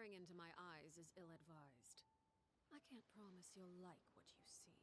Staring into my eyes is ill-advised. I can't promise you'll like what you see.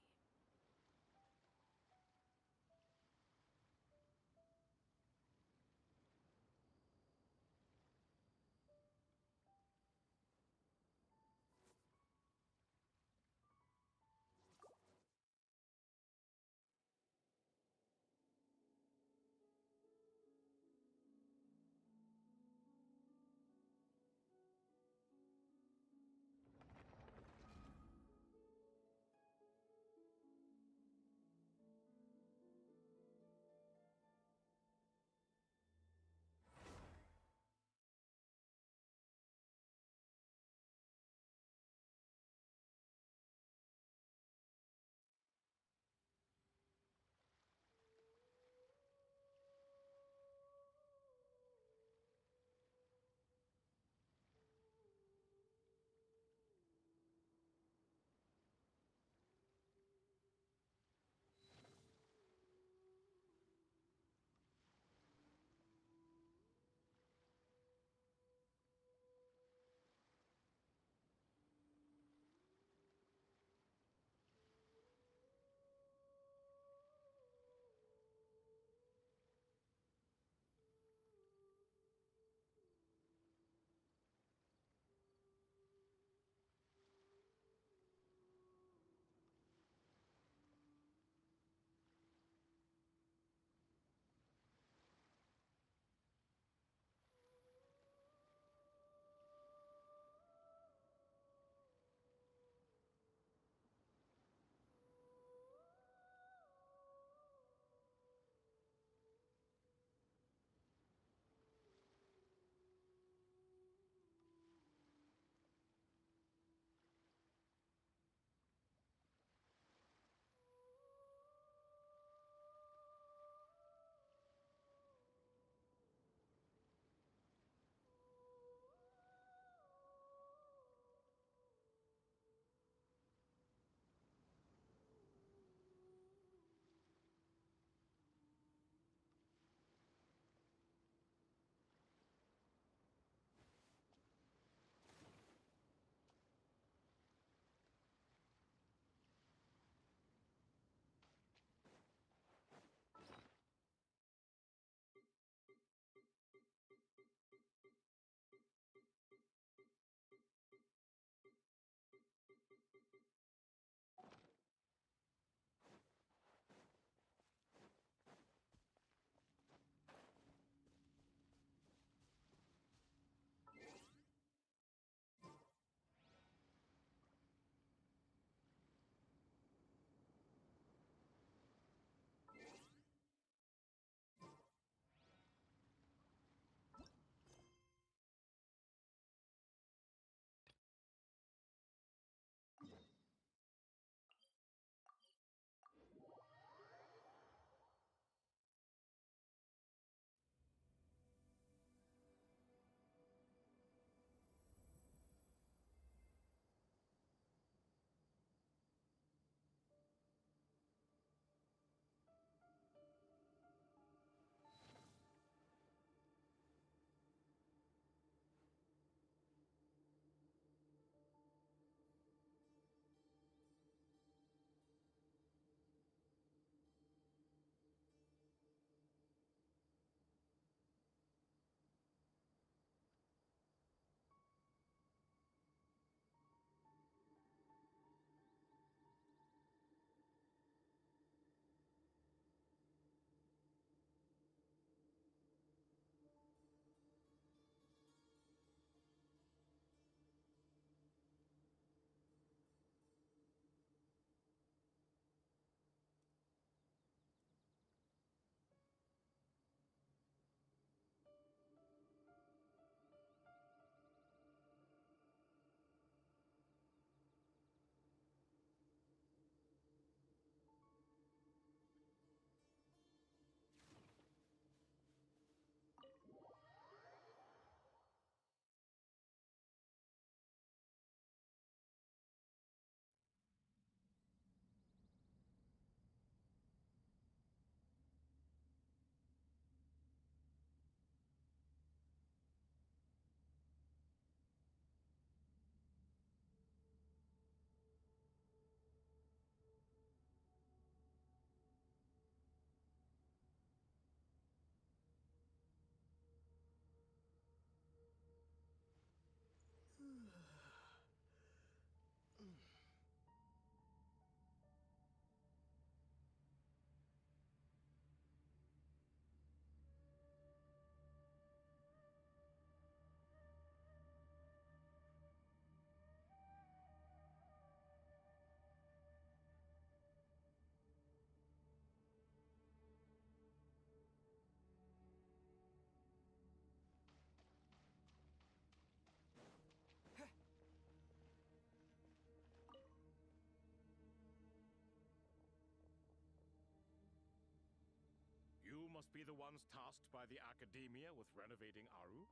must be the ones tasked by the Academia with renovating Aru?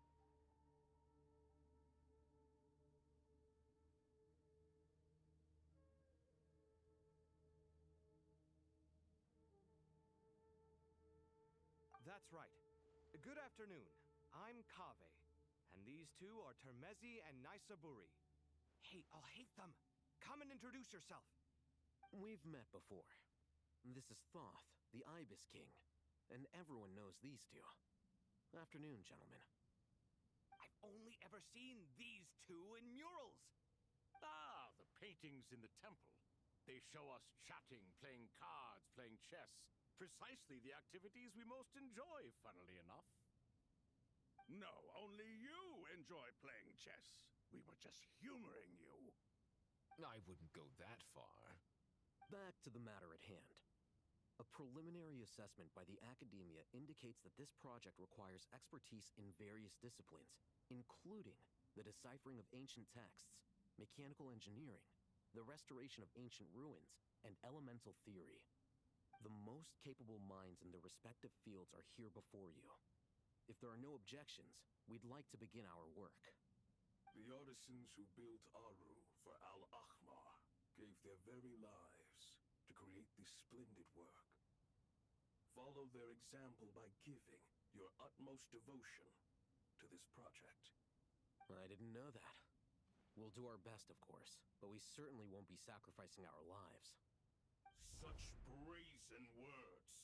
That's right. Good afternoon. I'm Kaveh, and these two are Termezi and Naisaburi. Hey, I'll hate them. Come and introduce yourself. We've met before. This is Thoth, the Ibis King, and everyone knows these two. Afternoon, gentlemen. I've only ever seen these two in murals. Ah, the paintings in the temple. They show us chatting, playing cards, playing chess. Precisely the activities we most enjoy, funnily enough. No, only you enjoy playing chess. We were just humoring you. I wouldn't go that far. Back to the matter at hand. A preliminary assessment by the Academia indicates that this project requires expertise in various disciplines, including the deciphering of ancient texts, mechanical engineering, the restoration of ancient ruins, and elemental theory. The most capable minds in their respective fields are here before you. If there are no objections, we'd like to begin our work. The artisans who built Aru for Al-Ahmar gave their very lives to create this splendid work. Follow their example by giving your utmost devotion to this project. I didn't know that. We'll do our best, of course, but we certainly won't be sacrificing our lives. Such brazen words.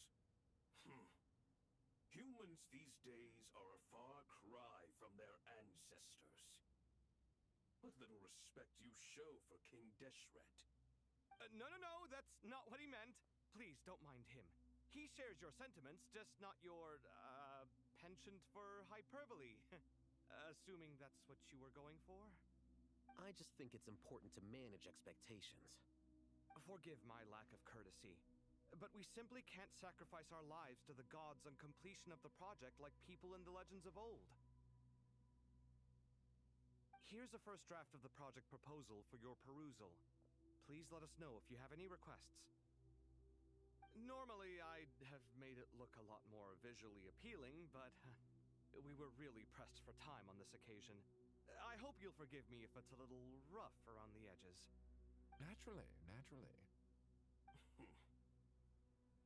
Humans these days are a far cry from their ancestors. What little respect you show for King Deshret. No, that's not what he meant. Please, don't mind him. He shares your sentiments, just not your, penchant for hyperbole. Assuming that's what you were going for? I just think it's important to manage expectations. Forgive my lack of courtesy, but we simply can't sacrifice our lives to the gods on completion of the project like people in the legends of old. Here's a first draft of the project proposal for your perusal. Please let us know if you have any requests. Normally, I'd have made it look a lot more visually appealing, but we were really pressed for time on this occasion. I hope you'll forgive me if it's a little rough around the edges. Naturally.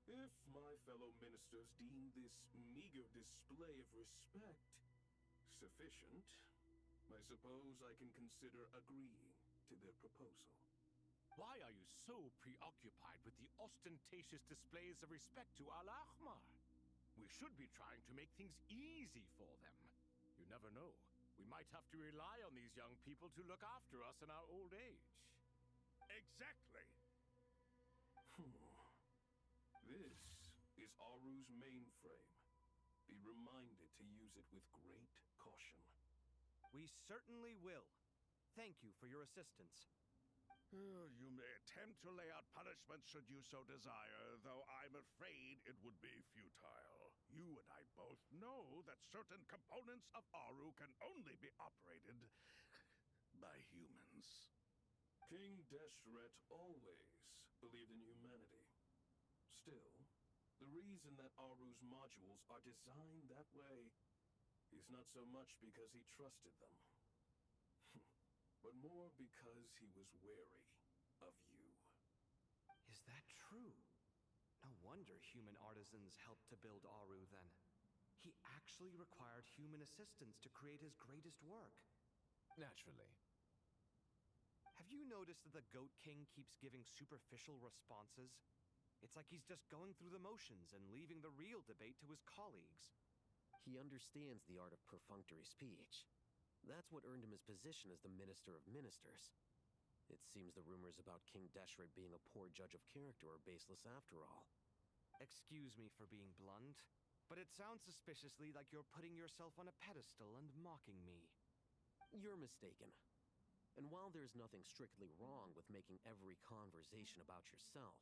If my fellow ministers deem this meager display of respect sufficient, I suppose I can consider agreeing to their proposal. Why are you so preoccupied with the ostentatious displays of respect to Al-Ahmar? We should be trying to make things easy for them. You never know. We might have to rely on these young people to look after us in our old age. Exactly. This is Aru's mainframe. Be reminded to use it with great caution. We certainly will. Thank you for your assistance. You may attempt to lay out punishment should you so desire, though I'm afraid it would be futile. You and I both know that certain components of Aru can only be operated by humans. King Deshret always believed in humanity. Still, the reason that Aru's modules are designed that way is not so much because he trusted them, but more because he was wary of you. Is that true? No wonder human artisans helped to build Aru then. He actually required human assistance to create his greatest work. Naturally. Have you noticed that the Goat King keeps giving superficial responses? It's like he's just going through the motions and leaving the real debate to his colleagues. He understands the art of perfunctory speech. That's what earned him his position as the Minister of Ministers. It seems the rumors about King Deshret being a poor judge of character are baseless after all. Excuse me for being blunt, but it sounds suspiciously like you're putting yourself on a pedestal and mocking me. You're mistaken. And while there's nothing strictly wrong with making every conversation about yourself,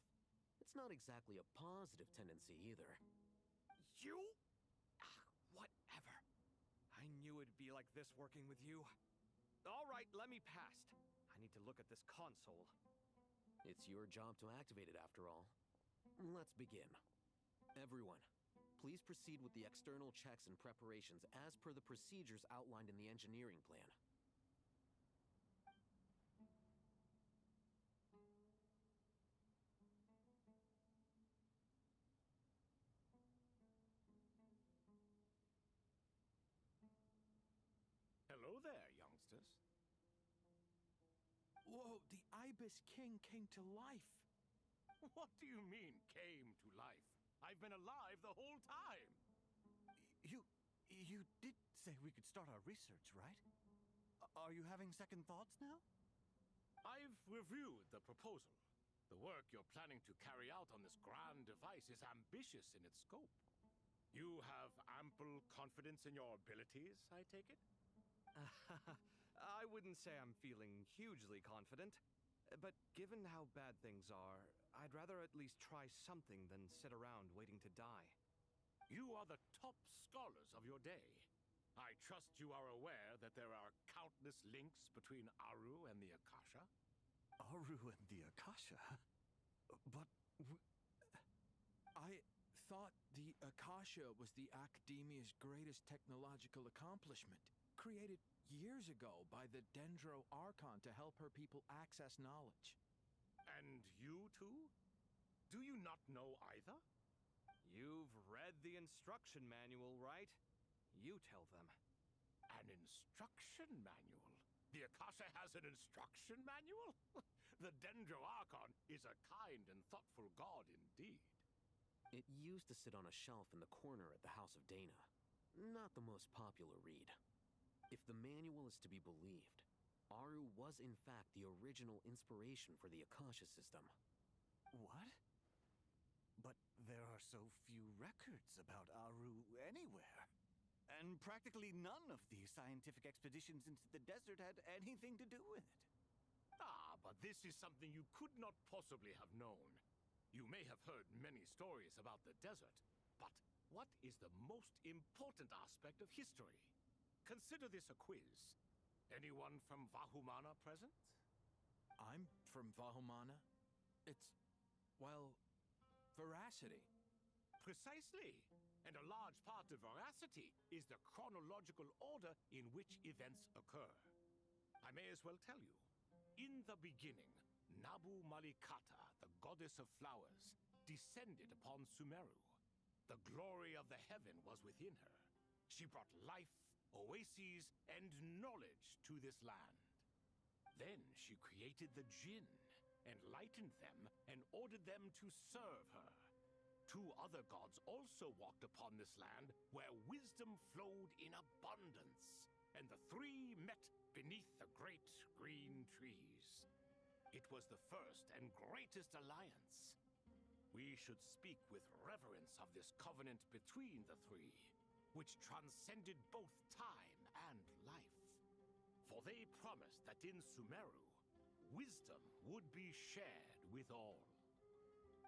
it's not exactly a positive tendency either. You? Whatever. I knew it'd be like this working with you. All right, let me past. I need to look at this console. It's your job to activate it after all. Let's begin. Everyone, Please proceed with the external checks and preparations as per the procedures outlined in the engineering plan. Hello there, youngsters. Whoa, the Ibis King came to life. What do you mean, came to life? I've been alive the whole time. You did say we could start our research, right? Are you having second thoughts now? I've reviewed the proposal. The work you're planning to carry out on this grand device is ambitious in its scope. You have ample confidence in your abilities, I take it? I wouldn't say I'm feeling hugely confident, but given how bad things are, I'd rather at least try something than sit around waiting to die. You are the top scholars of your day. I trust you are aware that there are countless links between Aru and the Akasha? Aru and the Akasha? But I thought the Akasha was the Academia's greatest technological accomplishment, created years ago by the Dendro Archon to help her people access knowledge. And you too? Do you not know either? You've read the instruction manual, right? You tell them. An instruction manual? The Akasha has an instruction manual? The Dendro Archon is a kind and thoughtful god indeed. It used to sit on a shelf in the corner at the House of Dana. Not the most popular read. If the manual is to be believed, Aru was in fact the original inspiration for the Akasha system. what? But there are so few records about Aru anywhere. And practically none of the scientific expeditions into the desert had anything to do with it. Ah, but this is something you could not possibly have known. You may have heard many stories about the desert, but what is the most important aspect of history? Consider this a quiz. Anyone from Vahumana present? I'm from Vahumana. It's, well, veracity. Precisely. And a large part of veracity is the chronological order in which events occur. I may as well tell you. In the beginning, Nabu Malikata, the goddess of flowers, descended upon Sumeru. The glory of the heaven was within her. She brought life, oases, and knowledge to this land. Then she created the Jinn, enlightened them, and ordered them to serve her. Two other gods also walked upon this land where wisdom flowed in abundance, and the three met beneath the great green trees. It was the first and greatest alliance. We should speak with reverence of this covenant between the three, which transcended both time and life. For they promised that in Sumeru, wisdom would be shared with all.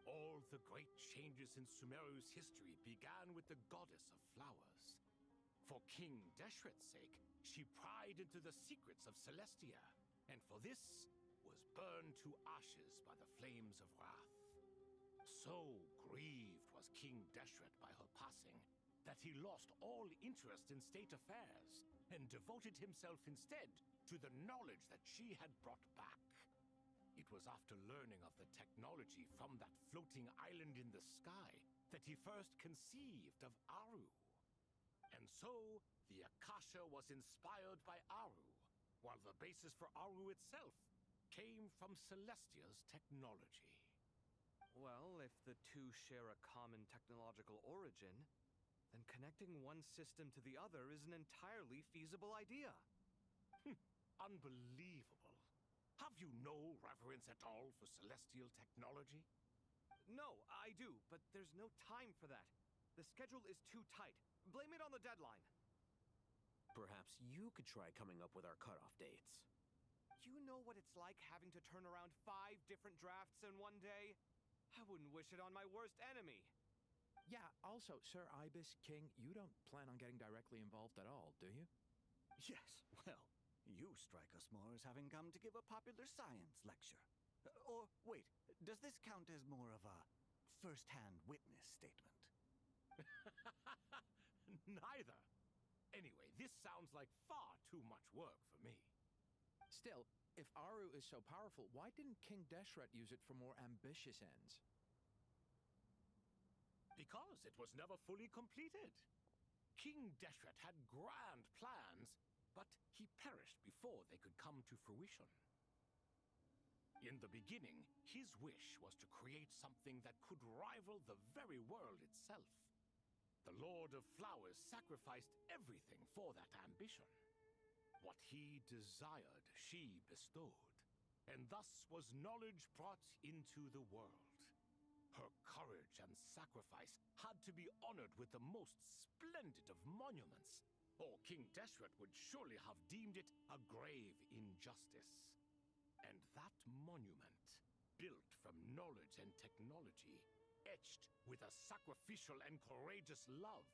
All the great changes in Sumeru's history began with the goddess of flowers. For King Deshret's sake, she pried into the secrets of Celestia, and for this was burned to ashes by the flames of wrath. So grieved was King Deshret by her passing, that he lost all interest in state affairs, and devoted himself instead to the knowledge that she had brought back. It was after learning of the technology from that floating island in the sky that he first conceived of Aru. And so, the Akasha was inspired by Aru, while the basis for Aru itself came from Celestia's technology. Well, if the two share a common technological origin, then connecting one system to the other is an entirely feasible idea. Unbelievable. Have you no reverence at all for celestial technology? No, I do, but there's no time for that. The schedule is too tight. Blame it on the deadline. Perhaps you could try coming up with our cutoff dates. You know what it's like having to turn around 5 different drafts in one day? I wouldn't wish it on my worst enemy. Yeah, also, Sir Ibis King, you don't plan on getting directly involved at all, do you? Yes, well, you strike us more as having come to give a popular science lecture. Or, wait, does this count as more of a first-hand witness statement? Neither. Anyway, this sounds like far too much work for me. Still, if Aru is so powerful, why didn't King Deshret use it for more ambitious ends? Because it was never fully completed. King Deshret had grand plans, but he perished before they could come to fruition. In the beginning, his wish was to create something that could rival the very world itself. The Lord of Flowers sacrificed everything for that ambition. What he desired, she bestowed, and thus was knowledge brought into the world. Her courage and sacrifice had to be honored with the most splendid of monuments, or King Deshret would surely have deemed it a grave injustice. And that monument, built from knowledge and technology, etched with a sacrificial and courageous love,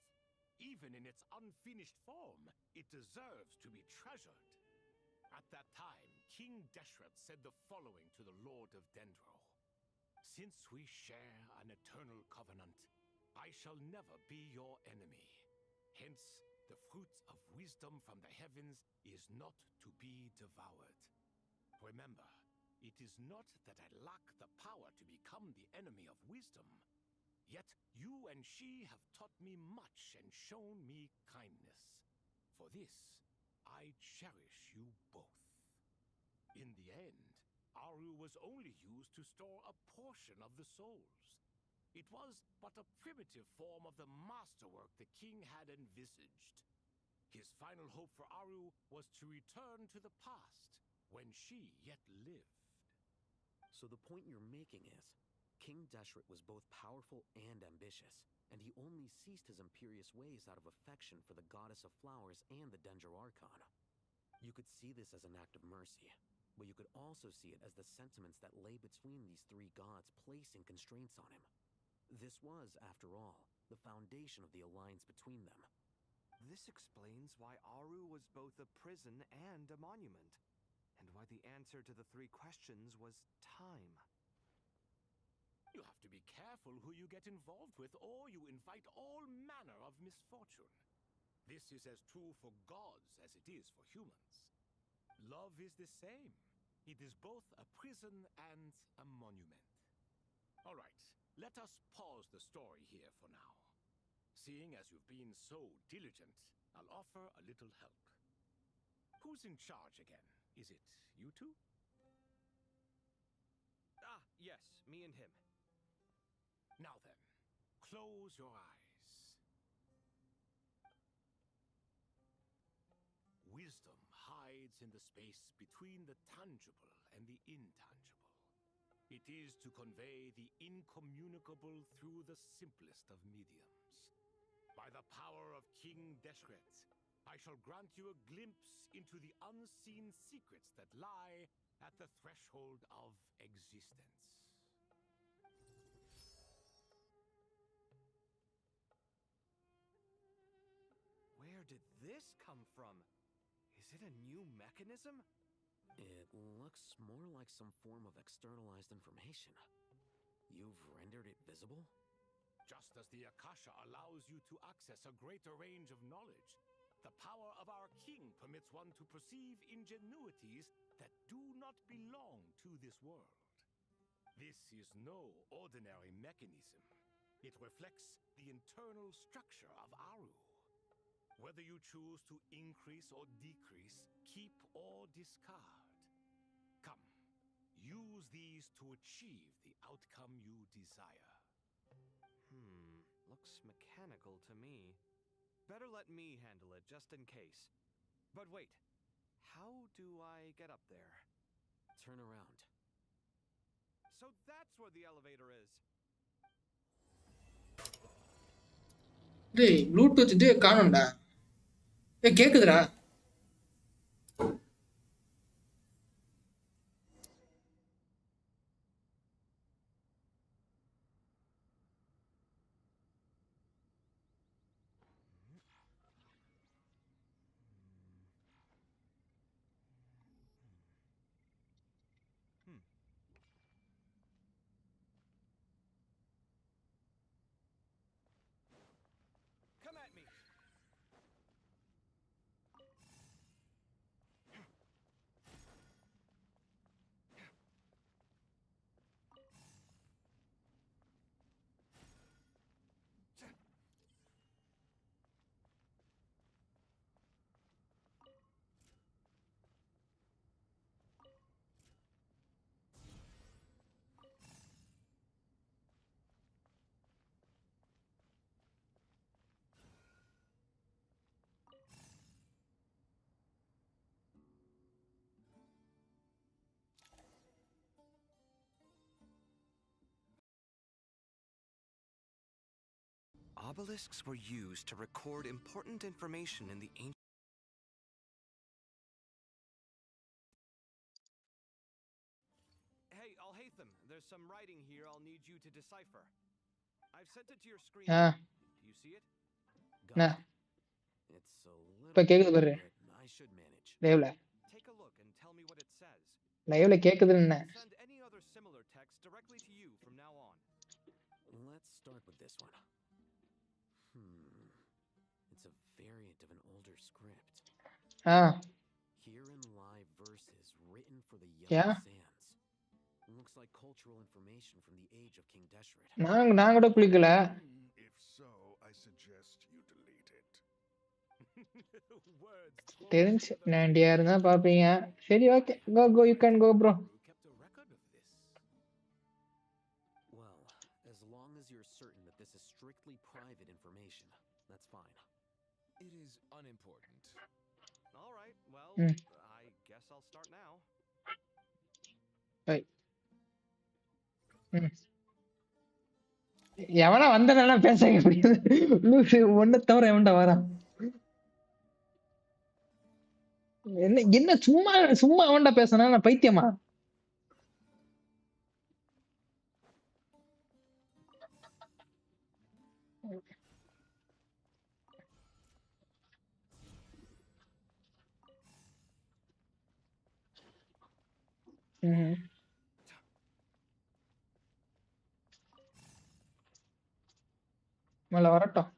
even in its unfinished form, it deserves to be treasured. At that time, King Deshret said the following to the Lord of Dendro. Since we share an eternal covenant, I shall never be your enemy. Hence, the fruits of wisdom from the heavens is not to be devoured. Remember, it is not that I lack the power to become the enemy of wisdom. Yet you and she have taught me much and shown me kindness. For this, I cherish you both. In the end, Aru was only used to store a portion of the souls. It was but a primitive form of the masterwork the king had envisaged. His final hope for Aru was to return to the past, when she yet lived. So the point you're making is, King Deshret was both powerful and ambitious, and he only ceased his imperious ways out of affection for the Goddess of Flowers and the Dendro Archon. You could see this as an act of mercy, but you could also see it as the sentiments that lay between these three gods placing constraints on him. This was, after all, the foundation of the alliance between them. This explains why Aru was both a prison and a monument, and why the answer to the three questions was time. You have to be careful who you get involved with, or you invite all manner of misfortune. This is as true for gods as it is for humans. Love is the same. It is both a prison and a monument. All right, let us pause the story here for now. Seeing as you've been so diligent, I'll offer a little help. Who's in charge again? Is it you two? Ah, yes, me and him. Now then, close your eyes. Wisdom hides in the space between the tangible and the intangible. It is to convey the incommunicable through the simplest of mediums. By the power of King Deshret, I shall grant you a glimpse into the unseen secrets that lie at the threshold of existence. Where did this come from? Is it a new mechanism? It looks more like some form of externalized information. You've rendered it visible? Just as the Akasha allows you to access a greater range of knowledge, the power of our king permits one to perceive ingenuities that do not belong to this world. This is no ordinary mechanism. It reflects the internal structure of Aru. Whether you choose to increase or decrease, keep or discard. Come, use these to achieve the outcome you desire. Looks mechanical to me. Better let me handle it, just in case. But wait, how do I get up there? Turn around. So that's where the elevator is. டேய் Bluetooth இது காணோம்டா. கேக்குதுடா. obelisks were used to record important information in the ancient... Hey, Alhaitham, there's some writing here I'll need you to decipher. I've sent it to your screen. Do you see it? Nah. It's a இப்ப little கேக்குது பாரு written. I should manage. லைவ்ல Take a look and tell me what it says. லைவ்ல கேக்குதுன்னு என்ன I'll send any other similar text directly to you from now on. Let's start with this one. It's a variant of an older script. Herein lie verses written for the Yellow Yeah. Sands. Looks like cultural information from the age of King Deshret. நான் கூட குளிக்கல If so, I suggest you delete it. தெரிஞ்சு நான் India இருந்தா பாப்பீங்க சரி okay go you can go bro Kept a record of this. Well, as long as you're certain that this is strictly private information, that's fine. It is unimportant. All right, well, I guess I'll start now. எவனா வந்ததெல்லாம் பேசுங்க ஒன்ன தவிர எவன்டா வரான் என்ன என்ன சும்மா சும்மா அவன்டா பேசுனா நான் பைத்தியமா மேல வரட்டும்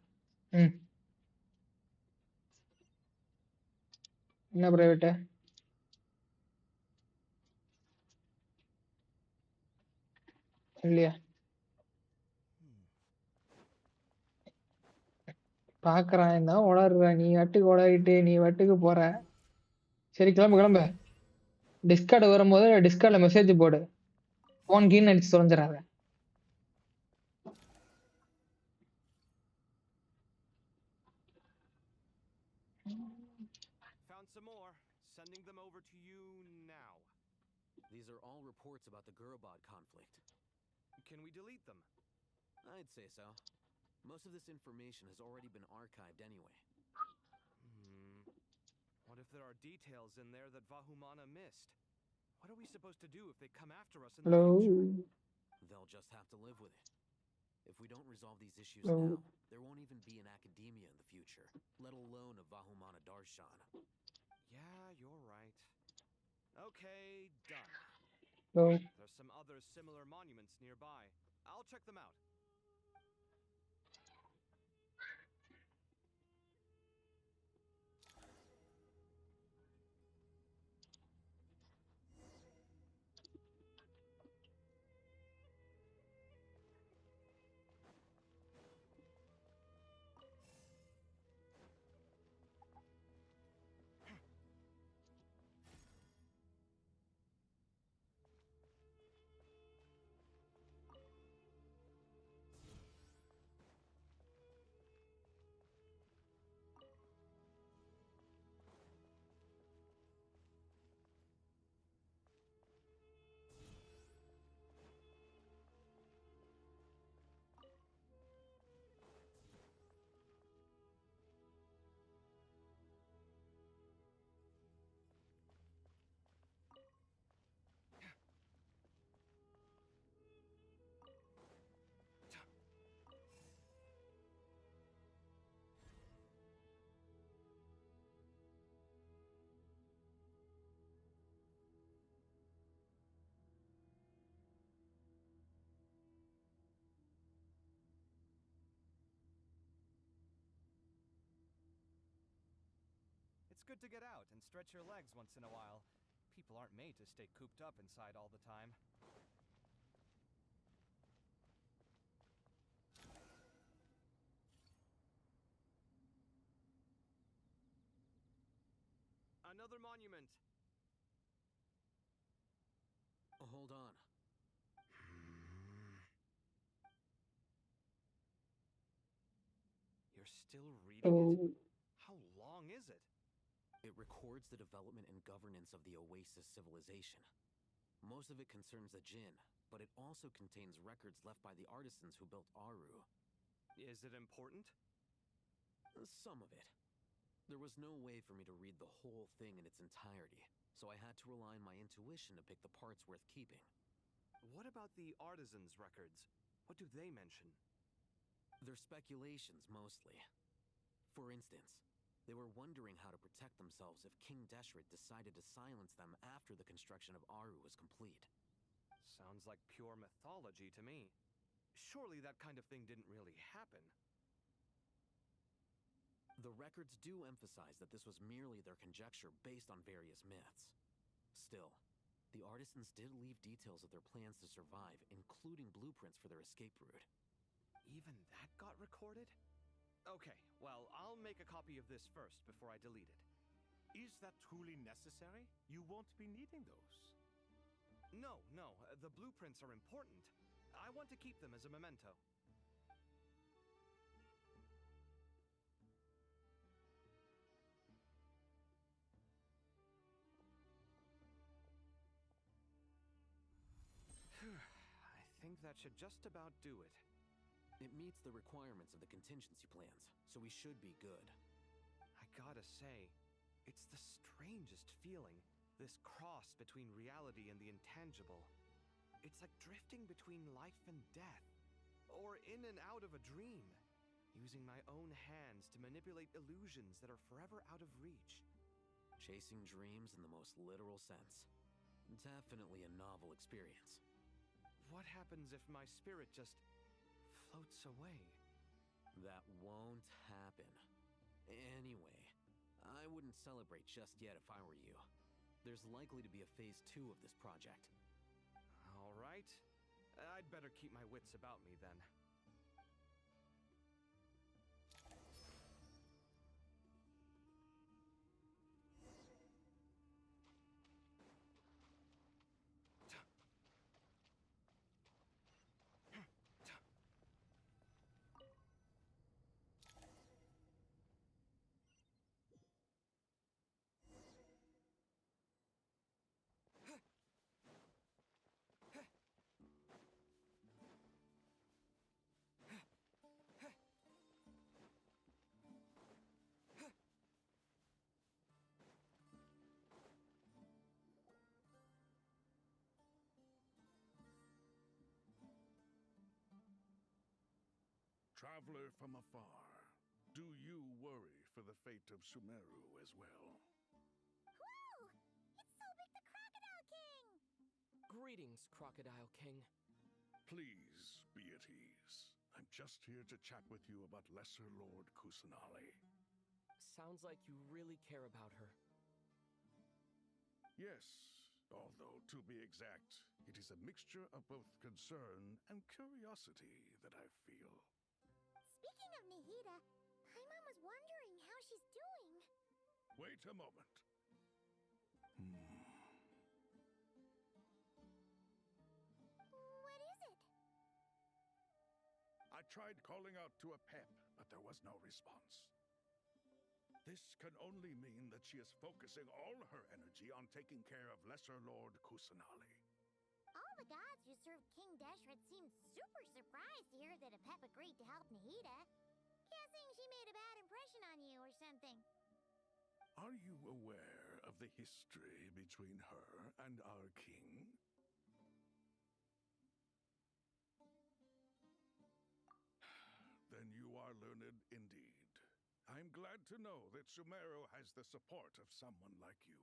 என்ன பிரைவேட் இல்லையா பாக்குறான் என்ன உளறுற நீ வட்டுக்கு உளறிட்டு நீ வட்டுக்கு போற சரி கிளம்பு கிளம்பு டிஸ்கார்டு வரும்போது டிஸ்கார்ட்ல மெசேஜ் போடு போன் கீன் அடிச்சு தொலைஞ்சிடாத Found some more. Sending them over to you now. These are all reports about the Gurubad conflict. Can we delete them? I'd say so. Most of this information has already been archived anyway. What if there are details in there that Vahumana missed? What are we supposed to do if they come after us in the future? They'll just have to live with it. If we don't resolve these issues now, there won't even be an academia in the future, let alone a Vahumana Darshan. Yeah, you're right. Okay, done. There's some other similar monuments nearby. I'll check them out. It's good to get out and stretch your legs once in a while. People aren't made to stay cooped up inside all the time. Another monument. Oh, hold on. You're still reading it? How long is it? It records the development and governance of the Oasis civilization. Most of it concerns the Jinn, but it also contains records left by the artisans who built Aru. Is it important? Some of it. There was no way for me to read the whole thing in its entirety, so I had to rely on my intuition to pick the parts worth keeping. What about the artisans' records? What do they mention? They're speculations, mostly. For instance, they were wondering how to protect themselves if King Deshret decided to silence them after the construction of Aru was complete. Sounds like pure mythology to me. Surely that kind of thing didn't really happen. The records do emphasize that this was merely their conjecture based on various myths. Still, the artisans did leave details of their plans to survive, including blueprints for their escape route. Even that got recorded? Okay, well, I'll make a copy of this first before I delete it. Is that truly necessary? You won't be needing those. No, the blueprints are important. I want to keep them as a memento. I think that should just about do it. It meets the requirements of the contingency plans, so we should be good. I gotta say, it's the strangest feeling, this cross between reality and the intangible. It's like drifting between life and death, or in and out of a dream, using my own hands to manipulate illusions that are forever out of reach. Chasing dreams in the most literal sense. Definitely a novel experience. What happens if my spirit just floats away? That won't happen. Anyway, I wouldn't celebrate just yet if I were you. There's likely to be a phase 2 of this project. All right. I'd better keep my wits about me then. Traveler from afar, do you worry for the fate of Sumeru as well? Whoa! It's Sobek the Crocodile King! Greetings, Crocodile King. Please be at ease. I'm just here to chat with you about Lesser Lord Kusanali. Sounds like you really care about her. Yes, although to be exact, it is a mixture of both concern and curiosity that I feel. Speaking of Nihida, Paimon was wondering how she's doing. Wait a moment. What is it? I tried calling out to a pep, but there was no response. This can only mean that she is focusing all her energy on taking care of Lesser Lord Kusanali. All the gods who served King Deshret seemed super surprised to hear that a pep agreed to help Nihida. Guessing she made a bad impression on you or something. Are you aware of the history between her and our king? Then you are learned indeed. I'm glad to know that Sumeru has the support of someone like you.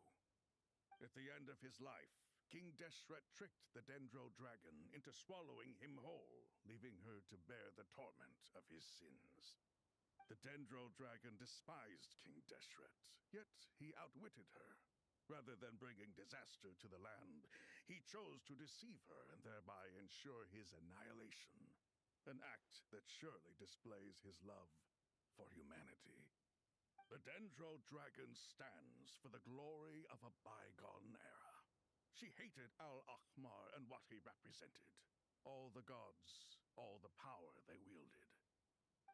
At the end of his life, King Deshret tricked the Dendro Dragon into swallowing him whole, leaving her to bear the torment of his sins. The Dendro Dragon despised King Deshret, yet he outwitted her. Rather than bringing disaster to the land, he chose to deceive her and thereby ensure his annihilation. An act that surely displays his love for humanity. The Dendro Dragon stands for the glory of a bygone era. She hated Al-Ahmar and what he represented. All the gods, all the power they wielded.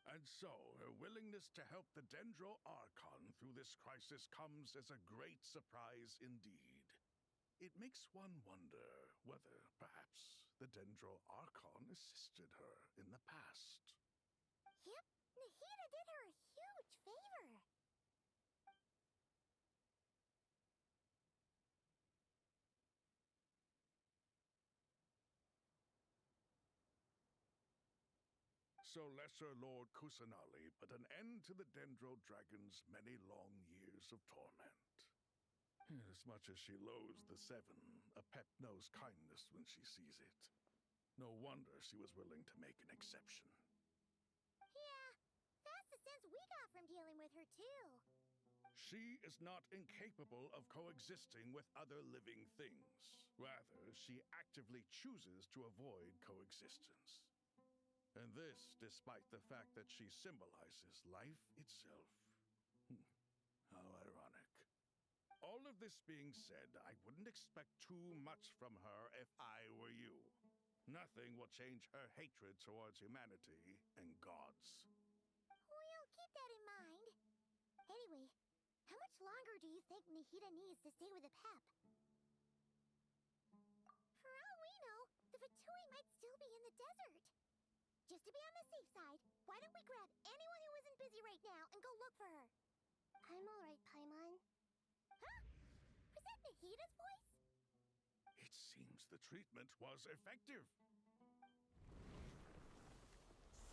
And so, her willingness to help the Dendro Archon through this crisis comes as a great surprise indeed. It makes one wonder whether, perhaps, the Dendro Archon assisted her in the past. You Nahida did her a huge favor. So Lesser Lord Kusanali put an end to the Dendro Dragon's many long years of torment. As much as she loathes the Seven, a pet knows kindness when she sees it. No wonder she was willing to make an exception. Yeah, that's the sense we got from dealing with her, too. She is not incapable of coexisting with other living things. Rather, she actively chooses to avoid coexistence. And this despite the fact that she symbolizes life itself. How ironic. All of this being said, I wouldn't expect too much from her if I were you. Nothing will change her hatred towards humanity and gods. We'll keep that in mind. Anyway, how much longer do you think Nahida needs to stay with the Pep? For all we know, the Fatui might still be in the desert. Just to be on the safe side, why don't we grab anyone who isn't busy right now and go look for her? I'm alright, Paimon. Huh? Was that Nahida's voice? It seems the treatment was effective.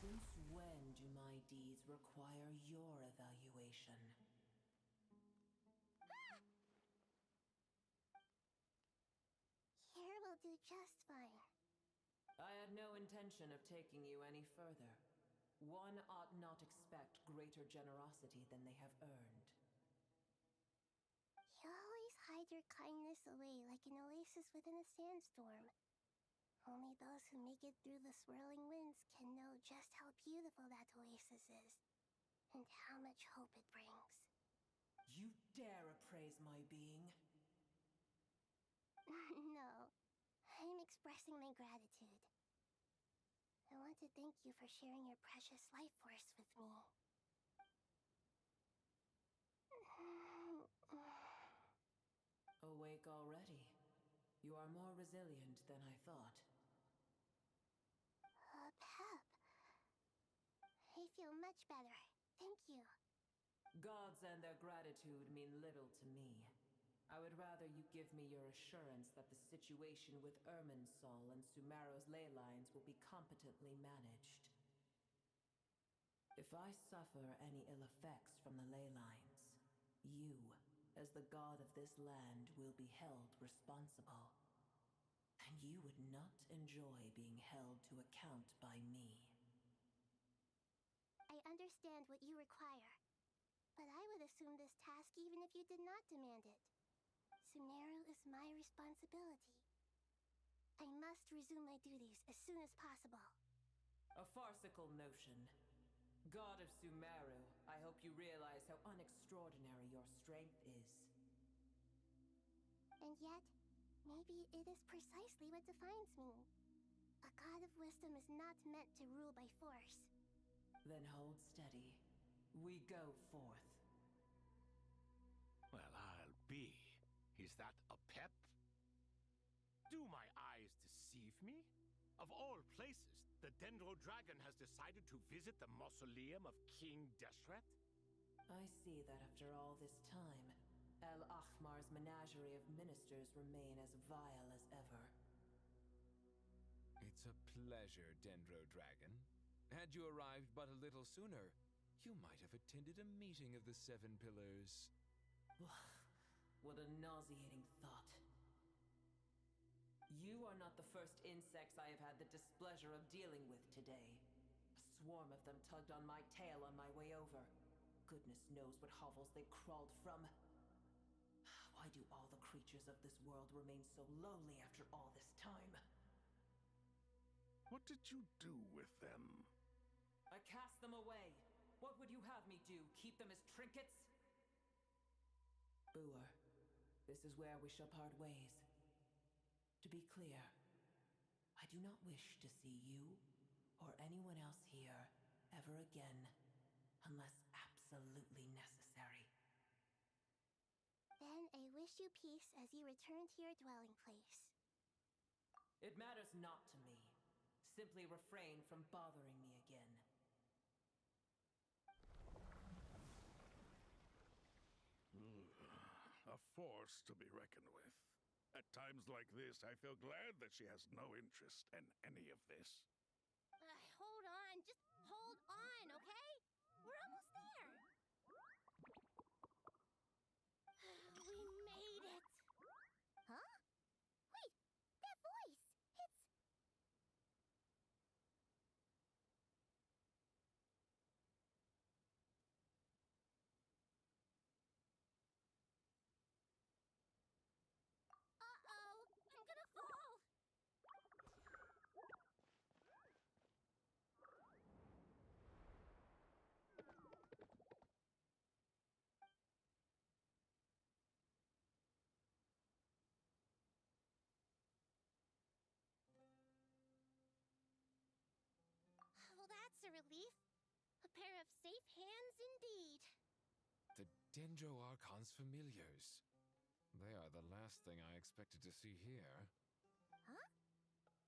Since when do my deeds require your evaluation? Ah! Here will do just fine. I had no intention of taking you any further. One ought not expect greater generosity than they have earned. You always hide your kindness away like an oasis within a sandstorm. Only those who make it through the swirling winds can know just how beautiful that oasis is, and how much hope it brings. You dare appraise my being? No, I'm expressing my gratitude. I want to thank you for sharing your precious life force with me. Awake already? You are more resilient than I thought. Pep. I feel much better. Thank you. Gods and their gratitude mean little to me. I would rather you give me your assurance that the situation with IRMINSUL and Sumeru's ley lines will be competently managed. If I suffer any ill effects from the ley lines, you, as the god of this land, will be held responsible. And you would not enjoy being held to account by me. I understand what you require, but I would assume this task even if you did not demand it. Sumeru is my responsibility. I must resume my duties as soon as possible. A farcical notion. God of Sumeru, I hope you realize how unextraordinary your strength is. And yet, maybe it is precisely what defines me. A god of wisdom is not meant to rule by force. Then hold steady. We go forth. Well, I'll be. Is that a pep? Do my eyes deceive me? Of all places, the Dendro Dragon has decided to visit the mausoleum of King Deshret? I see that after all this time, El Ahmar's menagerie of ministers remain as vile as ever. It's a pleasure, Dendro Dragon. Had you arrived but a little sooner, you might have attended a meeting of the Seven Pillars. What a nauseating thought. You are not the first insects I have had the displeasure of dealing with today. A swarm of them tugged on my tail on my way over. Goodness knows what hovels they crawled from. Why do all the creatures of this world remain so lowly after all this time? What did you do with them? I cast them away. What would you have me do? Keep them as trinkets? Boer, this is where we shall part ways. To be clear, I do not wish to see you or anyone else here ever again, unless absolutely necessary. Then I wish you peace as you return to your dwelling place. It matters not to me. Simply refrain from bothering me again. force to be reckoned with. At times like this, I feel glad that she has no interest in any of this. Hold on, just hold on, okay? We're almost there. We made it. Huh? Wait, that voice. It's... Uh-oh, I'm gonna fall. Well, that's a relief. A pair of safe hands indeed. The Dendro Archon's familiars. They are the last thing I expected to see here. Huh?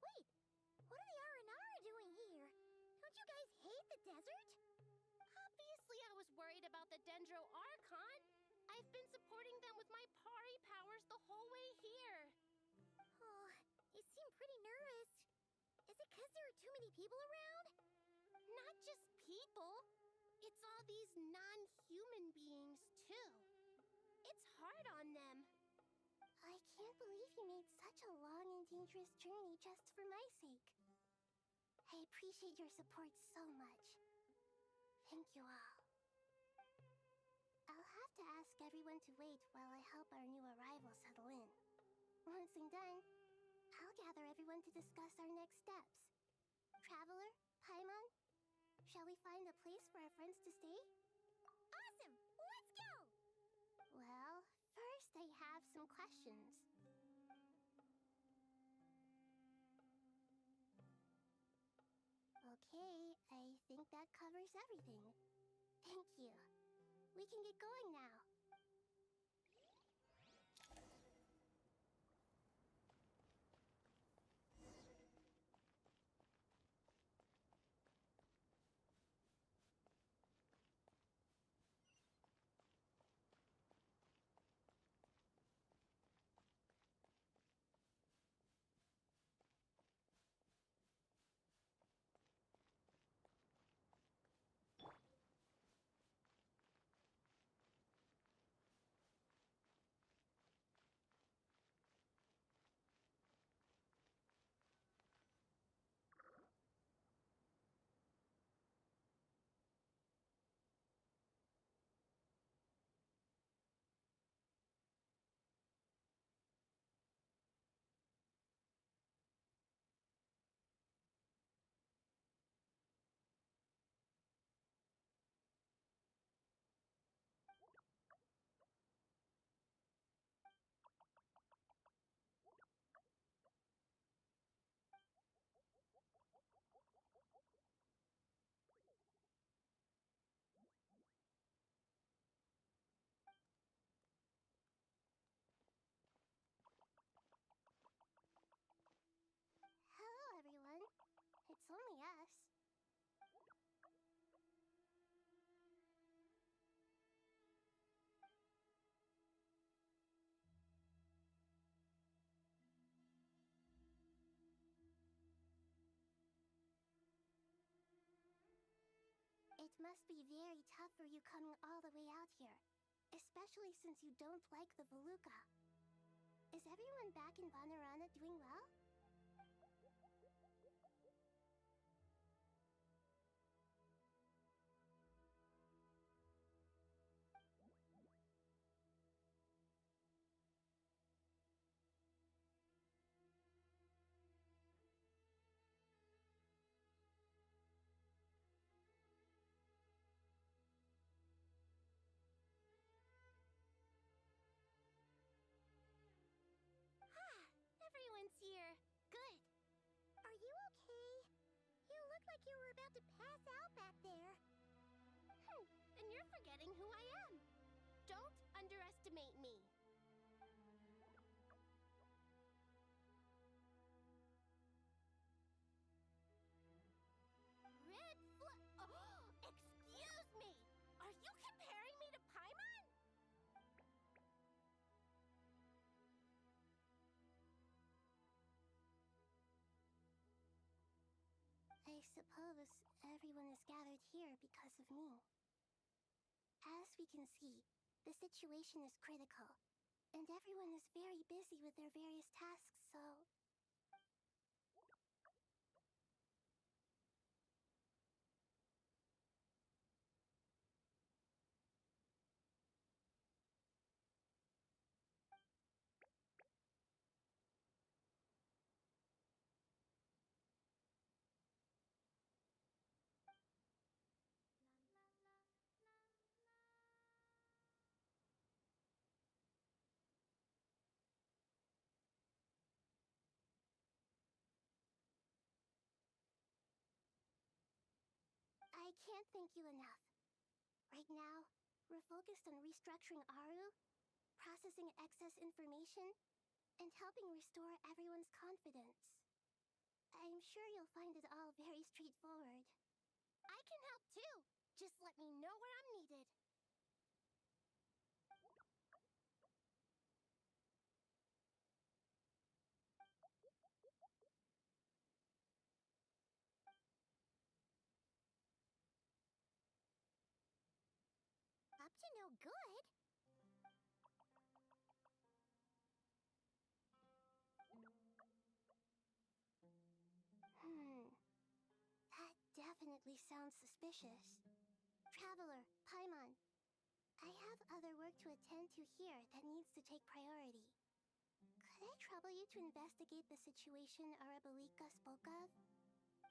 Wait, what are the R&R doing here? Don't you guys hate the desert? Obviously I was worried about the Dendro Archon. I've been supporting them with my Pari powers the whole way here. Oh, you seem pretty nervous. Is it because there are too many people around? Not just people. It's all these non-human beings, too. It's hard on them. I can't believe you made such a long and dangerous journey just for my sake. I appreciate your support so much. Thank you all. I'll have to ask everyone to wait while I help our new arrival settle in. Once I'm done, I'll gather everyone to discuss our next steps. Traveler, Paimon, shall we find a place for our friends to stay? Awesome! Let's go! Well, first I have some questions. Okay, I think that covers everything. Thank you. We can get going now. Hello, everyone. It's only us. It must be very tough for you coming all the way out here, especially since you don't like the Voluka. Is everyone back in Vanarana doing well? Everyone's here. suppose everyone is gathered here because of me. As we can see, the situation is critical, and everyone is very busy with their various tasks, so... I can't thank you enough. Right now, we're focused on restructuring Aru, processing excess information, and helping restore everyone's confidence. I'm sure you'll find it all very straightforward. I can help too! Just let me know where I'm needed. Up to no good? That definitely sounds suspicious. Traveler, Paimon, I have other work to attend to here that needs to take priority. Could I trouble you to investigate the situation Arabalika spoke of?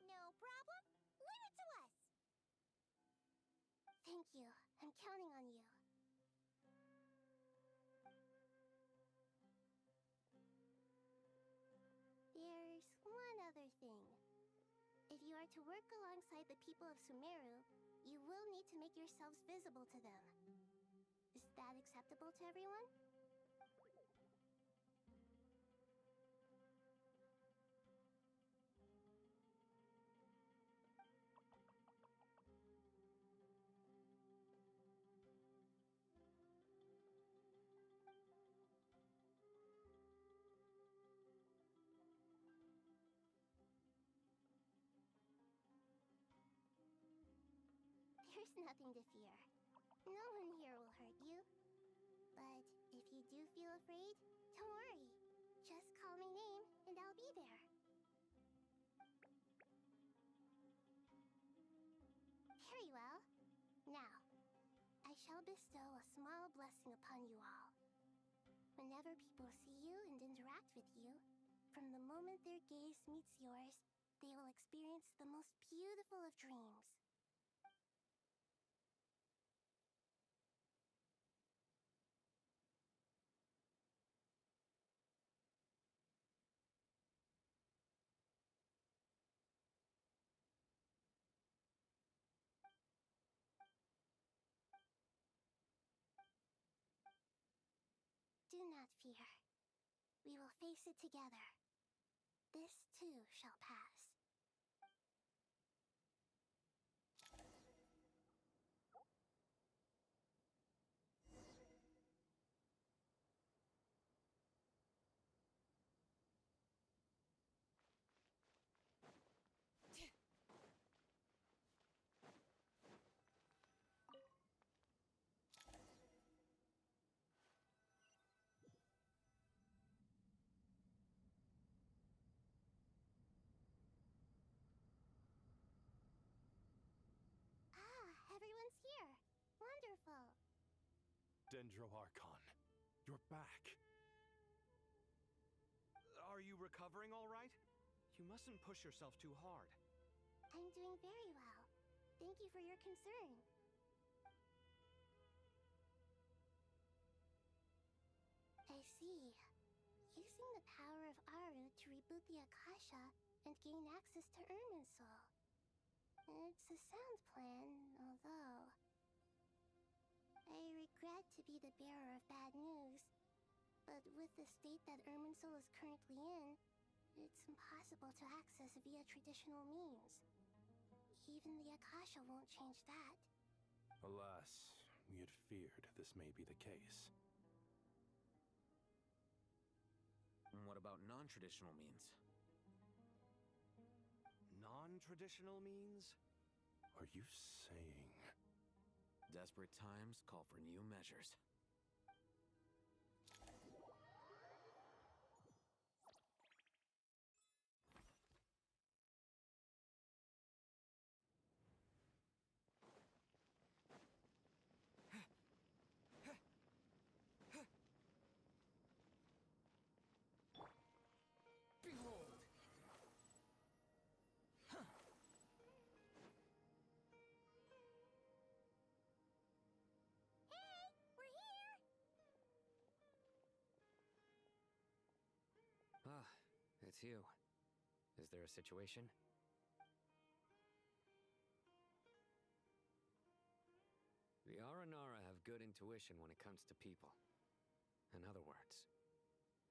No problem. Leave it to us! Thank you. I'm counting on you. There's one other thing. If you are to work alongside the people of Sumeru, you will need to make yourselves visible to them. Is that acceptable to everyone? There's nothing to fear. No one here will hurt you. But if you do feel afraid, don't worry. Just call my name and I'll be there. Very well. Now, I shall bestow a small blessing upon you all. Whenever people see you and interact with you, from the moment their gaze meets yours, they will experience the most beautiful of dreams. Do not fear. We will face it together. This too shall pass. Everyone's here. Wonderful. Dendro Archon, you're back. Are you recovering all right? You mustn't push yourself too hard. I'm doing very well. Thank you for your concern. I see. Using the power of Aru to reboot the Akasha and gain access to IRMINSUL. It's a sound plan, although... I regret to be the bearer of bad news, but with the state that IRMINSUL is currently in, it's impossible to access via traditional means. Even the Akasha won't change that. Alas, we had feared this may be the case. And what about non-traditional means? non-traditional means? Are you saying... Desperate times call for new measures. Behold! Hey, we're here! Ah, it's you. Is there a situation? The Aranara have good intuition when it comes to people. In other words,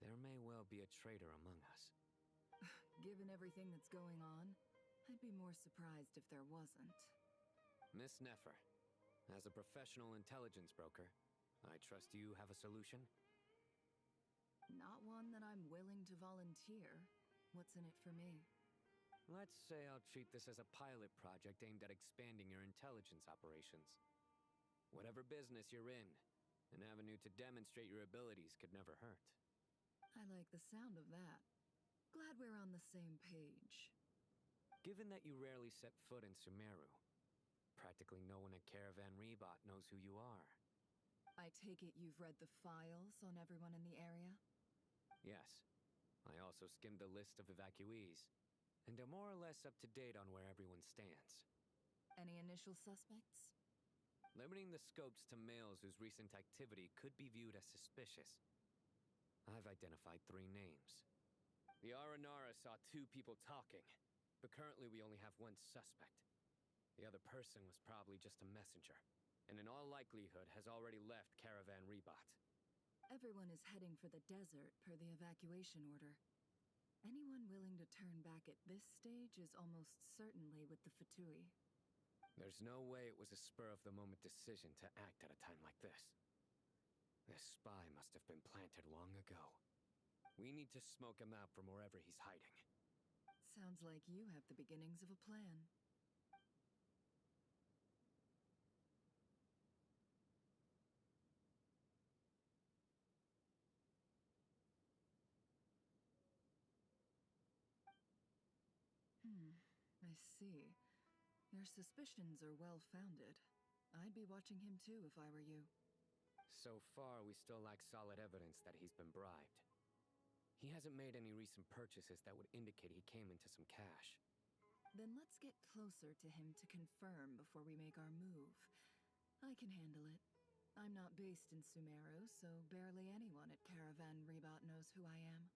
there may well be a traitor among us. Given everything that's going on, I'd be more surprised if there wasn't. Miss Nefer, as a professional intelligence broker, I trust you have a solution? Not one that I'm willing to volunteer. What's in it for me? Let's say I'll treat this as a pilot project aimed at expanding your intelligence operations. Whatever business you're in, an avenue to demonstrate your abilities could never hurt. I like the sound of that. Glad we're on the same page. Given that you rarely set foot in Sumeru, practically no one at Caravan Rebot knows who you are. I take it you've read the files on everyone in the area? Yes. I also skimmed the list of evacuees, and am more or less up to date on where everyone stands. Any initial suspects? Limiting the scopes to males whose recent activity could be viewed as suspicious, I've identified 3 names. The Aranara saw 2 people talking, but currently we only have 1 suspect. The other person was probably just a messenger, and in all likelihood has already left Caravan Rebot. Everyone is heading for the desert per the evacuation order. Anyone willing to turn back at this stage is almost certainly with the Fatui. There's no way it was a spur-of-the-moment decision to act at a time like this. This spy must have been planted long ago. We need to smoke him out from wherever he's hiding. Sounds like you have the beginnings of a plan. I see. Your suspicions are well-founded. I'd be watching him too if I were you. So far, we still lack solid evidence that he's been bribed. He hasn't made any recent purchases that would indicate he came into some cash. Then let's get closer to him to confirm before we make our move. I can handle it. I'm not based in Sumeru, so barely anyone at Caravan Rebot knows who I am.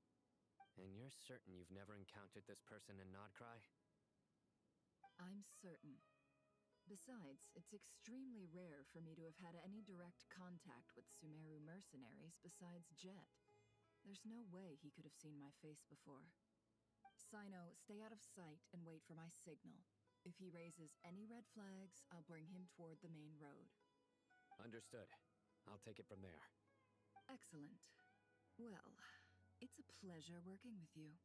And you're certain you've never encountered this person in Nodcry? I'm certain. Besides, it's extremely rare for me to have had any direct contact with Sumeru mercenaries besides Jet. There's no way he could have seen my face before. Sino, stay out of sight and wait for my signal. If he raises any red flags, I'll bring him toward the main road. Understood. I'll take it from there. Excellent. Well, it's a pleasure working with you.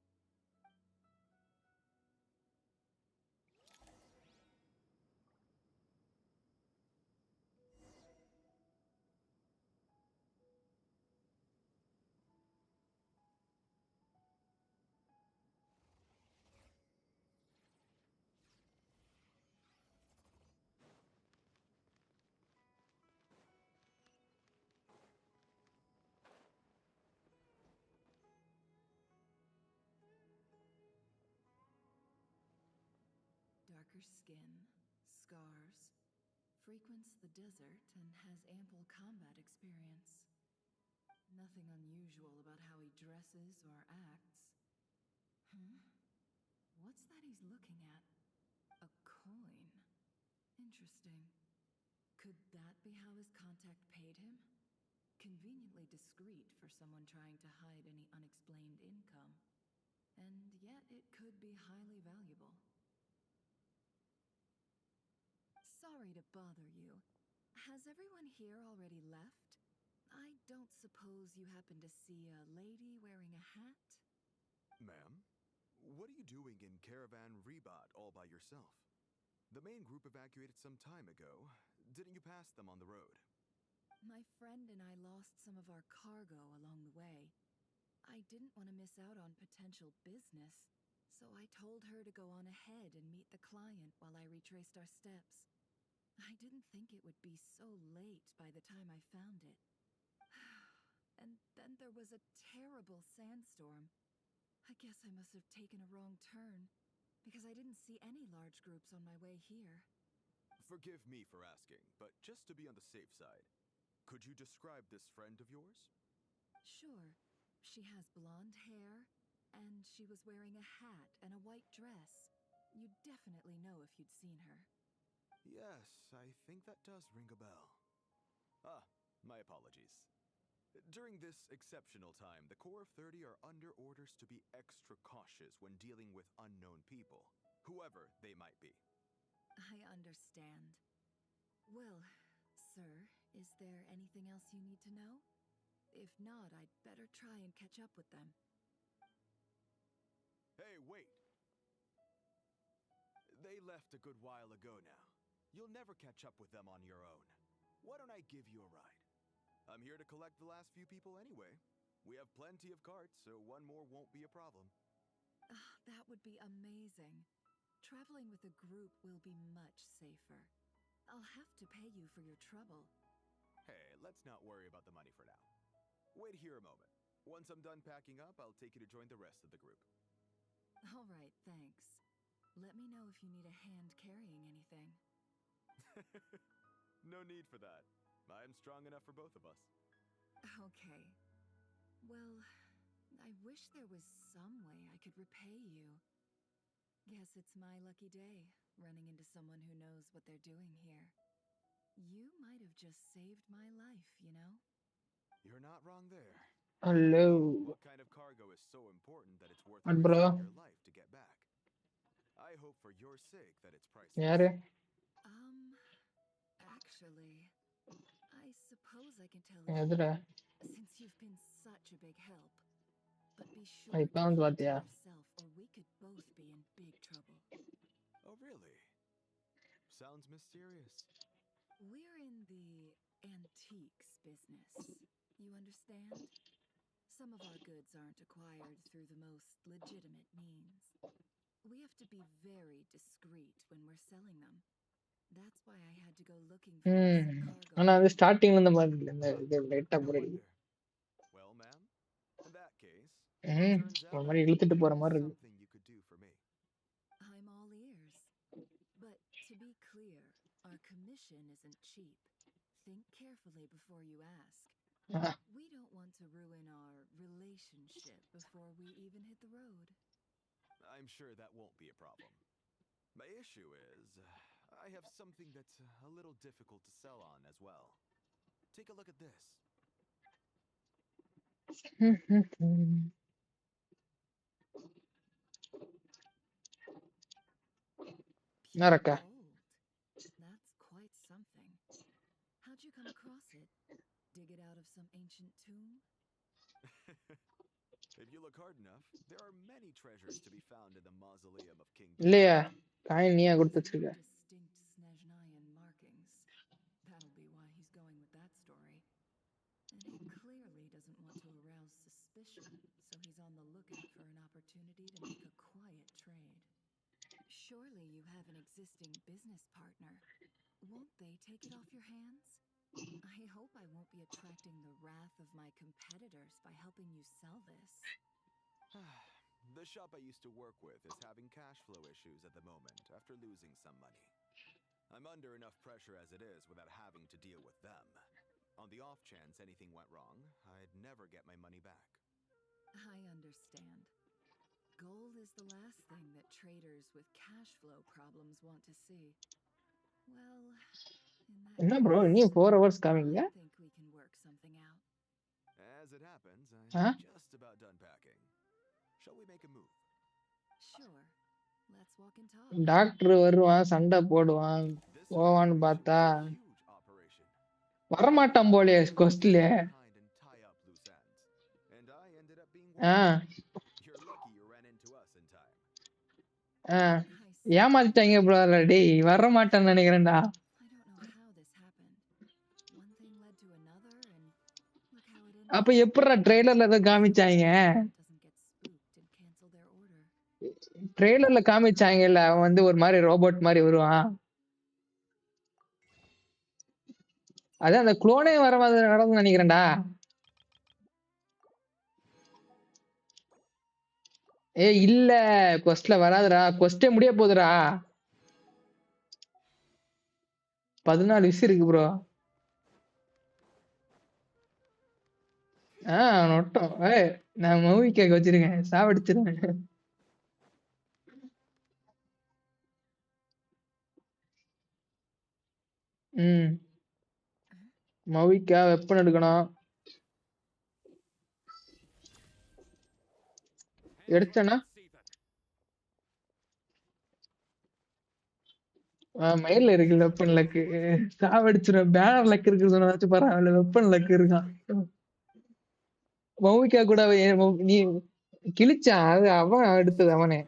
Darker skin, scars, frequents the desert and has ample combat experience. Nothing unusual about how he dresses or acts. What's that he's looking at? A coin. Interesting. Could that be how his contact paid him? Conveniently discreet for someone trying to hide any unexplained income. And yet it could be highly valuable. Sorry to bother you. Has everyone here already left? I don't suppose you happen to see a lady wearing a hat? Ma'am, What are you doing in Caravan Rebat all by yourself? The main group evacuated some time ago. Didn't you pass them on the road? My friend and I lost some of our cargo along the way. I didn't want to miss out on potential business, so I told her to go on ahead and meet the client while I retraced our steps. I didn't think it would be so late by the time I found it. And then there was a terrible sandstorm. I guess I must have taken a wrong turn, because I didn't see any large groups on my way here. Forgive me for asking, but just to be on the safe side, could you describe this friend of yours? Sure. She has blonde hair, and she was wearing a hat and a white dress. You'd definitely know if you'd seen her. Yes, I think that does ring a bell. Ah, my apologies. During this exceptional time, the Corps of 30 are under orders to be extra cautious when dealing with unknown people, whoever they might be. I understand. Well, sir, is there anything else you need to know? If not, I'd better try and catch up with them. Hey, wait! They left a good while ago now. You'll never catch up with them on your own. Why don't I give you a ride? I'm here to collect the last few people anyway. We have plenty of carts, so one more won't be a problem. That would be amazing. Traveling with a group will be much safer. I'll have to pay you for your trouble. Hey, let's not worry about the money for now. Wait here a moment. Once I'm done packing up, I'll take you to join the rest of the group. All right, thanks. Let me know if you need a hand carrying anything. No need for that. I'm strong enough for both of us. Okay. Well, I wish there was some way I could repay you. Guess it's my lucky day, running into someone who knows what they're doing here. You might have just saved my life, you know? You're not wrong there. Hello. What kind of cargo is so important that it's worth What, risking bro? your life to get back? I hope for your sake that it's priceless. யாரு? Actually, I suppose I can tell எதுடா? you, since you've been such a big help. But be sure I to keep found it what, to yeah. yourself, or we could both be in big trouble. Oh, really? Sounds mysterious. We're in the antiques business. You understand? Some of our goods aren't acquired through the most legitimate means. We have to be very discreet when we're selling them. That's why I had to go looking for decent cargo. ஆனா அது ஸ்டார்டிங்ல இருந்த மாதிரி இல்ல இந்த இது லைட்டா புரியுது. Well, ma'am, in that case, turns ஒரு out மாதிரி இழுத்துட்டு போற மாதிரி இருக்கு. something you could do for me. I'm all ears. But to be clear, our commission isn't cheap. Think carefully before you ask. We don't want to ruin our relationship before we even hit the road. I'm sure that won't be a problem. My issue is, I have something that's a little difficult to sell on as well. Take a look at this. Naraka. That's quite something. How'd you come across it? Dig it out of some ancient tomb? If you look hard enough, there are many treasures to be found in the mausoleum of King. இல்லையா? Coin நீயா கொடுத்து வச்சிருக்க. Distinct Snezhnayan markings. That'll be why he's going with that story. And he clearly doesn't want to arouse suspicion, so he's on the lookout for an opportunity to make a quiet trade. Surely you have an existing business partner. Won't they take it off your hands? I hope I won't be attracting the wrath of my competitors by helping you sell this. The shop I used to work with is having cash flow issues at the moment after losing some money. I'm under enough pressure as it is without having to deal with them. On the off chance anything went wrong, I'd never get my money back. I understand. Gold is the last thing that traders with cash flow problems want to see. Well, என்ன bro இன்னும் 4 hours காமிங்க. I think we can work something out. As it happens, I'm just about done packing. Shall we make a move? Sure. Let's walk and talk. Doctor வருவான் சண்டை போடுவான் போவான்னு பார்த்தா வரமாட்டான் போலே கொஸ்ட்ல. And I ended up being Ah. You're lucky you ran into us in time. ஏமாத்திட்டாங்க bro. டேய் வர மாட்டேன்னு நினைக்கிறேன்டா. அப்ப எப்படிடா ட்ரெய்லர்ல ஏதோ காமிச்சாங்க? ட்ரெய்லர்ல காமிச்சாங்கல்ல, அவன் வந்து ஒரு மாதிரி ரோபோட் மாதிரி வருவான். அதான் அந்த குளோனே வர மாதிரி நடந்து நினைக்கிறேன்டா. ஏய் இல்ல, கொஸ்ட்ல வராதுடா. கொஸ்டே முடிய போகுதுடா. 14 விஷயம் இருக்கு ப்ரோ. நொட்டம். நான் மூவி கேட்க வச்சிருக்கேன், சாவடிச்சிருவேன். மவிக்கா வெப்பன் எடுக்கணும். எடுத்தேன்னா மயில இருக்கு வெப்பன் லக்கு. சாவடிச்சிருவேன். பேனர் லக் இருக்கு சொன்னாச்சு பரவாயில்ல, வெப்பன் லக் இருக்கான். மவிக்கா கூட நீ கிழிச்சா அது அவன் எடுத்தது அவனே.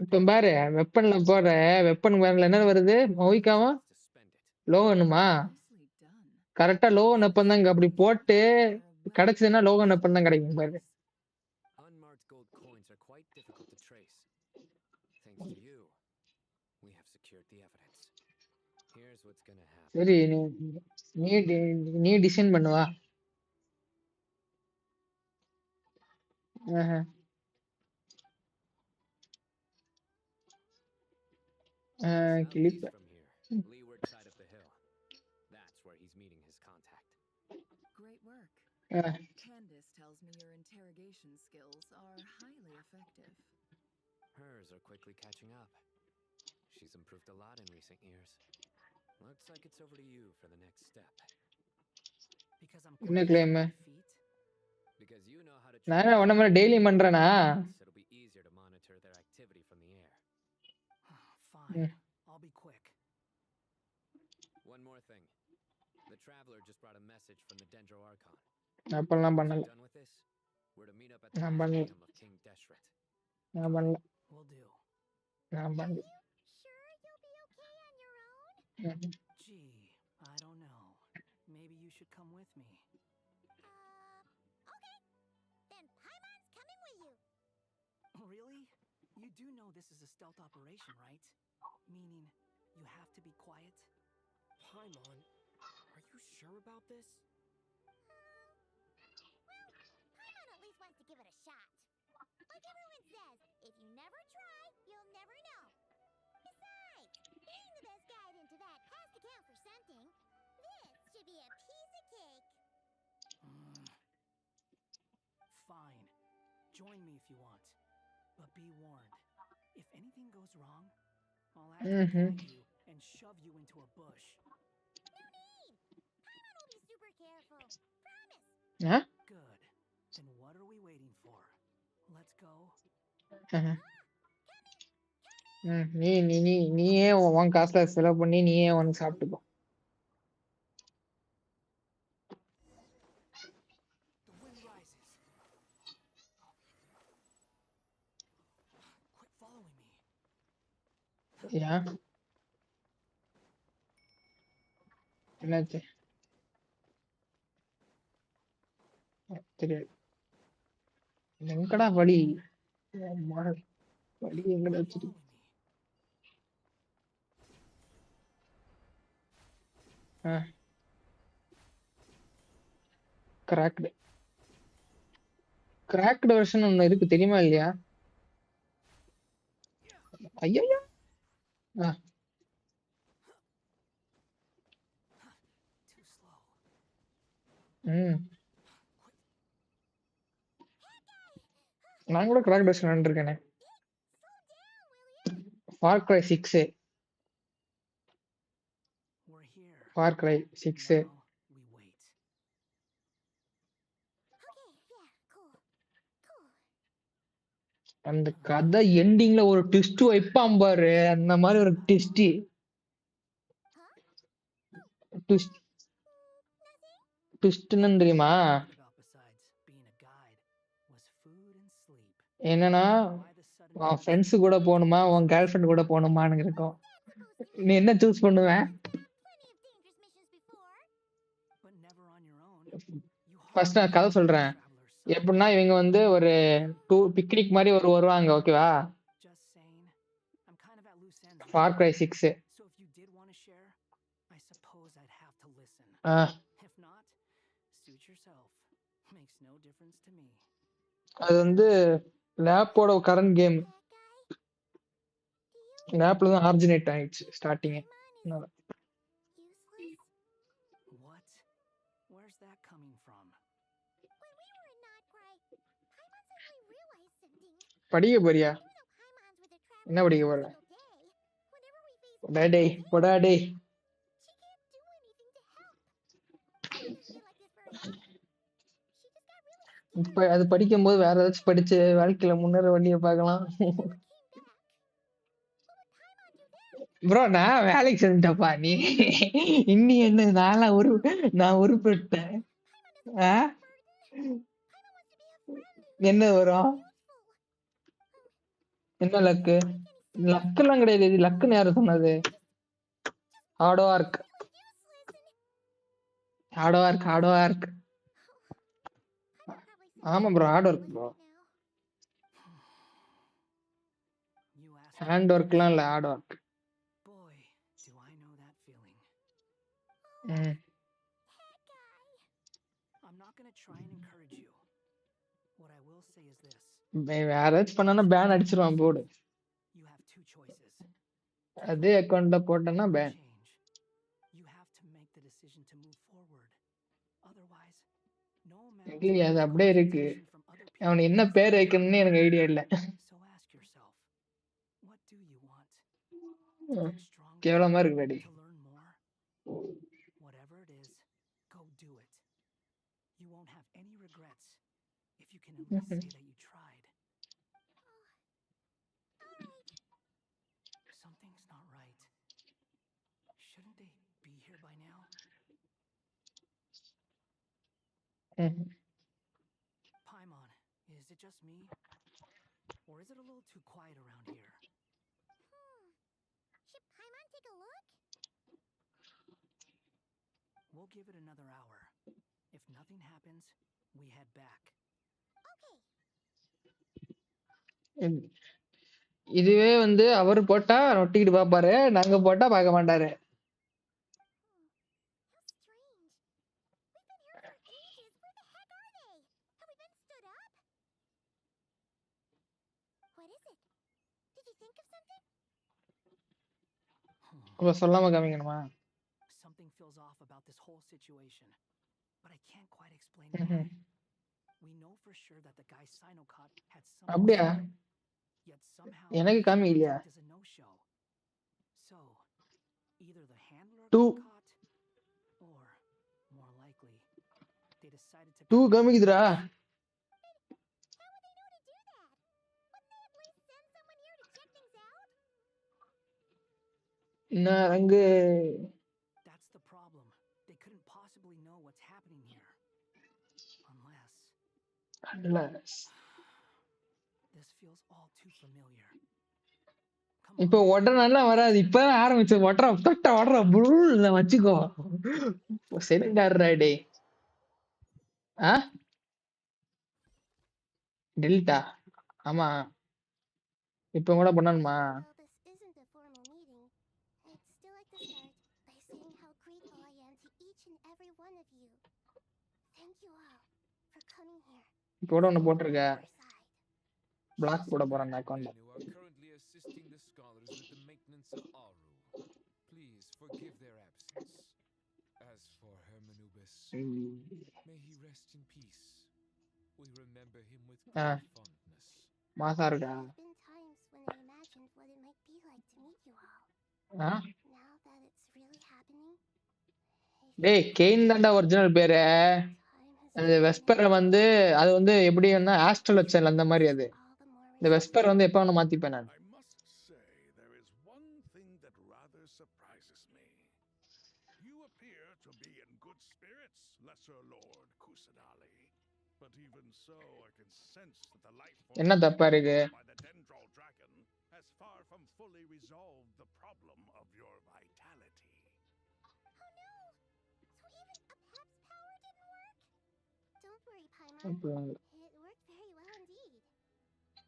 இப்ப பாரு வெப்பன்ல போற வெப்பன் பேனர்ல என்ன வருது? மவிக்காவும் லோகனுமா? கரெக்டா லோகன் வெப்பன் தான் அப்படி போட்டு கிடைச்சதுன்னா லோகன் வெப்பன் தான் கிடைக்கும் பாரு. Unmarked gold coins are quite difficult to trace. Thanks to you, we have secured the evidence. Here's what's gonna happen. சரி, நீ டிசைன் பண்ணுவா. Clip Leeward side of the hill. That's where he's meeting his contact. Great work. Candace tells me your interrogation skills are highly effective. Hers are quickly catching up. She's improved a lot in recent years. Looks like it's over to you for the next step. Because I'm என்ன claim? Because you know how to நான் ஒண்ணு மாதிரி daily பண்றேனா? It'll be easier to monitor their activity from the air. Fine. I'll be quick. One more thing. The traveler just brought a message from the Dendro Archon. அப்பலாம் பண்ணல. Done with this? We're to meet up at the museum of King Deshret. நான் பண்ணல. Will do. நான் பண்ணல. Sure you'll be okay on your own? Gee, I don't know. Maybe you should come with me. Okay. Then Paimon's coming with you. Really? You do know this is a stealth operation, right? Meaning, you have to be quiet? Paimon, are you sure about this? Well, Paimon at least wants to give it a shot. Like everyone says, if you never try, you'll never know. Besides, being the best guide into that has to count for something. This should be a piece of cake. Fine. Join me if you want. But be warned. If anything goes wrong, I'll have to guide you and shove you into a bush. No need! Paimon will be super careful. Promise. Good. Then what are we waiting for? Let's go. நீயே உன் காசுல செலவு பண்ணி நீயே உனக்கு சாப்பிட்டுக்கோ. The wind rises. Quit following me. Yeah. என்னாச்சு? தெரியாது. எங்கடா வழி? வழி எங்கடா வச்சிருக்கு? கிராக்டு வெர்ஷன் ஒண்ணு இருக்கு, தெரியுமா இல்லையா? ஐயா நான் கூட கிராக் வெர்ஷன் இருக்கேனே. For cry 6. ஃபார் கிரை 6. அந்த கதை எண்டிங்ல ஒரு ட்விஸ்ட் வைப்பான் பாரு, அந்த மாதிரி ஒரு ட்விஸ்ட்னு தெரியுமா? என்னன்னா உன் ஃப்ரெண்ட்ஸ் கூட போகணுமா உன் கேர்ள் ஃப்ரெண்ட் கூட போகணுமான்னு இருக்கும். நீ என்ன சூஸ் பண்ணுவ? ஃபர்ஸ்ட் நான் கதை சொல்றேன். எப்படின்னா இவங்க வந்து ஒரு பிக்னிக் மாதிரி வருவாங்க, ஓகேவா? ஃபார் கிரை 6. அது வந்து லேப்போட கரண்ட் கேம். லேப்ல தான் ஆரிஜினேட் ஆயிடுச்சு ஸ்டார்டிங். படிக்க போறியா? என்ன படிக்க போற? டேய் போடா டேய். இப்ப அது படிக்கும்போது வேற ஏதாச்சும் படிச்சு வாழ்க்கையில முன்னேற வழியை பார்க்கலாம். ப்ரோ நான் வேலைக்கு செஞ்சுட்டப்பா. நீ இன்னி என்ன நான் உருப்பிட்டேன். என்ன வரும்? என்ன லக்கு? லக்கெல்லாம் கிடையாது. இது லக்குன்னு யாரு சொன்னது? Hard work. ஆமா bro, hard work bro. Hand ஒர்க்லாம் இல்ல, ஹார்ட் ஒர்க். வேற ஏதாச்சும் பண்ணா பேன் அடிச்சிருவான் போர்டு. அதே அக்கௌண்ட்ல போட்டேன்னா பேன். இல்லையா, அது அப்படியே இருக்கு. அவனுக்கு என்ன பேர் வைக்கணும்னு எனக்கு ஐடியா இல்ல. கேவலமா இருக்கு daddy. Paimon, is it just me? Or is it a little too quiet around here? Should Paimon take a look? We'll give it another hour. If nothing happens, we head back. இதுவே வந்து அவர் போட்டா நொட்டிக்கிட்டு பாப்பாரு, நாங்க போட்டா பார்க்க மாட்டாரு. சொல்லாம காமிக்கணுமா? Something feels off about this whole situation, but I can't quite explain why. We know for sure that the guy Sinocott had some. அப்படியா? Yet somehow எனக்கு காமிக்கலையா? is a no-show. So, either the handler got caught, or more likely, they decided to. டூ காமிக்குதுடா. நாங்க That's the problem. They couldn't possibly know what's happening here. Unless. This feels all too familiar. இப்போ உடனே வராது. இப்பதான் ஆரம்பிச்ச ஒட்டுற புல்ல வச்சுக்கோ. சரிடாடுறா டே. டெல்டா. ஆமா, இப்ப கூட பண்ணணுமா? இப்போ கூட ஒண்ணு போட்டிருக்க. பிளாக் போட போறேன் அந்த அக்கவுண்ட்ல. Please forgive their absence. As for Hermanubis, may he rest in peace. We remember him with great fondness. மாசா இருக்கா? டேய், கெயின் தான்டா ஒரிஜினல் பேரு. அந்த வெஸ்பர் வந்து அது வந்து எப்படின்னா ஆஸ்ட்ரல் வச்சல அந்த மாதிரி. அது இந்த வெஸ்பர் வந்து எப்ப வேணா மாத்திப்பேன் நான். But even so, I can sense that the life என்ன force தப்பா இருக்கு? by the dendral dragon has far from fully resolved the problem of your vitality. Oh no! So even a pet's power didn't work? Don't worry, Paimon. It worked very well indeed.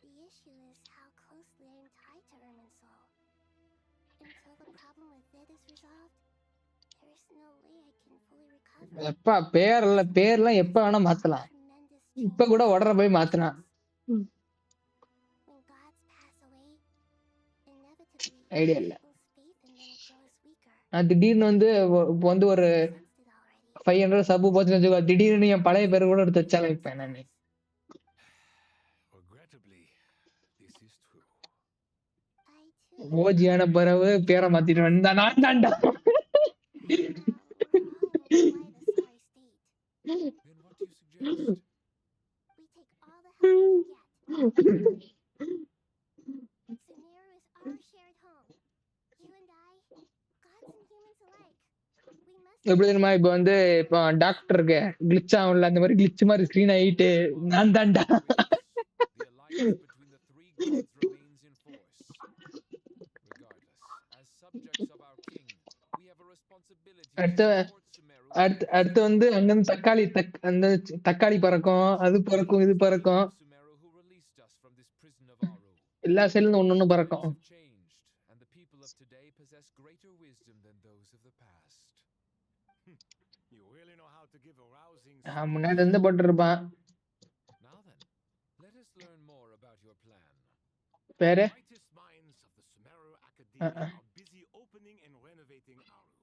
The issue is how closely I'm tied to IRMINSUL. Until the problem with VII is resolved, there is no way I can fully recover. எப்பா பேர்லாம் எப்ப வேணா மாத்தலாம். இப்ப கூட உடற போய் மாத்தலாம். When gods pass away, inevitably idea இல்ல. people's faith in them grows weaker. நான் திடீர்னு வந்து இப்போ வந்து ஒரு 500 சப் போச்சுன்னு வச்சுக்கோ, திடீர்னு என் பழைய பேர் கூட எடுத்து வச்சாலும் வைப்பேன் நான். Regrettably, this is true. ஓஜியான பிறகு பேரை மாத்திட்டு வந்தா நான் தான்டா. Then what do you suggest? We take all the help we can get. Sumeru is our shared home. You and I, gods and humans alike. We must. எப்படி தெரியுமா இப்போ வந்து இப்போ டாக்டருக்கு கிளிச் ஆகும்ல, அந்த மாதிரி கிளிச் மாதிரி ஸ்கிரீன் ஆகிட்டு நான் தான்டா. The alliance between the three gods remains in force. Regardless, as subjects of our king, we have a responsibility to support Sumeru. அடுத்து வந்து அங்கிருந்து அந்த தக்காளி பறக்கும், அது பறக்கும், இது பறக்கும், எல்லா செல்லும் ஒன்னொன்னு பறக்கும். And the people of today possess greater wisdom than those of the past. You really know how to give a rousing முன்னாடி இருந்து போட்டுருப்பான். Now then, let us learn more about your plan. பேரு The brightest minds of the Sumeru Academia are busy opening and renovating Aru.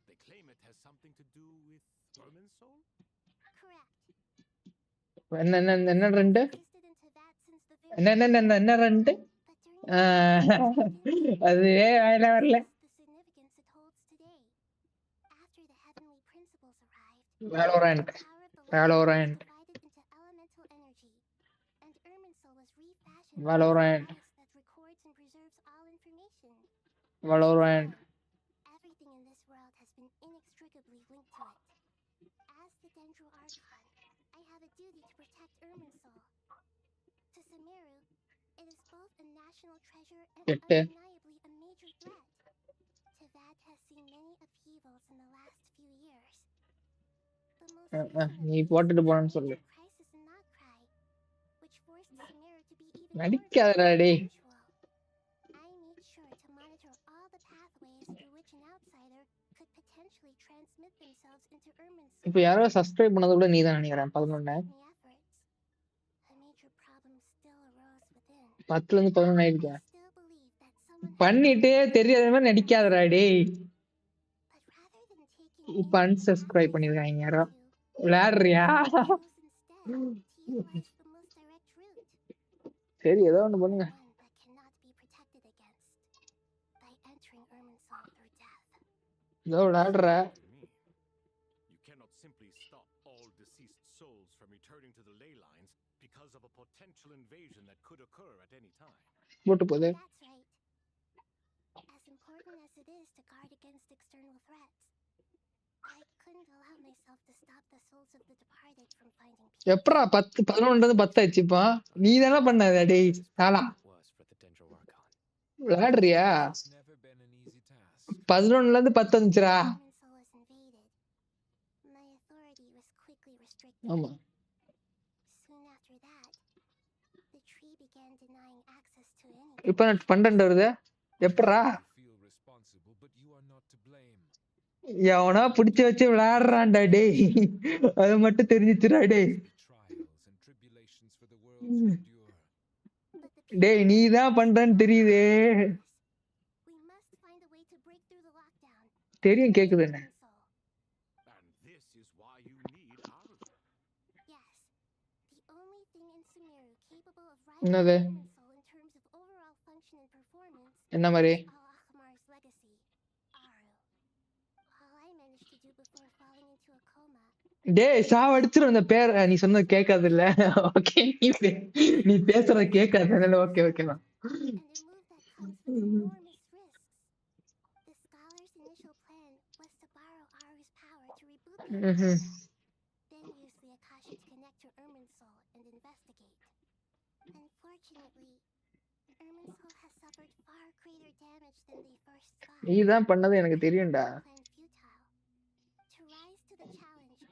They claim it has something to do with IRMINSUL? Correct. என்ன ரெண்டு என்ன ரெண்டு அது வேலை வரல. Valorant. Valorant. Valorant. Valorant. Everything in this world has been inextricably linked to it. As the Dendro Archon, I have a duty to protect IRMINSUL. To Sumeru, it is both a national treasure and undeniably a major threat. Teyvat has seen many upheavals in the last few years. The most நீ போட்டுட்டு போறேன்னு சொல்லு. crisis in Nagcry, which forced Sumeru to be even நடிக்காதடா டேய். I made sure to monitor all the pathways through which an outsider could potentially transmit themselves into IRMINSUL. இப்போ யாரோ subscribe பண்ணது கூட நீதான் நினைக்கிறேன். 11 10ல இருந்து 11 ஆயிடுச்சு. பண்ணிட்டு தெரியாத மாதிரி நடிக்காதடா டேய். இப்போ unsubscribe பண்ணிருக்காங்க யாரோ. விளையாடுறியா? சரி ஏதோ ஒன்று பண்ணுங்க. ஏதோ விளையாடுற. You cannot simply stop all deceased souls from returning to the ley lines because of a potential invasion that could occur at any time. போட்டு போதே. That's right. As important as it is to guard against external threats, I couldn't allow myself to stop the souls of the departed from finding peace. எப்பறா 10 11 10 ஆச்சுப்பா. நீ தான பண்ணாத டேய். சாலா. விளையாடுறியா? 11ல இருந்து 10 வந்துச்சுடா. ஆமா. இப்போ 12 வருது. எப்பறா? எவனா பிடிச்சு வச்சு விளையாடுறான்டா டேய். அது மட்டும் தெரிஞ்சிச்சுடா டேய். டேய் நீ தான் பண்றன்னு தெரியுதே. தெரியும் கேக்குது என்ன. And this is why you need Aru. Yes. The only thing in Sumeru capable of என்னது? rivaling IRMINSUL in terms of overall function and performance. என்ன மாதிரி? Al-Ahmar's legacy, Aru. All I managed to do before falling into a coma. டேய் சாவடிச்சிரும் அந்த பேர். நீ சொன்னது கேட்காது இல்ல. ஓகே நீ பேசுறது கேட்காது. ஓகே ஓகேவா. Enormous risks. The scholar's initial plan was to borrow Aru's power to reboot the Then use the Akasha to connect to IRMINSUL Unfortunately, IRMINSUL has suffered far greater damage than they first thought. நீ தான் பண்ணது எனக்கு தெரியும்டா. Plan futile. To rise to the challenge, we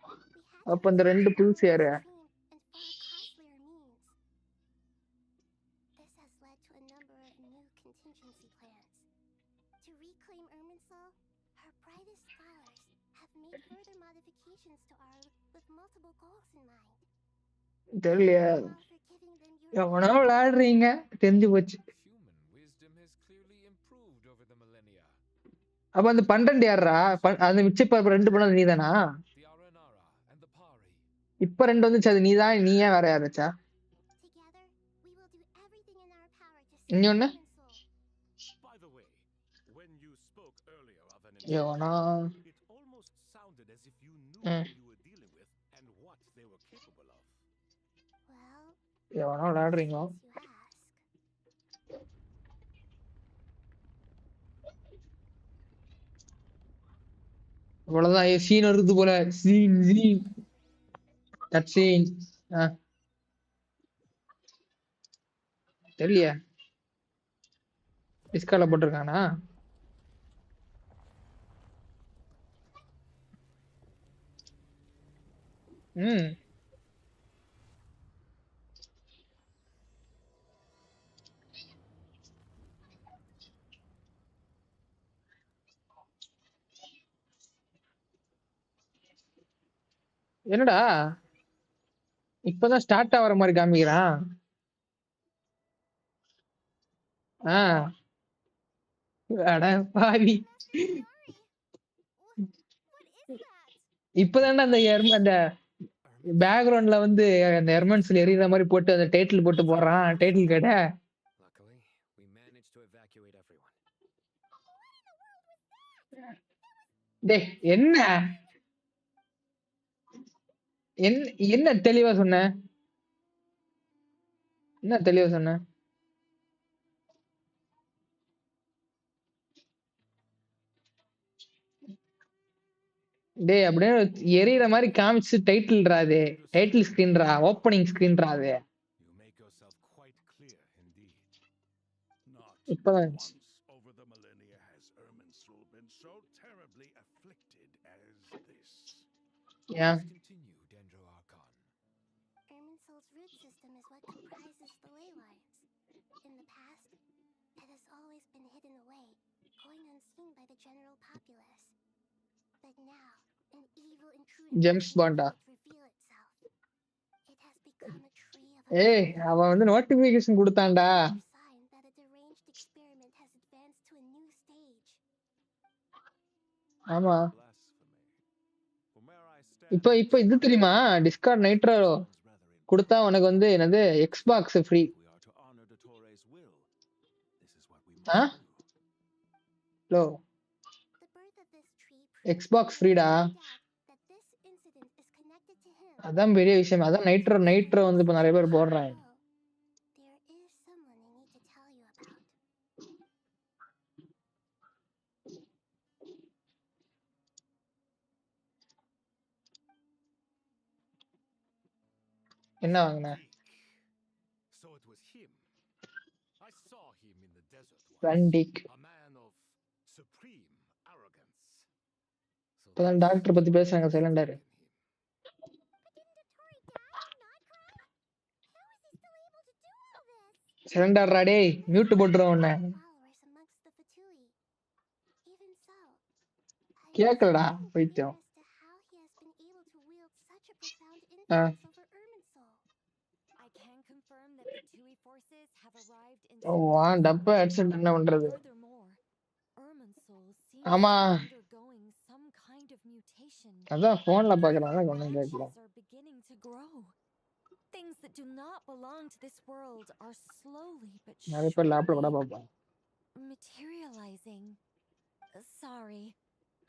had அப்ப அந்த ரெண்டு bulls யாரு? extreme and far costlier means. This has led to a number of new contingency plans. To reclaim IRMINSUL, her brightest scholars have made further modifications to Aru with multiple goals in mind. தெரியலையா? எவனோ விளையாடுறீங்க தெரிஞ்சு போச்சு. அப்ப அந்த 12 யாரா? அந்த மிச்ச 2 பண்ணது நீதானா? இப்ப 2 வந்துச்சு, அது நீதான். நீ ஏன் வேற யாராச்சா? இன்னொன்னு எவனா எவனோ விளையாடுறீங்க. அவ்வளவுதான். சீன் வருது போல. சீன் சீன் தெரியலையா? டிஸ்கார்ட்ல போட்டிருக்கானா? என்னடா இப்பதான் ஸ்டார்ட் ஆகிற மாதிரி காமிக்கிறான். அட பாவி, இப்பதான்டா அந்த பேக்ரவுண்ட்ல வந்து அந்த எர்மன்ஸ்ல எரியற மாதிரி போட்டு அந்த டைட்டில் போட்டு போடுறான். டைட்டில் கடை டேய் என்ன என்ன தெளிவா சொன்ன? என்ன தெளிவா சொன்ன? டேய் அப்படியே எரியற மாதிரி காமிச்சு டைட்டில்ரா, அது டைட்டில் ஸ்கிரீன்ரா, ஓப்பனிங் ஸ்கிரீன்ரா அது. இப்பதான் over the millennia has IRMINSUL been so terribly afflicted as this. Yeah. Continue, Dendro Archon. IRMINSUL's root system is what comprises the ley lines. In the past, it has always been hidden away, going unseen by the general populace. But now, an evil intruder James Bond reveal itself. It has become a tree of ஏய் அவன் வந்து notification கொடுத்தான்டா. sign that a deranged experiment has advanced to a new stage. ஆமா, இப்போ இது தெரியுமா? Discord nitro கொடுத்தா உனக்கு வந்து என்னது Xbox free. Hello, Xbox Freeda. அதான் பெரிய விஷயம். அதான் நைட்ரோ வந்து இப்போ நிறைய பேர் போடுறாங்க. என்ன வாங்கின? So it was him. I saw him in the desert Randik. a man of supreme arrogance. இப்பதான் டாக்டர் பத்தி பேசுறாங்க. சைலண்டாரு. சைலண்டாரா டேய், மியூட் போட்டுறோம் உன்னை. கேக்கலடா பைத்தியம். டப்ப ஹெட்செட் என்ன பண்றது? ஆமா, அதான் போன்ல பாக்குறாங்க. ஒண்ணும் கேட்கல. Things that do not belong to this world are slowly but நிறைய பேர் லேப்ல கூட பாப்பாங்க. materializing. Sorry,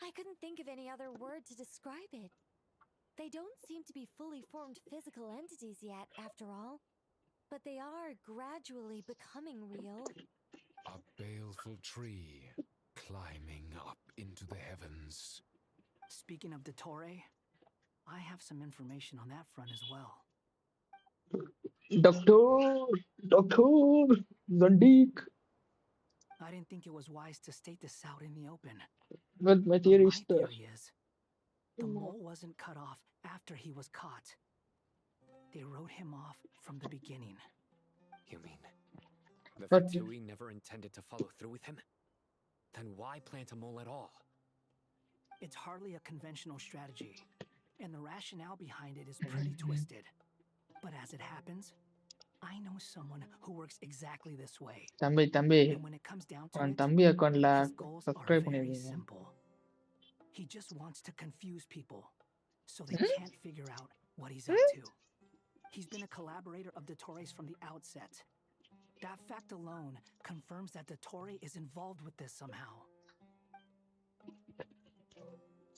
I couldn't think of any other word to describe it. They don't seem to be fully formed physical entities yet, after all. But they are gradually becoming real. A baleful tree climbing up into the heavens. Speaking of Dottore, I have some information on that front as well. Doctor, Doctor, Zandik. I didn't think it was wise to state this out in the open. But my But theory my is the theory is, the mole wasn't cut off after he was caught. They wrote him off from the beginning. You mean the But- Fatui never intended to follow through with him? Then why plant a mole at all? It's hardly a conventional strategy, and the rationale behind it is pretty twisted. But as it happens, I know someone who works exactly this way. தம்பி And when it comes down to அவன் it, தம்பி அக்கௌண்ட்ல his goals are subscribe very பண்ணிருக்கீங்க. simple. He just wants to confuse people, so they can't figure out what he's up to. He's been a collaborator of Dottore from the outset. That fact alone confirms that Dottore is involved with this somehow.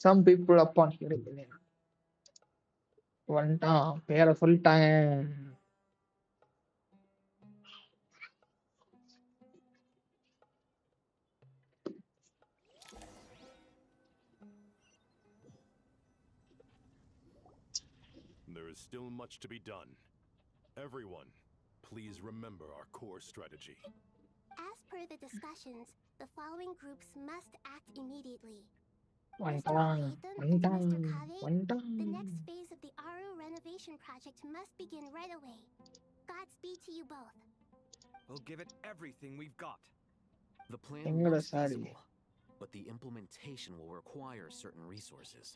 Some people upon hearing the name. வந்துட்டான் பேரை சொல்லிட்டாங்க. There is still much to be done. Everyone, please remember our core strategy. As per the discussions, the following groups must act immediately. வந்துட்டான் வந்துட்டான் வந்துட்டான். The next phase of the Aru renovation project must begin right away. Godspeed to you both. We'll give it everything we've got. The plan எங்கடா looks sorry? feasible, but the implementation will require certain resources.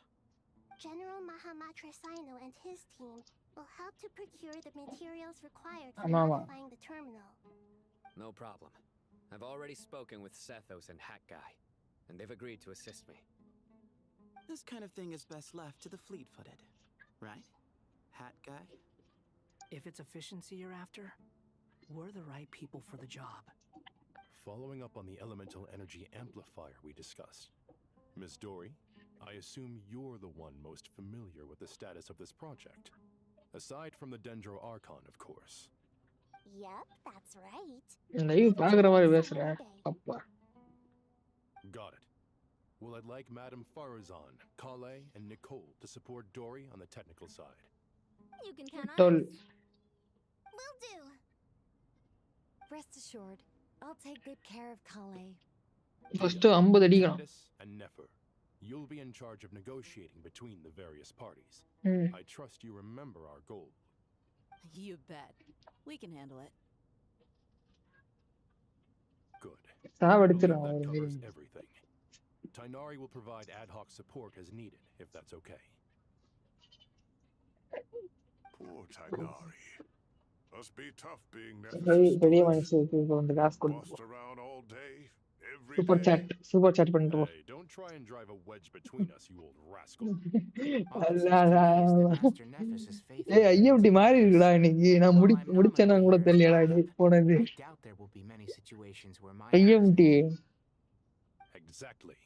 General Mahamatra Sino and his team will help to procure the materials required for ஆமா. modifying the terminal. No problem. I've already spoken with Sethos and Hat Guy, and they've agreed to assist me. This kind of thing is best left to the fleet-footed, right? Hat guy? If it's efficiency you're after, we're the right people for the job. Following up on the elemental energy amplifier we discussed, Ms. Dory, I assume you're the one most familiar with the status of this project. Aside from the Dendro Archon, of course. Yep, that's right. Live பாக்குற மாதிரி பேசுற அப்பா. Got it. Well, I'd like Madame Farazan, Kale, and Nicole to support Dory on the technical side. You can count Toll. on us. Will do. Rest assured, I'll take good care of Kale. First 50 அடிக்கணும். Candace and Nefer, you'll be in charge of negotiating between the various parties. I trust you remember our goal. You bet. We can handle it. Good. சாவடிச்சிரும் That ஒரு covers மீறி. everything. Tainari will provide ad hoc support as needed, if that's okay. Poor Tainari. Must be tough being பெரிய Nephthys' மனுஷனுக்கு இப்போ வந்து காசு கொடுத்து bossed around all day, every super day. Chat பண்ணிட்டு போ. Hey, don't try and drive a wedge between us, you old rascal. ஏய் IMD மாறி இருக்குடா இன்னைக்கு. நான் முடிச்சேன்னா கூட தெரியலடா இது போனது. IMD Exactly.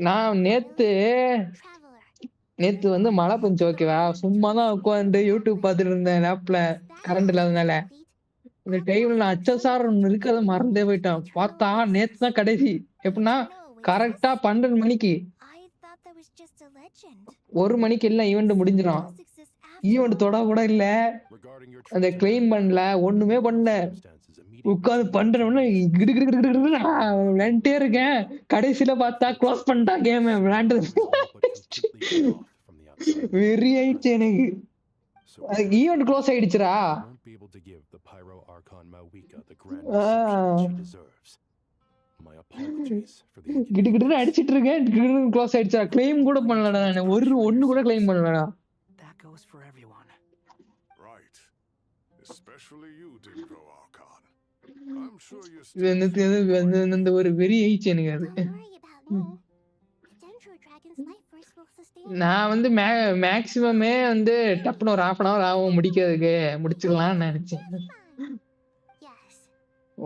நான் நேத்து வந்து மழை பெஞ்சு ஓகேவா, சும்மா தான் உட்காந்து யூடியூப் பார்த்துட்டு இருந்தேன் லேப்ல, கரண்ட் இல்லாதனால. இந்த டைம்ல நான் HSR இருக்கிறத மறந்தே போயிட்டேன். பார்த்தா நேத்து தான் கடைசி. எப்படின்னா கரெக்டா 12 மணிக்கு 1 மணிக்கு எல்லாம் ஈவெண்ட் முடிஞ்சிடும். ஈவெண்ட் தொட கூட இல்ல, அந்த கிளைம் பண்ணல, ஒண்ணுமே பண்ணல. உட்காந்து பண்றோம்னா கிடு கிடு கிடு கிடு விளையாண்டே இருக்கேன். கடைசியில பார்த்தா க்ளோஸ் பண்ணிட்டான் கேம். விளையாண்டது வெறி ஆயிடுச்சு எனக்கு. ஈவெண்ட் க்ளோஸ் ஆயிடுச்சுடா. Be able to give the Pyro Archon Mawika the grand reception she deserves. My apologies for the கிடு கிடுன்னு அடிச்சிட்டு இருக்கேன், கிடுன்னு க்ளோஸ் ஆயிடுச்சா. கிளைம் கூட பண்ணலடா நான். ஒண்ணு கூட claim பண்ணலடா. That goes for everyone. Right. Especially you, Dendro Archon. I'm sure you're இது இந்த ஒரு வெறி ஆயிடுச்சு எனக்கு அது. நான் வந்து மேக்ஸிமமே வந்து டப்புன்னு ஒரு 1/2 hour ஆகும் முடிக்கிறதுக்கு. முடிச்சிடலாம்னு நினைச்சேன்.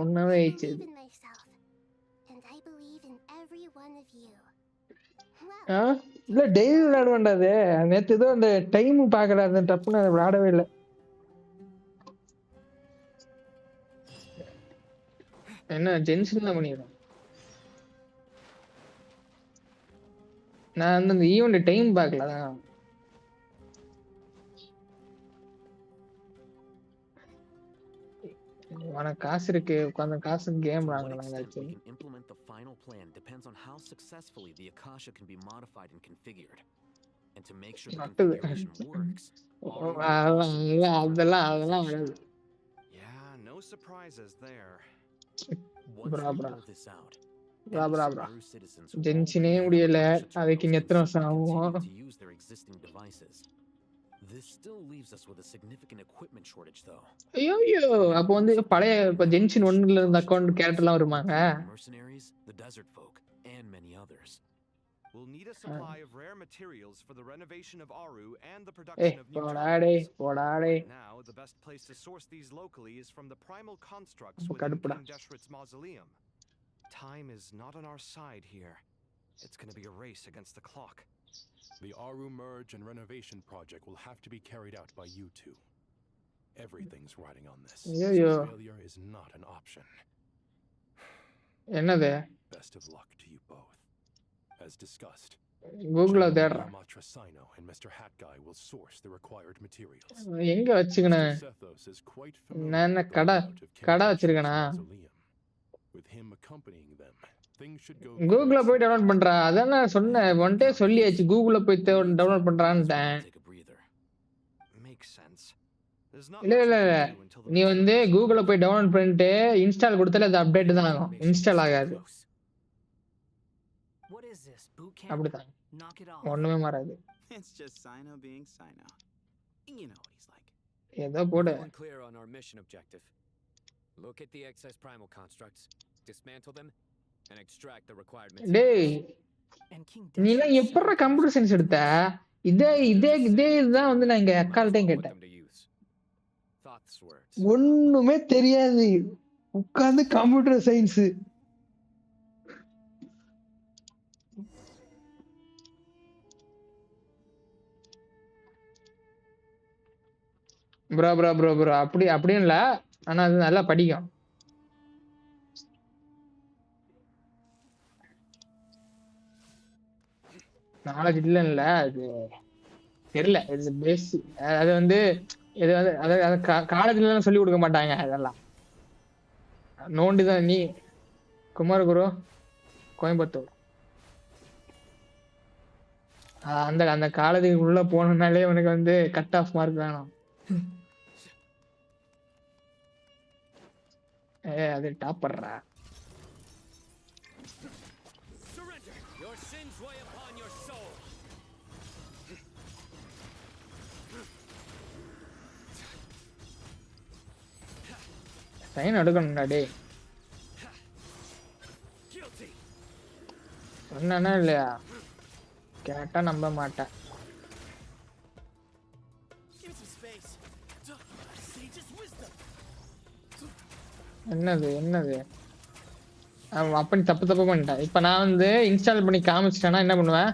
1 hour ஆயிடுச்சு. இல்ல டெய்லி விளையாட வேண்டாது. நேற்று ஏதோ அந்த டைம் பார்க்கல, அந்த டப்புன்னு அதை விளையாடவே இல்லை. என்ன ஜென்ஷன் தான் பண்ணிடுறேன். நான் வந்து அந்த ஈவெண்ட் டைம் பார்க்கல தான். உனக்கு காசு இருக்கு, உட்காந்து காசு கேம் To what விளாடலாம் extent ஏதாச்சும். we can implement the final plan depends on how successfully the Akasha can be modified and configured. And to make sure the configuration works, அதெல்லாம் வராது. Yeah, no surprises there. Once Bra we bra. roll this out, Bra any bra bra. Sumeru citizens who Genshin already have முடியல, Akasha அதுக்கு terminals எத்தனை can வருஷம் simply ஆகும்? continue to use their existing devices. This still leaves us with a significant equipment shortage, though. ஐயோ, அப்ப வந்து பழைய இப்ப ஜென்ஷன் 1ல இருந்த அக்கவுண்ட் கேரக்டர்லாம் வருமாங்க? Mercenaries, the desert folk, and many others. We'll need a supply of rare materials for the renovation of Aru and the production of new போடா terminals. டேய். Right now, the best place to source these locally is from the primal constructs within கடுப்புடா. King Deshret's mausoleum. Time is not on our side here. It's going to be a race against the clock. The Aru merge and renovation project will have to be carried out by you two. Everything's riding on this. ஐயோ. So failure is not an option. என்னது? Best of luck to you both. As discussed, கூகுள்ல தேடுறேன். Sino and Mr. Hat Guy will source the required materials. எங்க வச்சுக்கணும்? Sethos is quite familiar நான் with the கடை layout of King வச்சிருக்கேனா? Deshret's mausoleum. With him accompanying them, things should go கூகுள்ல போய் download பண்றா. அதான் நான் சொன்னேன். ஒன்டே சொல்லியாச்சு கூகுள்ல போய் டவுன்லோட் பண்றான்ட்டேன். Makes sense. இல்ல நீ வந்து கூகுள்ல போய் டவுன்லோட் பண்ணிட்டு இன்ஸ்டால் கொடுத்தால அது அப்டேட் தான் ஆகும், இன்ஸ்டால் ஆகாது. What is this? Boot camp? அப்படிதான். Knock it off. ஒண்ணுமே மாறாது. It's just Sino being Sino. You know what he's like. ஏதோ போடு. Clear on our mission objective. Look at the excess primal constructs, dismantle them, and extract the required materials. டேய், நீலாம் எப்பறா computer science எடுத்த? இதுதான் வந்து நான் இங்க அக்கால்ட்டையும் கேட்டேன். ஒண்ணுமே தெரியாது, உட்கார்ந்து கம்ப்யூட்டர் சயின்ஸ். ப்ரோ அப்படியும் இல்ல, ஆனா அது நல்லா படிக்கும். நாலேஜ் இல்ல, அது தெரியல. இது பேசிக். அது வந்து இது வந்து அது காலேஜ்ல எல்லாம் சொல்லி கொடுக்க மாட்டாங்க அதெல்லாம். நோண்டிதான் நீ. குமாரகுரு, கோயம்புத்தூர். அந்த அந்த காலேஜுக்கு உள்ள போனனாலே உனக்கு வந்து கட் ஆஃப் மார்க் வேணும். அது டாப்பர்ரா. சைன் எடுக்கணும்டா டே. சொன்னா இல்லையா? கேட்டா நம்ப மாட்டேன். என்னது அப்ப நீ தப்பு பண்ணிட்டேன். இப்ப நான் வந்து இன்ஸ்டால் பண்ணி காமிச்சிட்டேன்னா என்ன பண்ணுவேன்?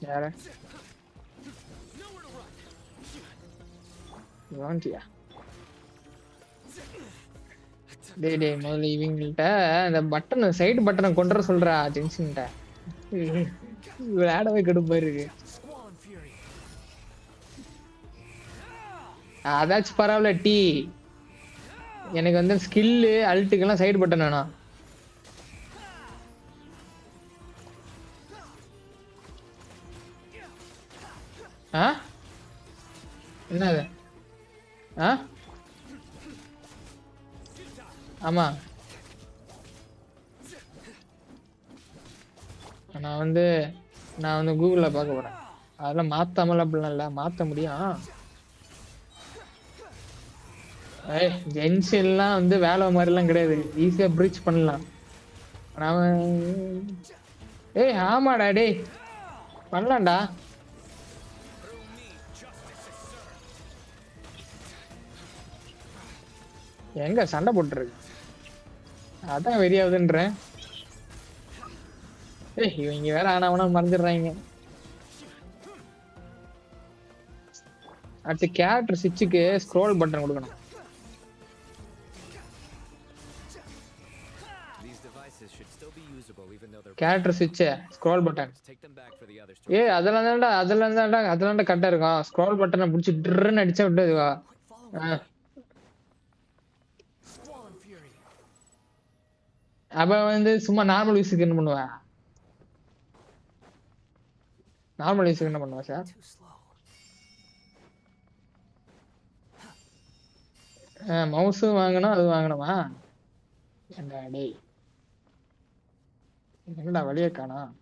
யார வாண்டியா? டேய் முதல்ல இவங்கள்ட்ட அந்த பட்டன், சைடு பட்டனை கொண்டு வர சொல்றா ஜென்ஷன்ட்ட. விளையாடவே கடுப்பா இருக்கு. அதாச்சும் பரவாயில்ல டி. எனக்கு வந்து ஸ்கில்லு அல்ட்டுக்கெல்லாம் சைடு பட்டன் வேணும். என்னது? ஆமா, நான் வந்து கூகுள்ல பார்க்க போறேன். அதெல்லாம் மாத்தாமல அப்படிலாம் இல்ல, மாத்த முடியும். ஜென்ஷன்லாம் வந்து வேலை மாதிரிலாம் கிடையாது, ஈஸியா பிரீச் பண்ணலாம். ஆமாடா டேய் பண்ணலாம்டா. எங்க சண்டை போட்டுருக்கு அதான் வெறியாகுதுன்றேன். ஏய் இவங்க வேற ஆனவனா மறந்துடுறாங்க. அடுத்து கேரக்டர் ஸ்விட்சுக்கு ஸ்க்ரோல் பட்டன் கொடுக்கணும். கேரக்டர் ஸ்விட்ச் ஸ்க்ரோல் பட்டன். ஏய் அதெல்லாம் கரெக்டா இருக்கும். ஸ்க்ரோல் பட்டனை பிடிச்சி ட்ருன்னு அடிச்சா விட்டு இதுவா. அப்ப வந்து சும்மா நார்மல் யூஸுக்கு என்ன பண்ணுவ? நார்மல் யூஸுக்கு என்ன பண்ணுவ சார்? மவுஸும் வாங்கணும் அது வாங்கணுமா? ஏண்டா டேய் என்னடா வழியே காணோம்.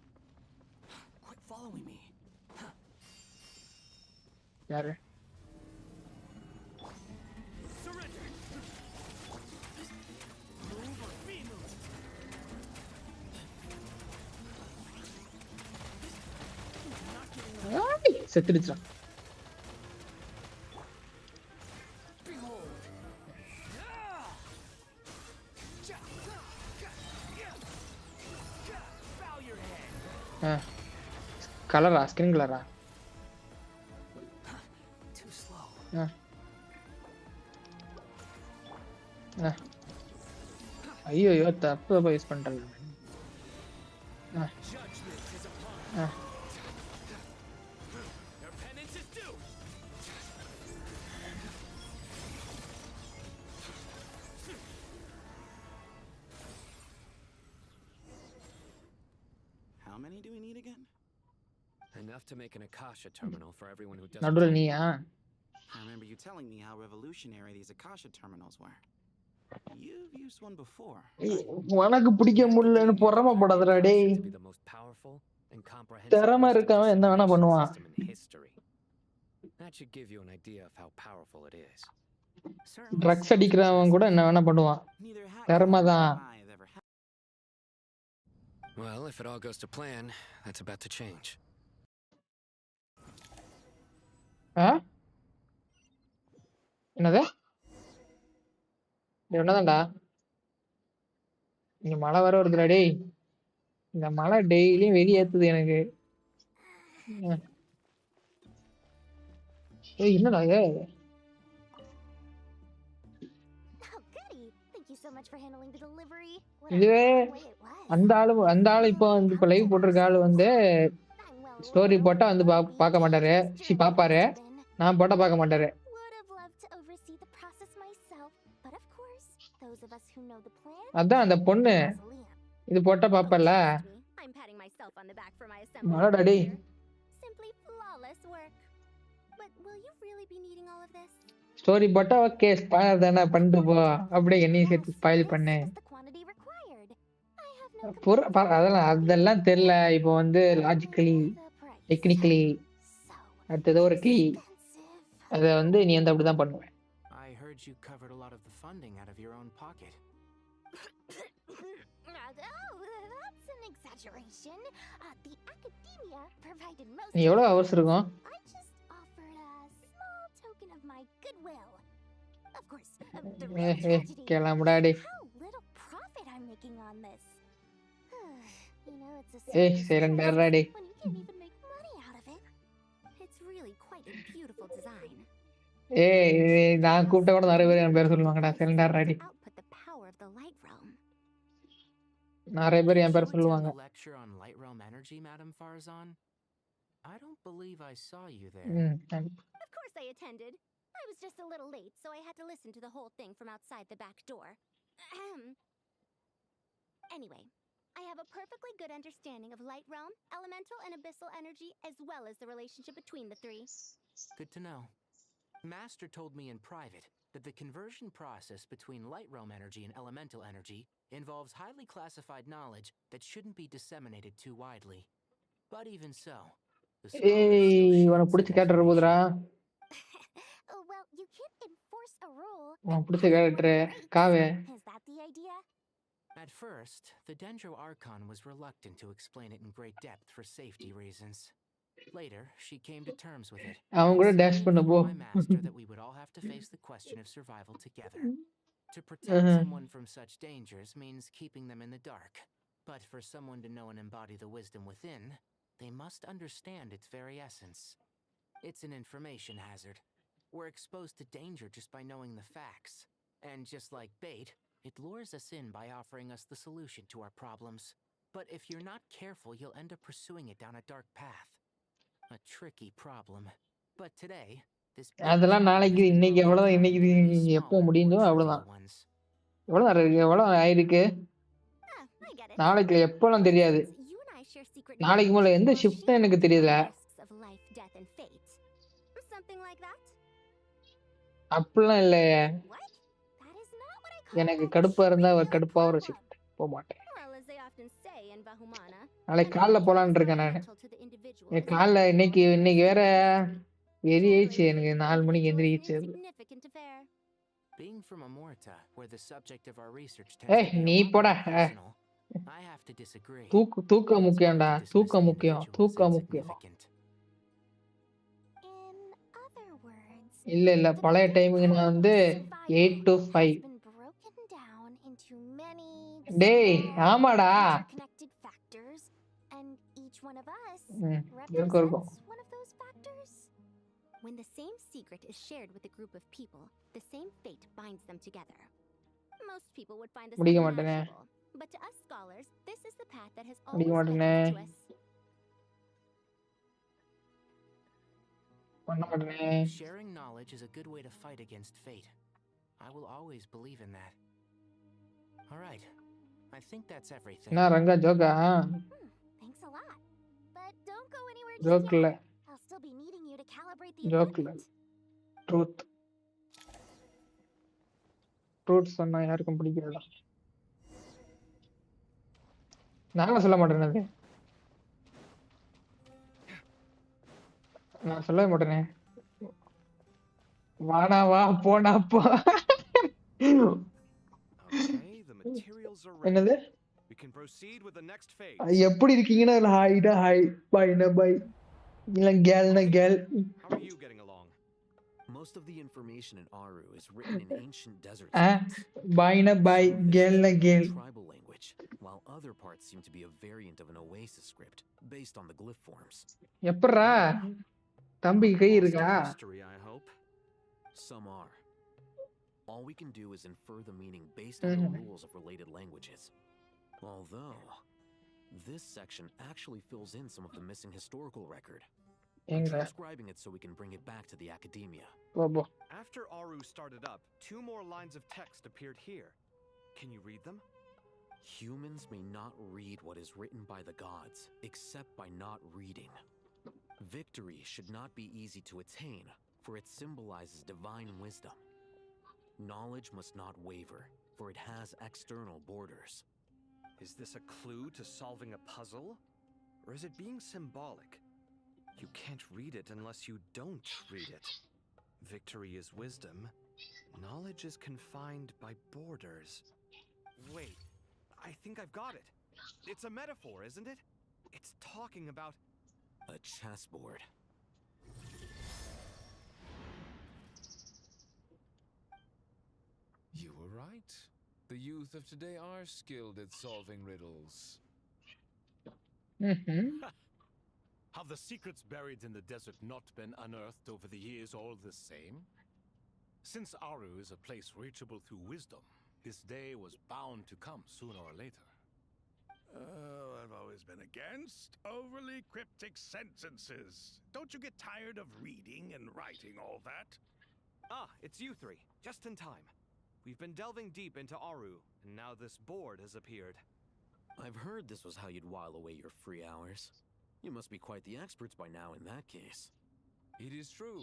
யாரு? செத்துடுச்சா? கலரா? ஸ்கின் கலரா? ஐயோ தப்பு யூஸ் பண்ணிட்டேன். How many do we need again? Enough to make an Akasha terminal for everyone who doesn't. நடுவுல நீயா? I remember you telling me how revolutionary these Akasha terminals were. You've used one before. உனக்கு பிடிக்க முடியலன்னு பொறாம படாதடா டேய். திறமை இருக்கவன் என்ன வேணா பண்ணுவான். That should give you an idea of how powerful it is. Drugs அடிக்கிறவன் கூட என்ன வேணா பண்ணுவான். திறமை தான். Well, if it all goes to plan, that's about to change. என்னது? என்னதான்டா? இங்க மழை வர வருதுடா டேய். இந்த மழை டெய்லியும் வெளியேத்துது எனக்கு. ஏய் என்னடா இது? இதுவே அந்த ஆளு இப்போ லைவ் போட்டிருக்க ஆளு வந்து ஸ்டோரி போட்டா வந்து பார்க்க மாட்டாரு. பாப்பாரு. நான் போட்டா பார்க்க மாட்டாரு. அதான் அந்த பொண்ணு இது போட்டா பாப்பல. மழடா ஸ்டோரி போட்டா ஓகே ஸ்பாயில் தானே பண்ணிட்டு போ. அப்படியே என்னையும் சேர்த்து ஸ்பாயில் பண்ணு. அதெல்லாம் தெரியல. இப்போ வந்து லாஜிக்கலி டெக்னிக்கலி அடுத்தது ஒரு கிளி அதை வந்து நீ வந்து அப்படிதான் பண்ணுவேன். I heard you covered a lot of the funding out of your own pocket. நீ எவ்வளவு அவர்ஸ் இருக்கும்? கிளம்புடாடி. ஏய் சைலண்டாடி. ஏய் நான் கூப்பிட்ட கூட நிறைய பேர் என் பேர் சொல்லுவாங்கடா. சைலண்டாடி. நிறைய பேர் என் பேர் சொல்லுவாங்க. I don't believe I saw you there. Of course I attended. I was just a little late, so I had to listen to the whole thing from outside the back door. Anyway, I have a perfectly good understanding of light realm, elemental and abyssal energy, as well as the relationship between the three. Good to know. Master told me in private that the conversion process between light realm energy and elemental energy involves highly classified knowledge that shouldn't be disseminated too widely. But even so, ஏய் உனக்கு பிடிச்ச character போதுடா. Well, you can't enforce a rule. உனக்கு பிடிச்ச character காவே. Is that the idea? At first, the Dendro Archon was reluctant to explain it in great depth for safety reasons. Later, she came to terms with it. அவன் கூட dash பண்ண போ. My master that we would all have to face the question of survival together. To protect Uh-huh. someone from such dangers means keeping them in the dark. But for someone to know and embody the wisdom within, they must understand its very essence. It's an information hazard. We're exposed to danger just by knowing the facts. And just like bait, it lures us in by offering us the solution to our problems. But if you're not careful, you'll end up pursuing it down a dark path. A tricky problem. But today, this big அதெல்லாம் problem நாளைக்கு has been இன்னைக்கு broken எவ்வளவுதான் down இன்னைக்கு into many இது எப்போ smaller, முடியுதோ more அவ்வளவுதான். trivial ones. எவ்வளவு நேரம் இருக்கு? எவ்வளவு ஆயிருக்கு? I get it. நாளைக்கு எப்போலாம் தெரியாது. You and I share secret நாளைக்கு முதல்ல எந்த knowledge ஷிஃப்ட் while எனக்கு sharing தெரியல. the risks of life, death, and fate. Something like that? அப்படிலாம் இல்லையே. What? That is not what I call எனக்கு a கடுப்பா இருந்தா trivial கடுப்பா ஒரு problem. ஷிஃப்ட் போக மாட்டேன். Well, as they often say in Vahumana, நாளைக்கு an காலைல event that போலான்னு is இருக்கேன் நானு. monumental to the individual is எனக்கு காலைல இன்னைக்கு inevitable வேற to history. வெறியாயிடுச்சு எனக்கு Generated 4 மணிக்கு individual is எந்திரிச்சு. an insignificant affair. Being from Amorta, where the subject of our research ஏய் tends to be நீ a lot போடா. more personal, I have to disagree. தூக்கம் It's முக்கியம்டா. hard to dismiss தூக்கம் the முக்கியம். individual as தூக்கம் முக்கியம். insignificant. In other words, இல்ல பழைய டைமுக்கு நான் வந்து 8 to 5. been broken down into many டேய் small, ஆமாடா. interconnected factors, and each one of us இருக்கும் இருக்கும். represents one of those factors. When the same secret is shared with a group of people, the same fate binds them together. Most people would find this முடிக்க மாட்டேனே. unimaginable, but to us scholars, this is the path that has முடிக்க always மாட்டேனே. beckoned to us. பண்ண மாட்டேனே. Sharing knowledge is a good way to fight against fate. I will always believe in that. All right. I think that's everything. என்ன ரங்கா ஜோக்கா? Thanks a lot. But don't go anywhere joke just இல்ல. yet. I'll still be needing you to calibrate the joke இல்ல. equipment. Truth. Truth சொன்னா யாருக்கும் பிடிக்காதா? நான் சொல்ல மாட்டேனே அது. நான் சொல்லவே மாட்டேனே. வாடா வா போடா போ. Okay, the materials are ready. என்னது? We can proceed with the next phase. எப்படி இருக்கீங்கன்னா இல்ல ஹாய்டா ஹாய் பைனா பை இல்ல கேல்னா Khel. How are you getting along? Most of the information in Aru is written in ancient desert பைனா பை கேல்னா கேல். tribal language, while other parts seem to be a variant of an Oasis script based on the glyph forms. எப்பறா தம்பி கை இருக்கா? History, I hope. Some are. All we can do is infer the meaning based on the rules of related languages. Although, this section actually fills in some of the missing historical record. I'm transcribing it so we can bring it back to the academia. After Aru started up, 2 more lines of text appeared here. Can you read them? Humans may not read what is written by the gods, except by not reading. Victory should not be easy to attain, for it symbolizes divine wisdom. Knowledge must not waver, for it has external borders. Is this a clue to solving a puzzle? Or is it being symbolic? You can't read it unless you don't read it. Victory is wisdom. Knowledge is confined by borders. Wait, I think I've got it. It's a metaphor, isn't it? It's talking about a chessboard. You were right. The youth of today are skilled at solving riddles. Have the secrets buried in the desert not been unearthed over the years all the same? Since Aru is a place reachable through wisdom, this day was bound to come sooner or later. I've always been against overly cryptic sentences. Don't you get tired of reading and writing all that? Ah, it's you 3. Just in time. We've been delving deep into Aru, and now this board has appeared. I've heard this was how you'd while away your free hours. You must be quite the experts by now in that case. It is true.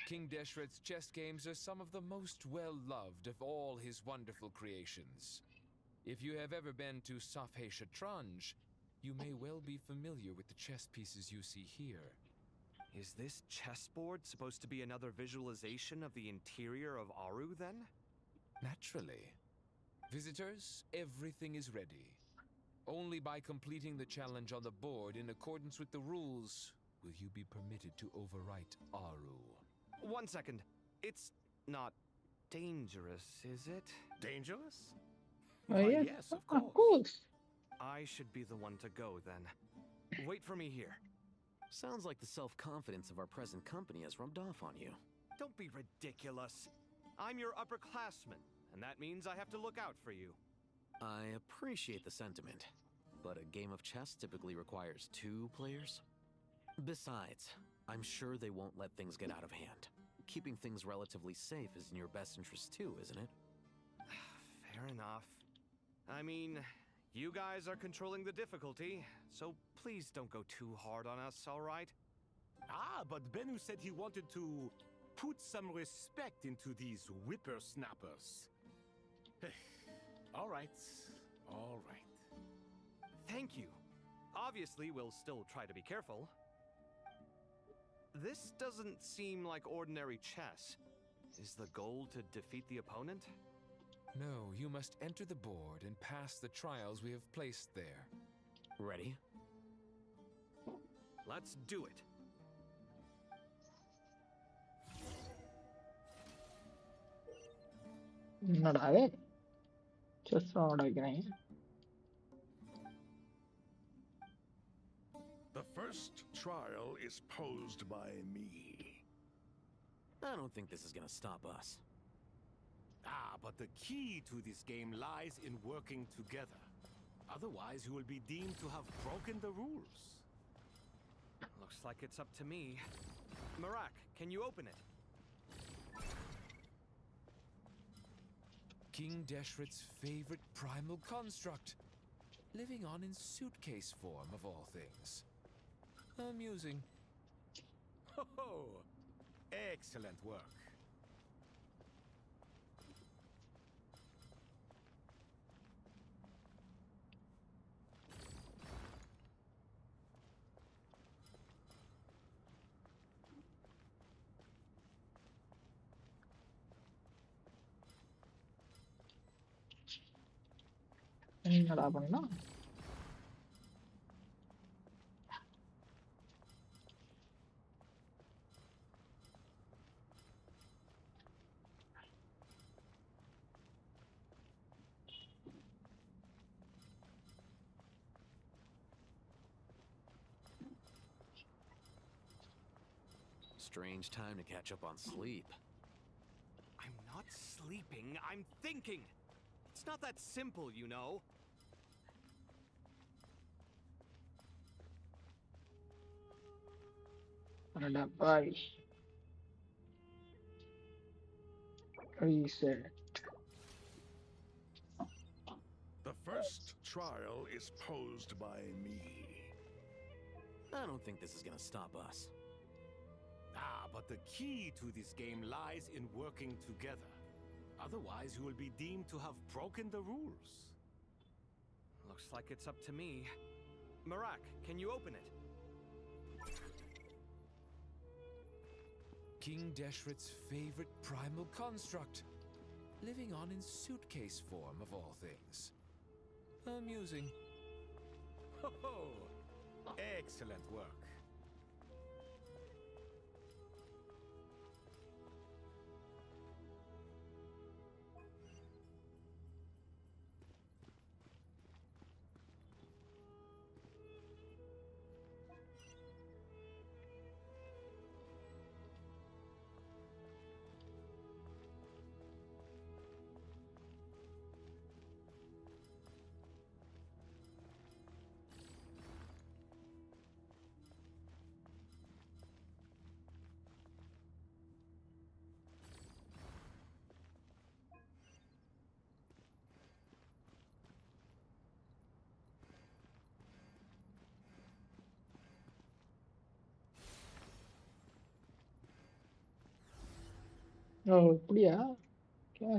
King Deshret's chess games are some of the most well-loved of all his wonderful creations. If you have ever been to Safhe Shatranj, you may well be familiar with the chess pieces you see here. Is this chessboard supposed to be another visualization of the interior of Aru, then? Naturally. Visitors, everything is ready. Only by completing the challenge on the board in accordance with the rules will you be permitted to overwrite Aru. 1 second. It's not dangerous, is it? Dangerous? Oh, Why, yes, yes, of of course. course. I should be the one to go then. Wait for me here. Sounds like the self-confidence of our present company has rubbed off on you. Don't be ridiculous. I'm your upperclassman, and that means I have to look out for you. I appreciate the sentiment, but a game of chess typically requires 2 players. Besides, I'm sure they won't let things get out of hand. Keeping things relatively safe is in your best interest too, isn't it? Fair enough. I mean, you guys are controlling the difficulty, so please don't go too hard on us, all right? Ah, but Bennu said he wanted to put some respect into these whippersnappers. All right, all right. Thank you. Obviously, we'll still try to be careful. This doesn't seem like ordinary chess. Is the goal to defeat the opponent? No, you must enter the board and pass the trials we have placed there. Ready? Let's do it. என்னடா அது chess ஆட வைக்கிறேன். The first trial is posed by me. I don't think this is gonna stop us. Ah, but the key to this game lies in working together. Otherwise, you will be deemed to have broken the rules. Looks like it's up to me. Marak, can you open it? King Deshret's favorite primal construct, living on in suitcase form of all things. Amusing. Oh, excellent work. என்னடா பண்ணா Strange time to catch up on sleep. I'm not sleeping, I'm thinking! It's not that simple, you know. அடடா பாய் reset. The first trial is posed by me. I don't think this is gonna stop us. Ah, but the key to this game lies in working together. Otherwise, you will be deemed to have broken the rules. Looks like it's up to me. Marak, can you open it? King Deshret's favorite primal construct, living on in suitcase form of all things. Amusing. Oh, excellent work. ஓ அப்படியா? Okay.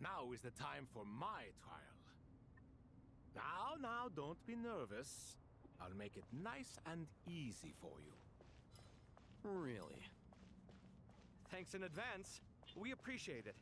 Now is the time for my trial. Now, don't be nervous. I'll make it nice and easy for you. Really? Thanks in advance. We appreciate it.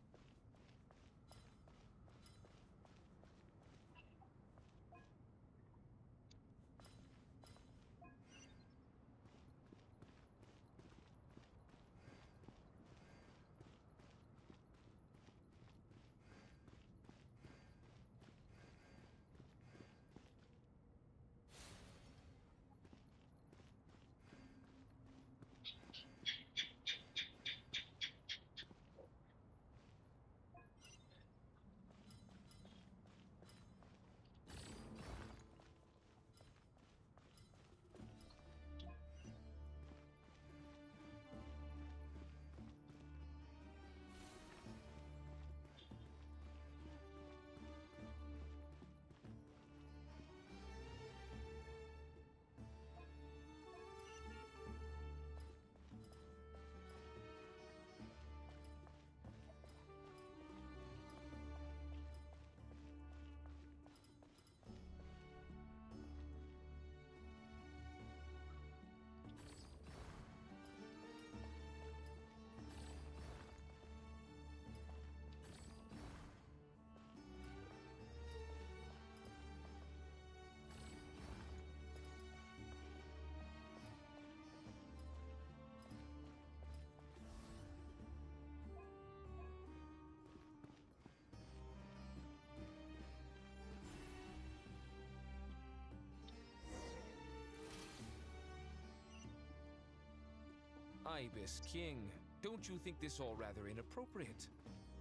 Ibis King, don't you think this all rather inappropriate?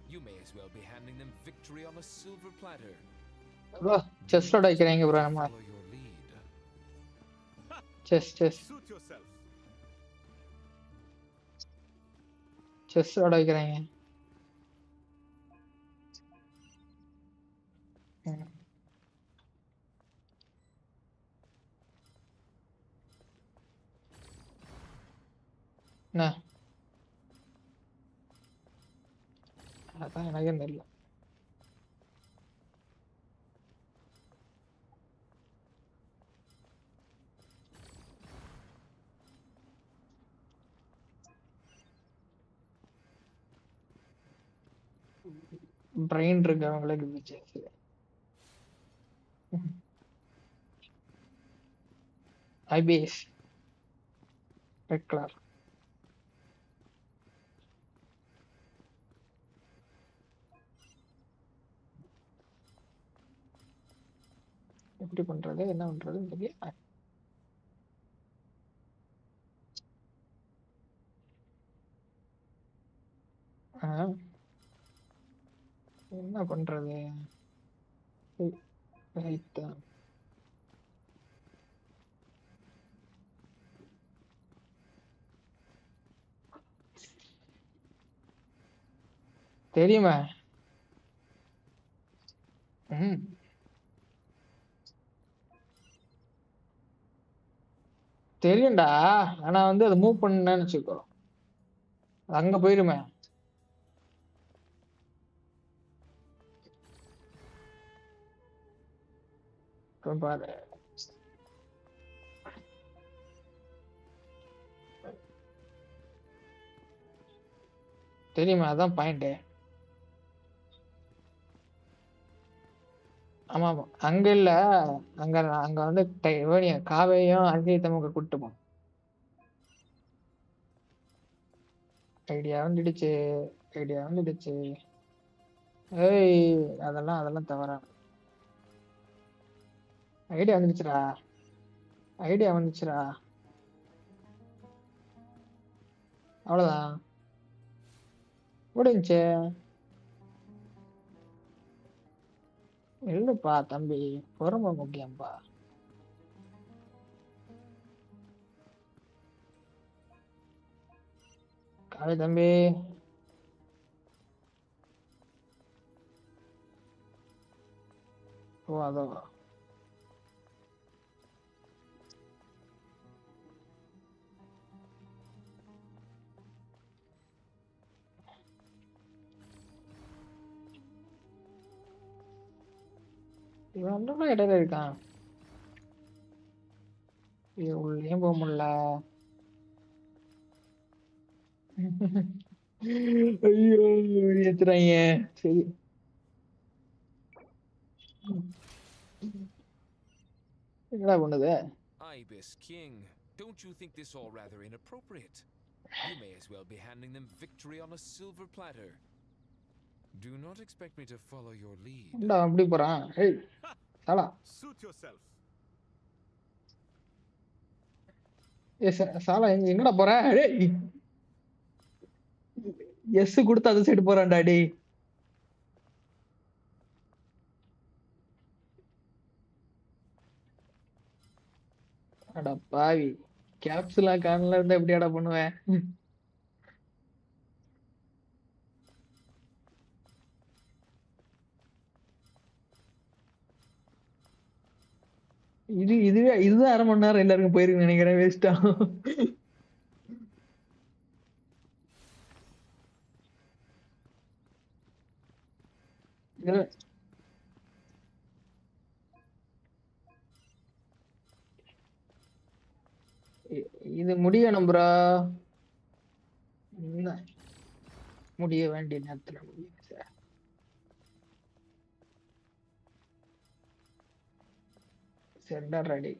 You may as well be handing them victory on a silver platter. bro chess ஓட வைக்கறாங்க bro நம்ம Follow your lead. chess Suit yourself. chess ஓட வைக்கறாங்க என்ன அதான் எனக்கு தெரியல brain இருக்கு அவங்களுக்கு இருந்துச்சு ஐபிஎஸ் ரெட் கலர் எப்படி பண்றது என்ன பண்றதுன்னு தெரியல என்ன பண்றது ரைட் தெரியுமா தெரியும்டா ஆனா வந்து அதை மூவ் பண்ணேன்னு வச்சுக்கோ அங்க போயிருமே பாரு தெரியுமா அதான் பாயிண்ட் ஆமா ஆமா அங்க இல்ல அங்க அங்க வந்து காவையும் அஞ்சலித்தமுக கூட்டுப்போம் ஐடியா வந்துடுச்சு ஏய் அதெல்லாம் தவறா ஐடியா வந்துச்சுடா அவ்வளவுதான் முடிஞ்சு இல்லப்பா தம்பி பொறுமை முக்கியம்பா காலை தம்பி ஓ அதோ இவன் இடையில இருக்கான் உள்ளேயும் போக முடியல ஐயோ ஏத்துறாங்க. சரி என்னடா பண்ணுது? Ibis King, don't you think this all rather inappropriate? You may as well be handing them victory on a silver platter. Do not expect me to follow your lead. என்னடா அப்படி போறான்? ஏய் சாலா. Suit yourself. சாலா எங்கடா போற? டேய் S கொடுத்து அந்த side போறான்டா டேய். அட பாவி கேப்சுலா கார்ல இருந்தா எப்படியாடா பண்ணுவேன்? இதுதான் 1/2 மணி நேரம் எல்லாருக்கும் போயிருக்கு நினைக்கிறேன். வேஸ்டா இது முடியணும் ப்ரோ. முடிய வேண்டிய நேரத்துல முடியும் சார். சரிடா ready.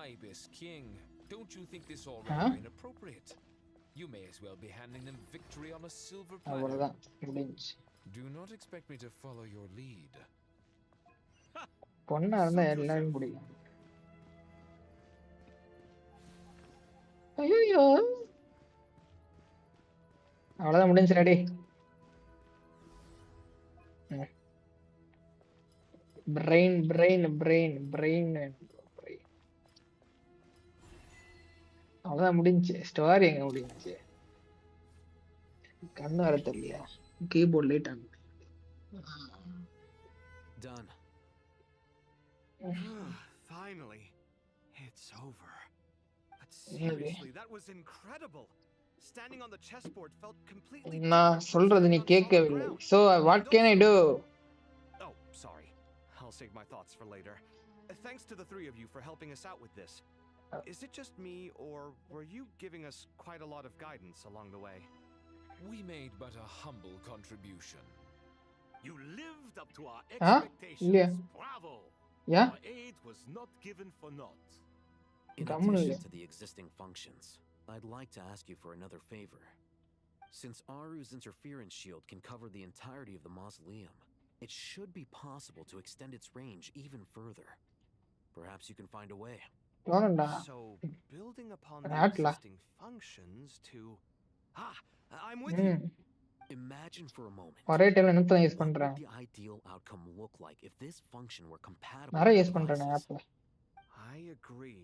Ibis King, don't you think this all rather inappropriate? You may as well be handing them victory on a silver platter. அவ்வளவுதான் முடிஞ்சு. Do not expect me to follow your lead. பொண்ணா இருந்தா எல்லாரும் முடியும். ஐயோ அவ்வளவுதான் முடிஞ்சு ready. Brain brain brain brain அவ்வளவுதான் முடிஞ்சு. ஸ்டோரி எங்க முடிஞ்சு? கண்ணு வர தெரியலையா? Keyboard light on. Done. Finally, it's over. But seriously, that was incredible. Standing on the chessboard felt completely. நான் சொல்றது நீ கேட்கவில்லை. So what can I do? Oh, sorry. I'll save my thoughts for later. Thanks to the three of you for helping us out with this. Is it just me, or were you giving us quite a lot of guidance along the way? We made but a humble contribution. You lived up to our expectations. Yeah. Bravo. Yeah. Our aid was not given for naught. In addition to the existing functions, I'd like to ask you for another favor. Since Aru's interference shield can cover the entirety of the mausoleum, it should be possible to extend its range even further. Perhaps you can find a way. So, building upon the existing functions to... I'm with you. Imagine for a moment. ஒரே டைம்ல என்ன use What பண்றேன்? would the ideal outcome look like if this function were compatible நிறைய with use பண்றேன் ஆப்ல. I agree.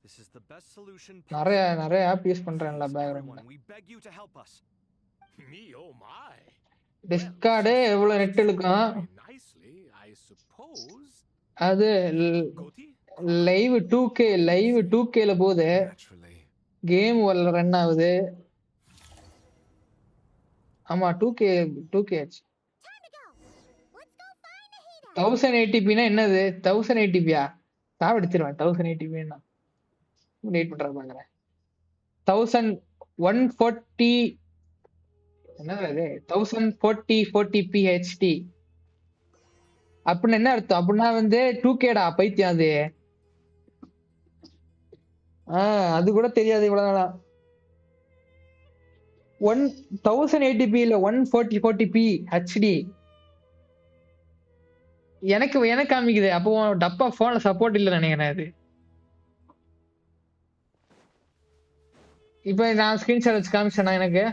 This is the best solution. நிறைய app use பண்றேன்ல பேக்ரவுண்ட்ல. We beg you to help us. Me, oh my. Discord எவ்வளவு net இழுக்கும்? Nicely, I suppose. அது live 2K ல போகுது. கேம் ரன் ஆகுது. ஆமா 2K ஆச்சு. 1080p னா என்னது? 1080p சாவடிச்சிருவேன். 1080p னா வெயிட் பண்ற பாக்குறேன். 1140 என்னது அது? 1040p HD அப்படின்னா என்ன அர்த்தம்? அப்படின்னா வந்து 2K டா பைத்தியம் அது. அது கூட தெரியாது இவ்வளவு நாளா. 1080p இல்ல 140p HD எனக்கு காமிக்குது. அப்போ டப்பா போன்ல சப்போர்ட் இல்ல நினைக்கிறேன். அது இப்ப நான் ஸ்கிரீன்ஷாட் வச்சு காமிச்சேனா எனக்கு?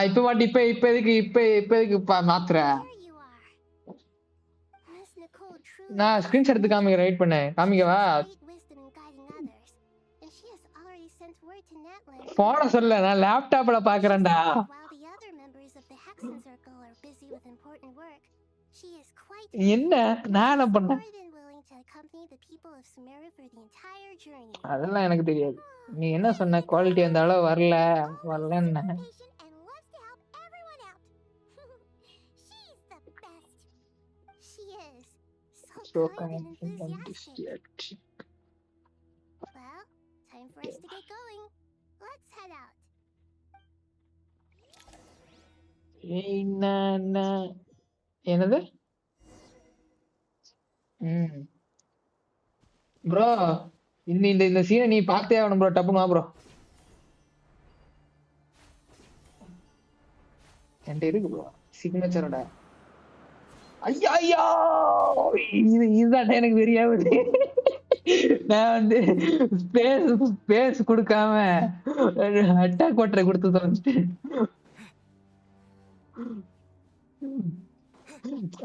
இப்ப எதுக்கு மாத்துற? நான் ஸ்கிரீன்ஷாட் எடுத்து காமிக்கிறேன். வெயிட் பண்ணு. காமிக்கவா? போன சொல்ல நான் லேப்டாப்ல பாக்குறேன்டா. என்ன நான் என்ன பண்ணேன்? அதெல்லாம் எனக்கு தெரியாது. நீ என்ன சொன்ன? குவாலிட்டி அந்த அளவு வரலன்னு. kind and enthusiastic. Well, time for us to get going. Let's head out. என்னது ப்ரோ இந்த இந்த இந்த சீனை நீ பார்த்தே ஆகணும் ப்ரோ. டப்புன்னு வா ப்ரோ. என்கிட்ட இருக்கு ப்ரோ சிக்னேச்சரோட. ஐயா ஐயா இதுதான் எனக்கு தெரியாது. நான் வந்து ஸ்பேஸ் கொடுக்காம அட்டாக் வாட்டரை கொடுத்து தொலைச்சிட்டேன்.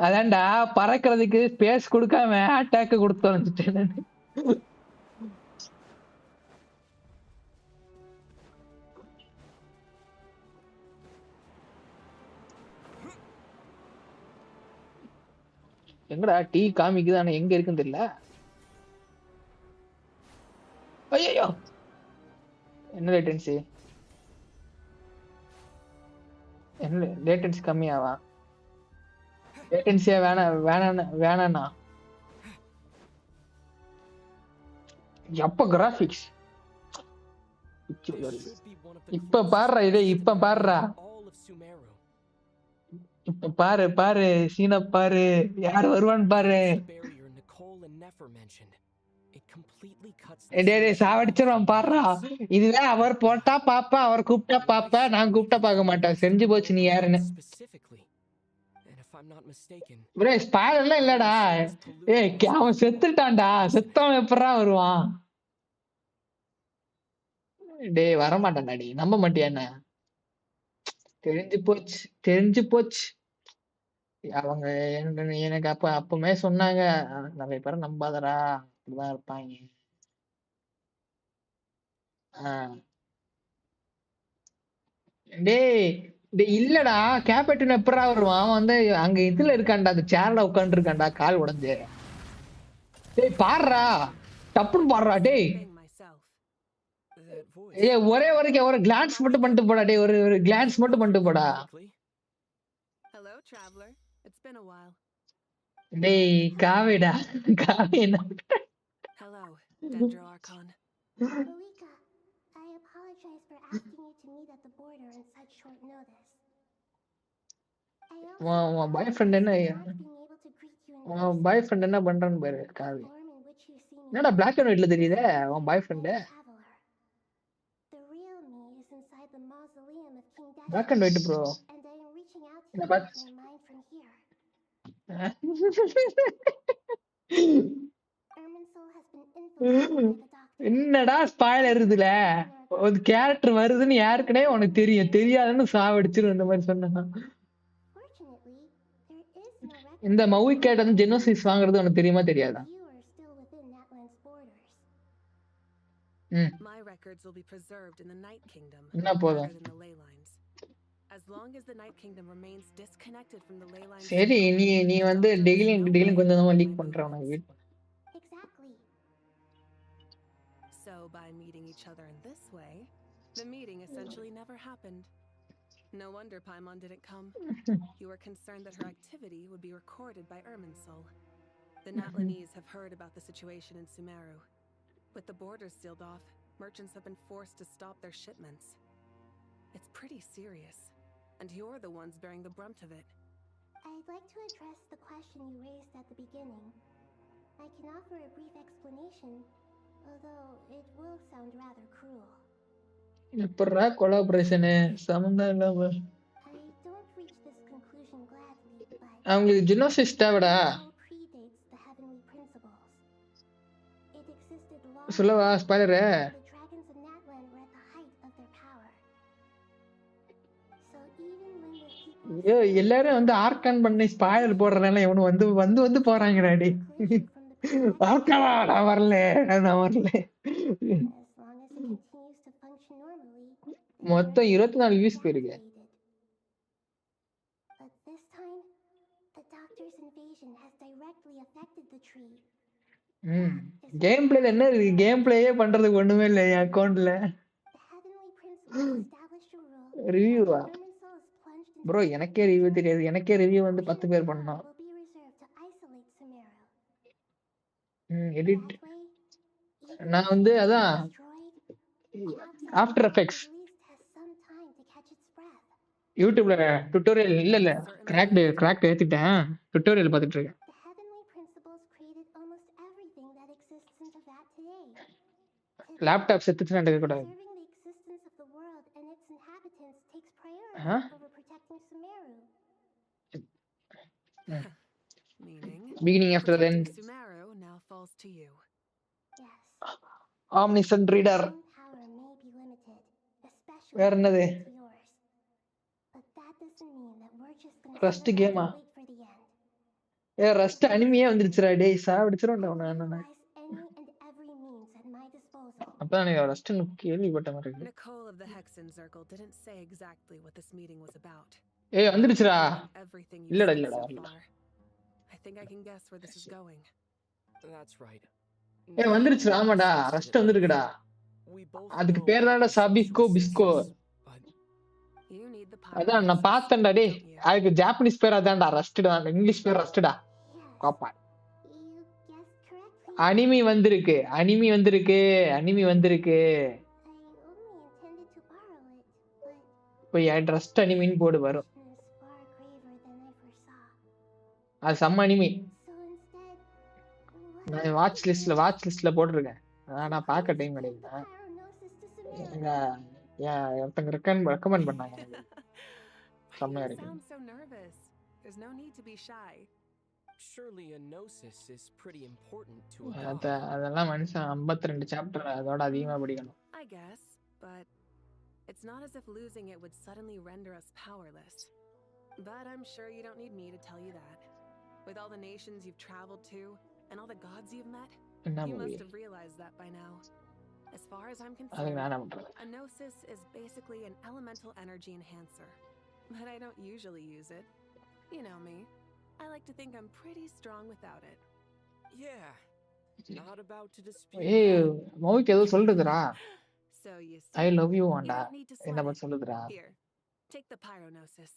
அதான்டா பறக்கிறதுக்கு ஸ்பேஸ் கொடுக்காம அட்டாக் கொடுத்து தொலைச்சிட்டேன். எங்கடா டீ காமிக்குது, ஆனா எங்க இருக்குன்னு தெரியல. ஐயோ என்ன லேட்டன்சி? என்ன லேட்டன்சி கம்மியாவா? லேட்டன்சியா வேணாண்ணா. எப்ப கிராபிக்ஸ் இப்ப பாடுறா இதே, இப்ப பாடுறா, இப்ப பாரு பாரு சீன பாரு, யார் வருவான்னு பாரு. சாவடிச்சிருவான் பாடுறா. இதுவே அவர் போட்டா பாப்பா, அவர் கூப்பிட்டா பாப்பா, நான் கூப்பிட்டா பார்க்க மாட்டேன். செஞ்சு போச்சு நீ யாருன்னு. ஸ்பாயிலர்லாம் இல்லடா. அவன் செத்துட்டான்டா. செத்தவன் எப்படா வருவான்? டேய் வரமாட்டான்டா. டேய் நம்ப மாட்டியா என்ன? தெரிஞ்சு போச்சு தெரிஞ்சு போச்சு. அவங்க எனக்கு அப்பமே சொன்னாங்க, நிறைய பேரை நம்பாதடா, இப்படிதான் இருப்பாங்க. டேய் இல்லடா, கேப்டன் எப்படா வருவான்? அவன் வந்து அங்க இதுல இருக்கான்டா, அந்த சேர்ல உட்காந்து இருக்கான்டா, கால் உடஞ்சு. டேய் பாடுறா, டப்புன்னு பாடுறா. டேய் ஒரே ஒரு கிளான்ஸ் மட்டும் பண்ணிட்டு போடா. டேய் ஒரு கிளான்ஸ் மட்டும் பண்ணிட்டு போடா. டேய் காவேடா, காவே என்ன? Malika, I apologize for asking you to meet at the border on such short notice. உன் பாய் ஃப்ரெண்ட் என்ன, உன் பாய் ஃப்ரெண்ட் என்ன பண்றான்னு பாரு காவி. என்னடா பிளாக் அண்ட் ஒயிட்ல தெரியுதே உன் boy friend? Black and white bro. என்ன பாத்து என்னடா ஸ்பாயிலர் இருக்குதுல, ஒரு கேரக்டர் வருதுன்னு யாருக்குனே உனக்கு தெரியாதுன்னு சாவடிச்சிரும் இந்த மாதிரி சொன்னா. இந்த மவுய் கேட் வந்து ஜெனோசிஸ் வாங்குறது உனக்கு தெரியுமா தெரியாதா? My records will be preserved in the Night Kingdom என்ன போதும்? rather than the ley lines. As long as the Night Kingdom remains disconnected from the ley lines. சரி நீ வந்து டெய்லி கொஞ்சம் கொஞ்சமா லீக் பண்ற உனக்கு wait. So by meeting each other in this way, the meeting essentially never happened. No wonder Paimon didn't come. You were concerned that her activity would be recorded by IRMINSUL. The Natlanese have heard about the situation in Sumeru. With the borders sealed off, merchants have been forced to stop their shipments. It's pretty serious, and you're the ones bearing the brunt of it. I'd like to address the question you raised at the beginning. I can offer a brief explanation, although it will sound rather cruel. எப்பறா collaboration சம்பந்தம் இல்லாம? I don't reach this conclusion gladly, but அவங்களுக்கு ஜெனோசிஸ் தேவைடா. predates the heavenly principles. It existed long சொல்லவா spoiler? the dragons of Natlan were at the height of their power. So even when the people எல்லாரும் வந்து argon பண்ணி spoiler போடுறதுனால இவனு வந்து வந்து வந்து போறாங்கடா. டேய் ஆர்கானா நான் வரல. மொத்தம் 24 வியூஸ் போயிருக்கு. But this time, the doctor's invasion has directly affected the tree. Game பிளேல என்ன இருக்கு? கேம் பிளேயே பண்றதுக்கு ஒண்ணுமே இல்ல என் அக்கவுண்ட்ல. ரிவ்யூவா ப்ரோ? எனக்கே ரிவ்யூ தெரியாது. எனக்கே ரிவ்யூ வந்து 10 பேர் பண்ணோம். எடிட் That way, even நான் if வந்து Sumeru is அதான் destroyed, after Archon effects at least has some time to catch its breath. யூடியூப்ல டுட்டோரியல் இல்ல Certainly கிராக்ட் ஏத்திட்டேன் டுட்டோரியல் பார்த்துட்டு இருக்கேன். The heavenly principles created almost everything that exists into that today. Today, laptop செத்துச்சுன்னா எடுக்க கூடாது. preserving the existence of the world and its inhabitants takes priority Huh? over protecting Sumeru. Meaning, Beginning after the protecting end. Sumeru now falls to you. Yes, Omniscient your reader. own power may be limited, especially வேற என்னது? compared to yours. But that doesn't mean that we're just gonna Rust sit around game-ஆ? and wait for the end. Rust அனிமியே வந்துருச்சுடா டேய் சாவடிச்சிரும் நான். Utilize any and every means at my disposal. அப்பதான் நீ ரஸ்ட் கேள்விப்பட்ட மாதிரி இருக்கு. Nicole of the Hexen Circle didn't say exactly what this meeting was about. ஏய் வந்துருச்சுடா. Everything இல்லடா you've said இல்லடா so இல்ல. far. I think I can guess where this is going. That's right. ஏய் வந்துருச்சுடா ஆமாடா ரஸ்ட் வந்துருக்குடா. அதுக்கு பேர் தான்டா சாபிஸ்கோ பிஸ்கோ. You need the அதான் நான் பார்த்தேன்டா டேய். அதுக்கு ஜாப்பனீஸ் பேர் அதான்டா ரஸ்டடா. இங்கிலீஷ் பேர் ரஸ்டடா. காப்பா. அனிமி வந்திருக்கு. அனிமி வந்திருக்கு. போய் ரஸ்ட் அனிமின்னு போடு வரும். அது செம்ம அனிமி. நான் வாட்ச் லிஸ்ட்ல போட்டிருக்கேன். நான் பார்க்க டைம் கிடைக்கல. ஒருத்தங்க ரெக்கமெண்ட் பண்ணாங்க. செம்மையா இருக்கு. Sound so nervous. There's no need to be shy. Surely a gnosis is pretty important to a god. அதெல்லாம் மனுஷன் 52 சாப்டர் அதோட அதிகமா படிக்கணும். I guess, but it's not as if losing it would suddenly render us powerless. But I'm sure you don't need me to tell you that. With all the nations you've traveled to and all the gods you've met, you must have realized that by now. As far as I'm concerned, a gnosis is basically an elemental energy enhancer. But I don't usually use it. You know me. I like to think I'm pretty strong without it. Yeah. Not about to dispute. ஏய் மௌக்கு ஏதோ சொல்றதுடா. So you see, I love you Andal. you don't need to என்ன sweat பத்தி சொல்லுதுடா. Here, take the pyronosis.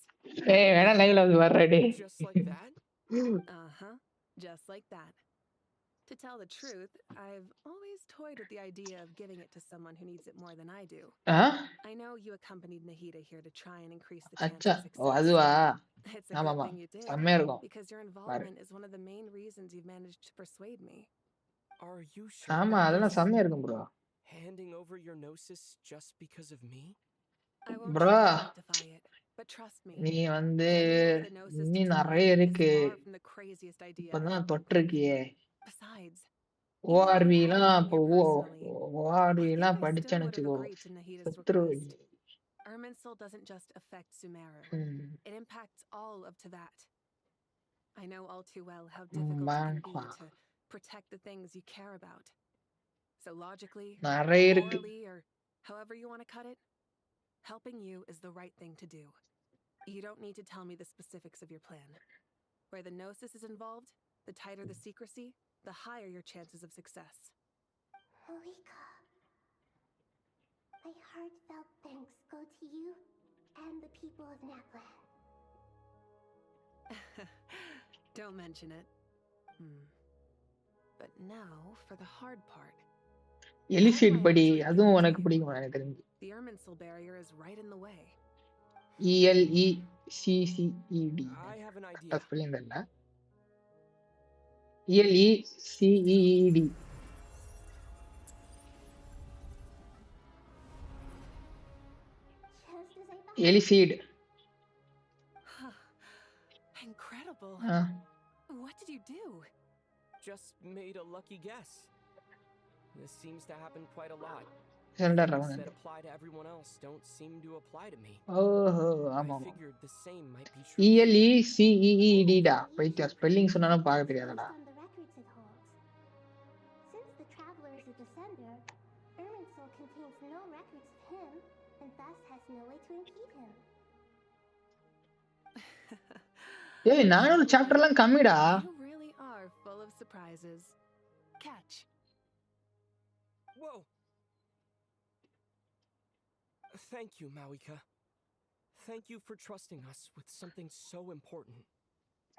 ஏய் வேணா லைவ்ல வந்து வர்றடி. Just like that? Uh-huh. Just like that. To tell the truth, I've always toyed with the idea of giving it to someone who needs it more than I do. I know you accompanied Nahida here to try and increase the chance அச்சா of O success. அதுவா It's a ஆமா good ஆமா thing you did, செம்மையா இருக்கும். because your involvement is one of the main reasons you've managed to persuade me. Are you sure? ஆமா அதெல்லாம் செம்மையா இருக்கும் bro. Handing over your gnosis just because of me? I won't bro try to quantify it, but trust me. நீ வந்து handing over the gnosis நீ to நிறைய Tamari is இருக்கு. far from the craziest idea I've இப்பதான் ever தொட்டிருக்கியே. Besides, ஓஆர்விலாம் இப்போ personally, ஓஆர்விலாம் I படிச்சேன்னு still would வச்சுக்கோ have agreed to Nahida's செத்துருவேன். request. IRMINSUL doesn't just affect Sumeru. It impacts all of Teyvat. I know all too well how difficult it can be to protect the things you care about. So logically, நிறைய இருக்கு. morally, or however you want to cut it, helping you is the right thing to do. You don't need to tell me the specifics of your plan. Where the gnosis is involved, the tighter the secrecy, the higher your chances of success. Malika, my heartfelt thanks go to you and the people of Naplan. Don't mention it. But now for the hard part. எலிசீட் படி அதுவும் உனக்கு பிடிக்கும் எனக்கு தெரிஞ்சு. The IRMINSUL barrier is right in the way. ELECCED. I have an idea. அது spelling தெரியல. ELECEED. எலிசீட். Incredible. What did you do? Just made a lucky guess. This seems to happen quite a lot. Things that apply to everyone else don't seem to apply to me. ஆமா. I figured the same might be true. ELECEED டா. பைத்தியம் spelling சொன்னாலும் பார்க்க தெரியாதடா. Since the traveler is a descender, IRMINSUL contains no records of him and thus has no way to impede him. ஏய் 400 சாப்டர்லாம் கம்மிடா. You really are full of surprises. Catch. Whoa. Thank you, Mawika. Thank you for trusting us with something so important.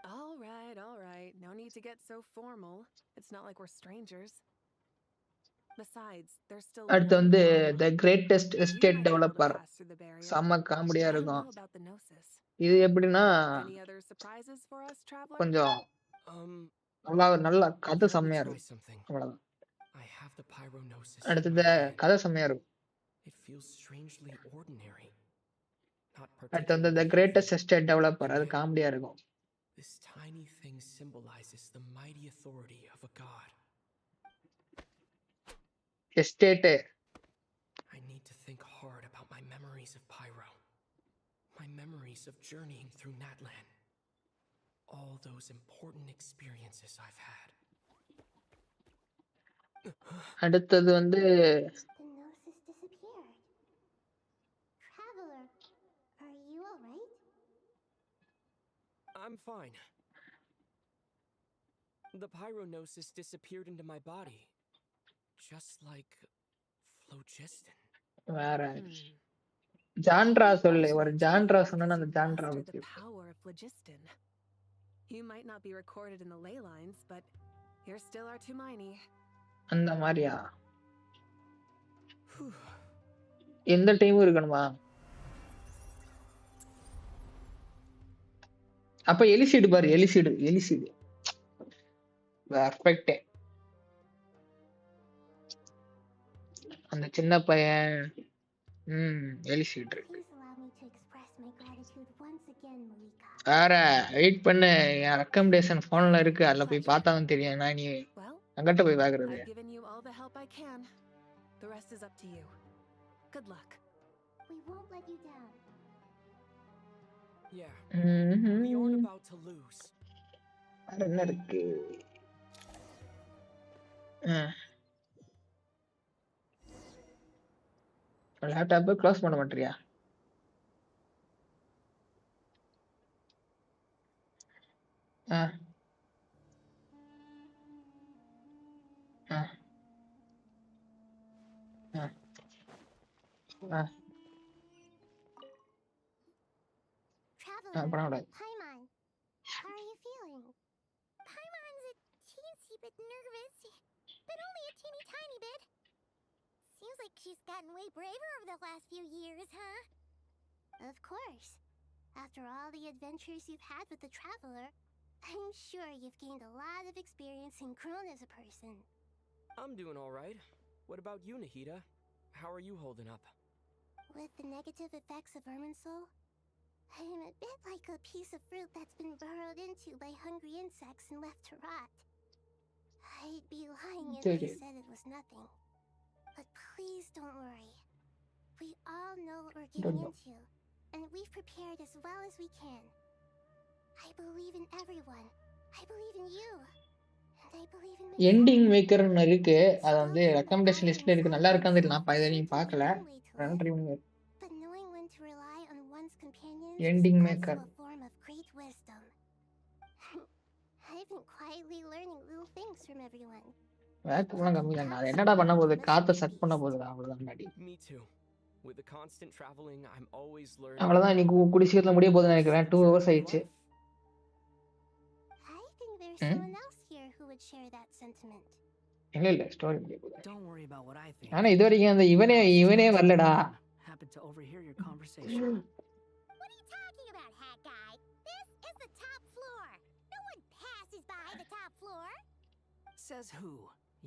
All right. No need to get so formal. It's not like we're strangers. Besides, there's still அடுத்து one வந்து problem. The greatest You estate might be able to developer. pass through the barrier. செம்ம காமெடியா I don't இருக்கும். know about the gnosis. இது எப்படின்னா Any other surprises for us, traveler? கொஞ்சம் நல்ல கதை Let me செம்மையா try இருக்கும். something. அவ்வளவுதான். I have the pyronosis in அடுத்தது my hand. கதை செம்மையா இருக்கும். It feels strangely ordinary. Not அடுத்து வந்து த particularly greatest heavy. Estate developer. And அது yet, காமெடியா இருக்கும். this tiny thing symbolizes the mighty authority of a god. Estate. I need to think hard about my memories of Pyro. My memories of journeying through Natlan. All those important experiences I've had. அடுத்தது வந்து The gnosis disappeared. Traveler, are you alright? I'm fine. The pyronosis disappeared into my body. Just like phlogiston. வேற genre சொல்லு. ஒரு genre சொன்னா அந்த genre Master பத்தி. the power of phlogiston. You might not be recorded in the ley lines, but you're still our Tumini. அந்த மாதிரியா? எந்த டைமும் இருக்கணுமா? அப்ப எலிசீடு பாரு. எலிசீடு பர்ஃபெக்ட். அந்த சின்ன பையன் எலிசீடு இருக்கு. Please allow me to express my gratitude once again, Malika. வேற வெயிட் பண்ணு. என் ரெக்கமெண்டேஷன் போன்ல இருக்கு. அதுல போய் பார்த்தாதான் தெரியும். நான் நீ அங்கிட்ட போய் பாக்குறது. I've given you all the help I can. The rest is up to you. Good luck. We won't let you down. Yeah. We aren't about to lose. வேற என்ன இருக்கு? லேப்டாப்பை க்ளோஸ் பண்ண மாட்டியா? Traveler, Paimon, how are you feeling? Paimon's a teensy bit nervous, but only a teeny tiny bit. Seems like she's gotten way braver over the last few years, huh? Of course. After all the adventures you've had with the Traveler, I'm sure you've gained a lot of experience and grown as a person. I'm doing all right. What about you, Nahida? How are you holding up? With the negative effects of IRMINSUL, I'm a bit like a piece of fruit that's been burrowed into by hungry insects and left to rot. I'd be lying if I said it was nothing. But please don't worry. We all know what we're getting into, and we've prepared as well as we can. I believe in everyone. I believe in you. And I believe in ending மேக்கர்னு இருக்கு. அது வந்து recommendation லிஸ்ட்ல இருக்கு. நல்லா இருக்கான்னு தெரியல. நான் இதை நீங்க பார்க்கல. But knowing when to rely on one's companions ending is maker. also a form of great wisdom. I've been quietly learning little things from everyone. வேக்கம்லாம் கம்மி தான். அது என்னடா பண்ண போகுது? காத்த செட் பண்ண போகுது. அவ்வளவுதான் daddy. Me too. With the constant traveling, I'm always learning. அவ்வளவுதான். இன்னைக்கு கூடி சீக்கிரத்துல முடிய போகுதுன்னு நினைக்கிறேன். 2 hours ஆயிடுச்சு. I think there's someone else here who would share that sentiment. இல்ல ஸ்டோரி முடிய போகுது. Don't worry about what I think. ஆனா இது வரைக்கும் அந்த இவனே வரலடா. Happened to overhear your conversation. What are you talking about, hat guy? This is the top floor. No one passes by the top floor. Says who?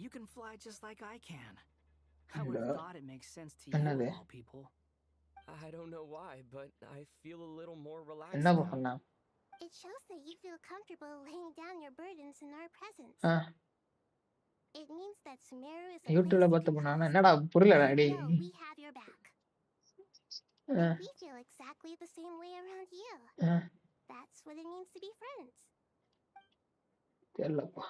You can fly just like I can. I would have thought it makes sense to you, என்னது? all people. I don't know why, but I feel a little more relaxed. என்ன now. பண்ணா? It shows that you feel comfortable laying down your burdens in our presence. It means that Sumeru is a யூடியூப்ல place பார்த்து to பண்ணா. confess என்னடா புரியலடா and டேய். know we have your back. And we feel exactly the same way around you. That's what it means to be friends. தெரியலப்பா.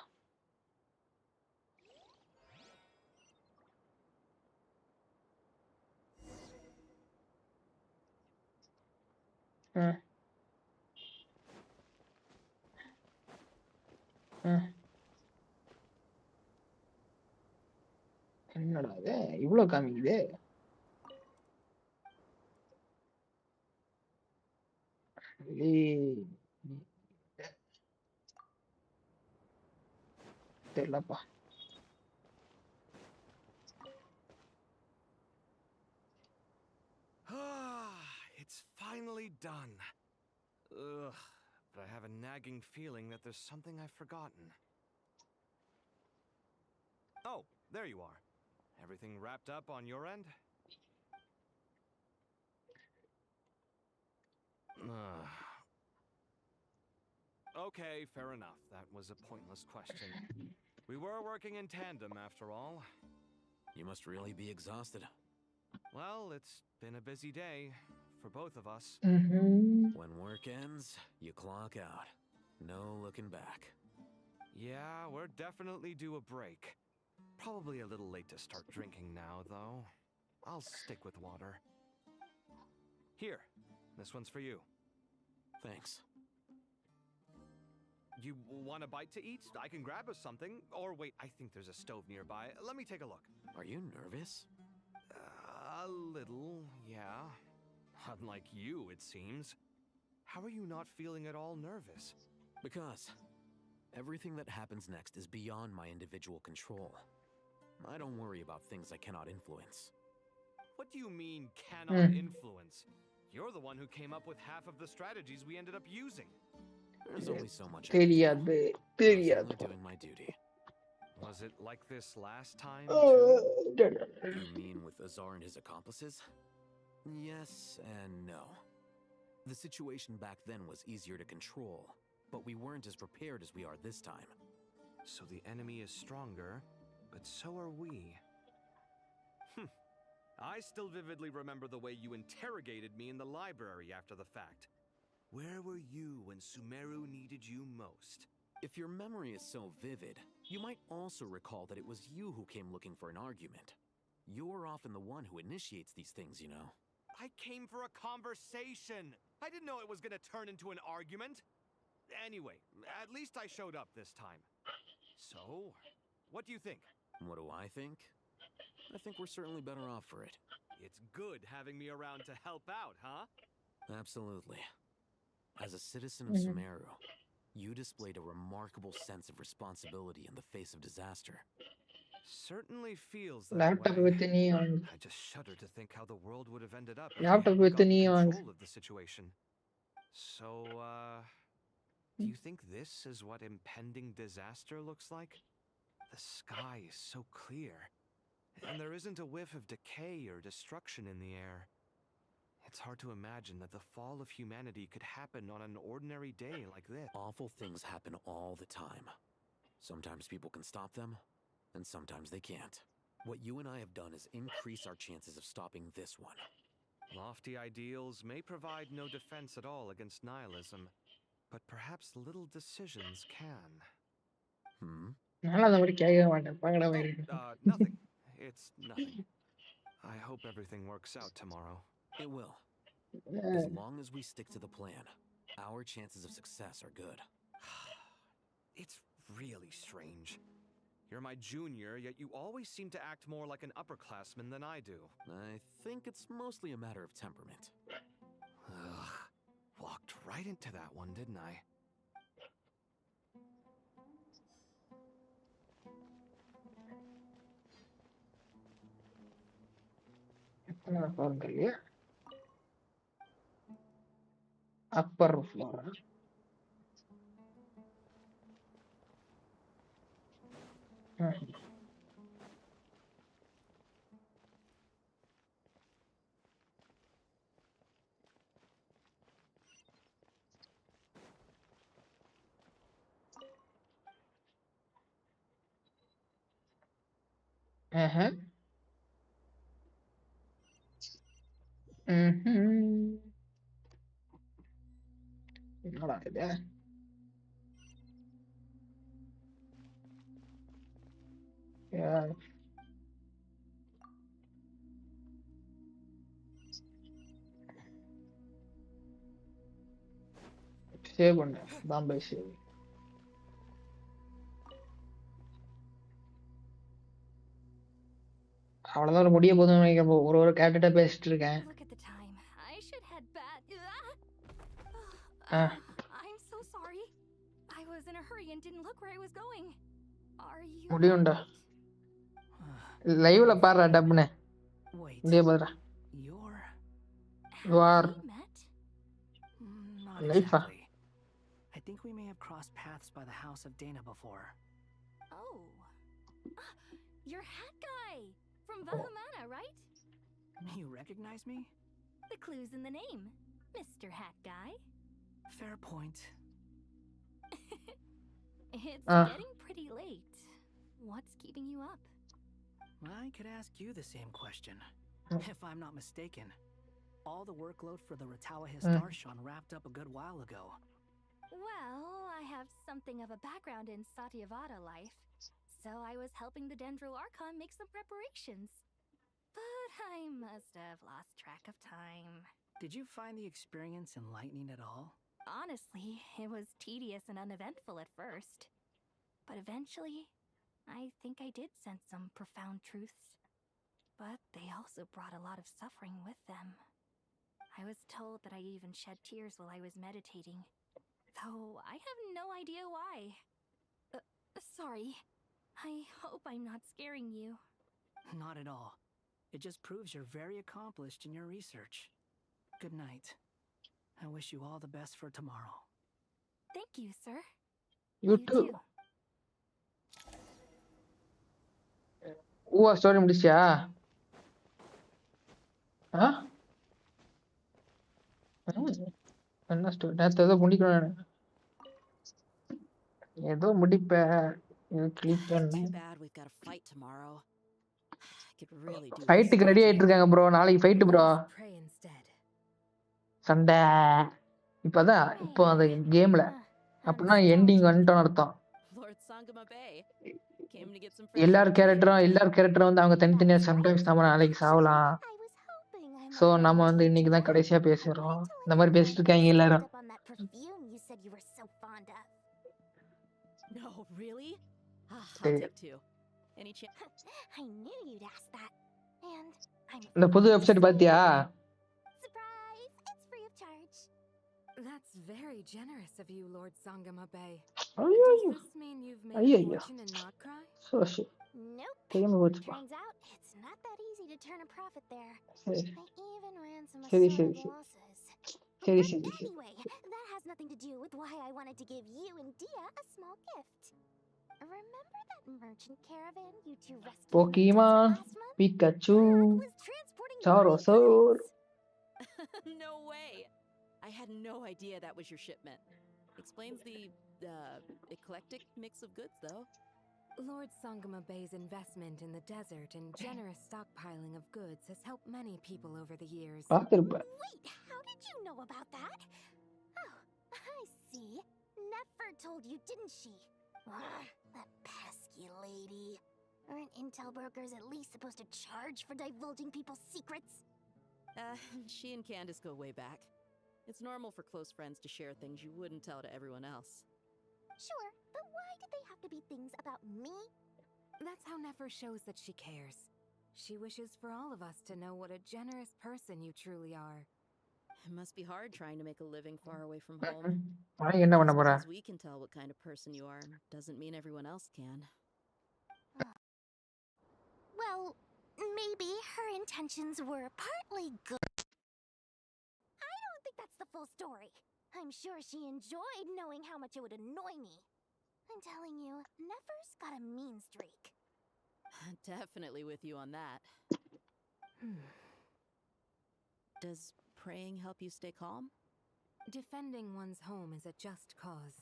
என்னடா இது இவ்ளோ காமிக்குது? தெரியலப்பா. It's finally done. Ugh, but I have a nagging feeling that there's something I've forgotten. Oh, there you are. Everything wrapped up on your end? Okay, fair enough. That was a pointless question. We were working in tandem, after all. You must really be exhausted. Well, it's been a busy day for both of us. When work ends, you clock out. No looking back. Yeah, we're definitely due a break. Probably a little late to start drinking now, though. I'll stick with water. Here, this one's for you. Thanks. You want a bite to eat? I can grab us something. Or wait, I think there's a stove nearby. Let me take a look. Are you nervous? A little, yeah. Unlike you, it seems. How are you not feeling at all nervous? Because everything that happens next is beyond my individual control. I don't worry about things I cannot influence. What do you mean, cannot influence? You're the one who came up with half of the strategies we ended up using. There's only so much I can do. தெரியாது. I'm doing my duty. Was it like this last time, too? You mean with Azar and his accomplices? Yes and no. The situation back then was easier to control, but we weren't as prepared as we are this time. So the enemy is stronger, but so are we. I still vividly remember the way you interrogated me in the library after the fact. Where were you when Sumeru needed you most? If your memory is so vivid, you might also recall that it was you who came looking for an argument. You're often the one who initiates these things, you know. I came for a conversation. I didn't know it was going to turn into an argument. Anyway, at least I showed up this time. So, what do you think? What do I think? I think we're certainly better off for it. It's good having me around to help out, huh? Absolutely. As a citizen of Sumeru, you displayed a remarkable sense of responsibility in the face of disaster. Certainly feels that way. I just shudder to think how the world would have ended up if we hadn't gotten control of the situation. So, do you think this is what impending disaster looks like? The sky is so clear, and there isn't a whiff of decay or destruction in the air. It's hard to imagine that the fall of humanity could happen on an ordinary day like this. Awful things happen all the time. Sometimes people can stop them, and sometimes they can't. What you and I have done is increase our chances of stopping this one. Lofty ideals may provide no defense at all against nihilism, but perhaps little decisions can. Nothing. It's nothing. I hope everything works out tomorrow. It will. As long as we stick to the plan, our chances of success are good. It's really strange. You're my junior, yet you always seem to act more like an upperclassman than I do. I think it's mostly a matter of temperament. Ugh. Walked right into that one, didn't I? Upper floor. என்னடா இது? Save பண்ணு. Bombay save. அவ்வளவுதான் முடிய போதும்னு நினைக்கிறேன். ஒரு கேரக்டர்ட்ட பேசிட்டு இருக்கேன். I'm so sorry. I was in a hurry and didn't look where I was going. Are you முடியும்டா. லைவ்ல பாருடா டப்னு. Wait. இங்கே பாருடா. You're... You are we met? Not life. exactly. I think we may have crossed paths by the house of Dana before. Oh. You're Hat Guy from VII, right? You recognize me? The clue's in the name, Mr. Hat Guy. Fair point. It's getting pretty late. What's keeping you up? I could ask you the same question. If I'm not mistaken, all the workload for the Ratawa Archon wrapped up a good while ago. Well, I have something of a background in Satyavada life, so I was helping the Dendro Archon make some preparations. But I must have lost track of time. Did you find the experience enlightening at all? Honestly, it was tedious and uneventful at first. But eventually, I think I did sense some profound truths. But they also brought a lot of suffering with them. I was told that I even shed tears while I was meditating, though I have no idea why. Sorry. I hope I'm not scaring you. Not at all. It just proves you're very accomplished in your research. Good night. I wish you all the best for tomorrow. Thank you, sir. You too. Story முடிச்சியா? என்ன story? நேற்று ஏதோ முடிக்கணும். ஏதோ முடிப்ப click பண்ணேன். ஃபைட்டுக்கு ready ஆயிட்டு இருக்காங்க bro. நாளைக்கு ஃபைட் ப்ரோ. சண்டை இப்பதான் இப்போ அந்த கேம்ல. அப்படின்னா எண்டிங் வந்துட்டோம்னு அர்த்தம். எல்லார் கேரக்டரும் வந்து அவங்க தனித்தனியா சம்டைம்ஸ் நம்ம நாளைக்கு சாவலாம். ஸோ நம்ம வந்து இன்னைக்கு தான் கடைசியா பேசுறோம். இந்த மாதிரி பேசிட்டு இருக்காங்க எல்லாரும். No, really? I'll சரி. take two. Any chance? I knew you'd ask that. And I'm இந்த புது வெப்சைட் பாத்தியா? surprise! It's free of charge. That's very generous of you, Lord Sangama Bay. ஐயோ Does this mean you've made a ஐயோ fortune and not cry? சோஷி Nope. தெரியாம போச்சுப்பா. Turns out it's not that easy to turn a profit there. சரி I even ran some சரி assorted சரி losses. சரி But சரி சரி. anyway, that has nothing to do with why I wanted to give you and Dia a small gift. Remember that merchant caravan you two rescued from the Pokemon desert last month? Pikachu That was transporting my சாரோசோர். No way! I had no idea that was your shipment. Explains the, eclectic mix of goods, though. Lord Sangama Bay's investment in the desert and generous stockpiling of goods has helped many people over the years. பார்த்திருப்ப. Wait, how did you know about that? Oh, I see. Nefer told you, didn't she? That pesky lady. Aren't intel brokers at least supposed to charge for divulging people's secrets? She and Candace go way back. It's normal for close friends to share things you wouldn't tell to everyone else. Sure, but why did they have to be things about me? That's how Nefer shows that she cares. She wishes for all of us to know what a generous person you truly are. It must be hard trying to make a living far away from home. நான் என்ன பண்ண Just போறேன்? because we can tell what kind of person you are doesn't mean everyone else can. Well, maybe her intentions were partly good. I don't think that's the full story. I'm sure she enjoyed knowing how much it would annoy me. I'm telling you, Nefer's got a mean streak. Definitely with you on that. Does praying help you stay calm? Defending one's home is a just cause.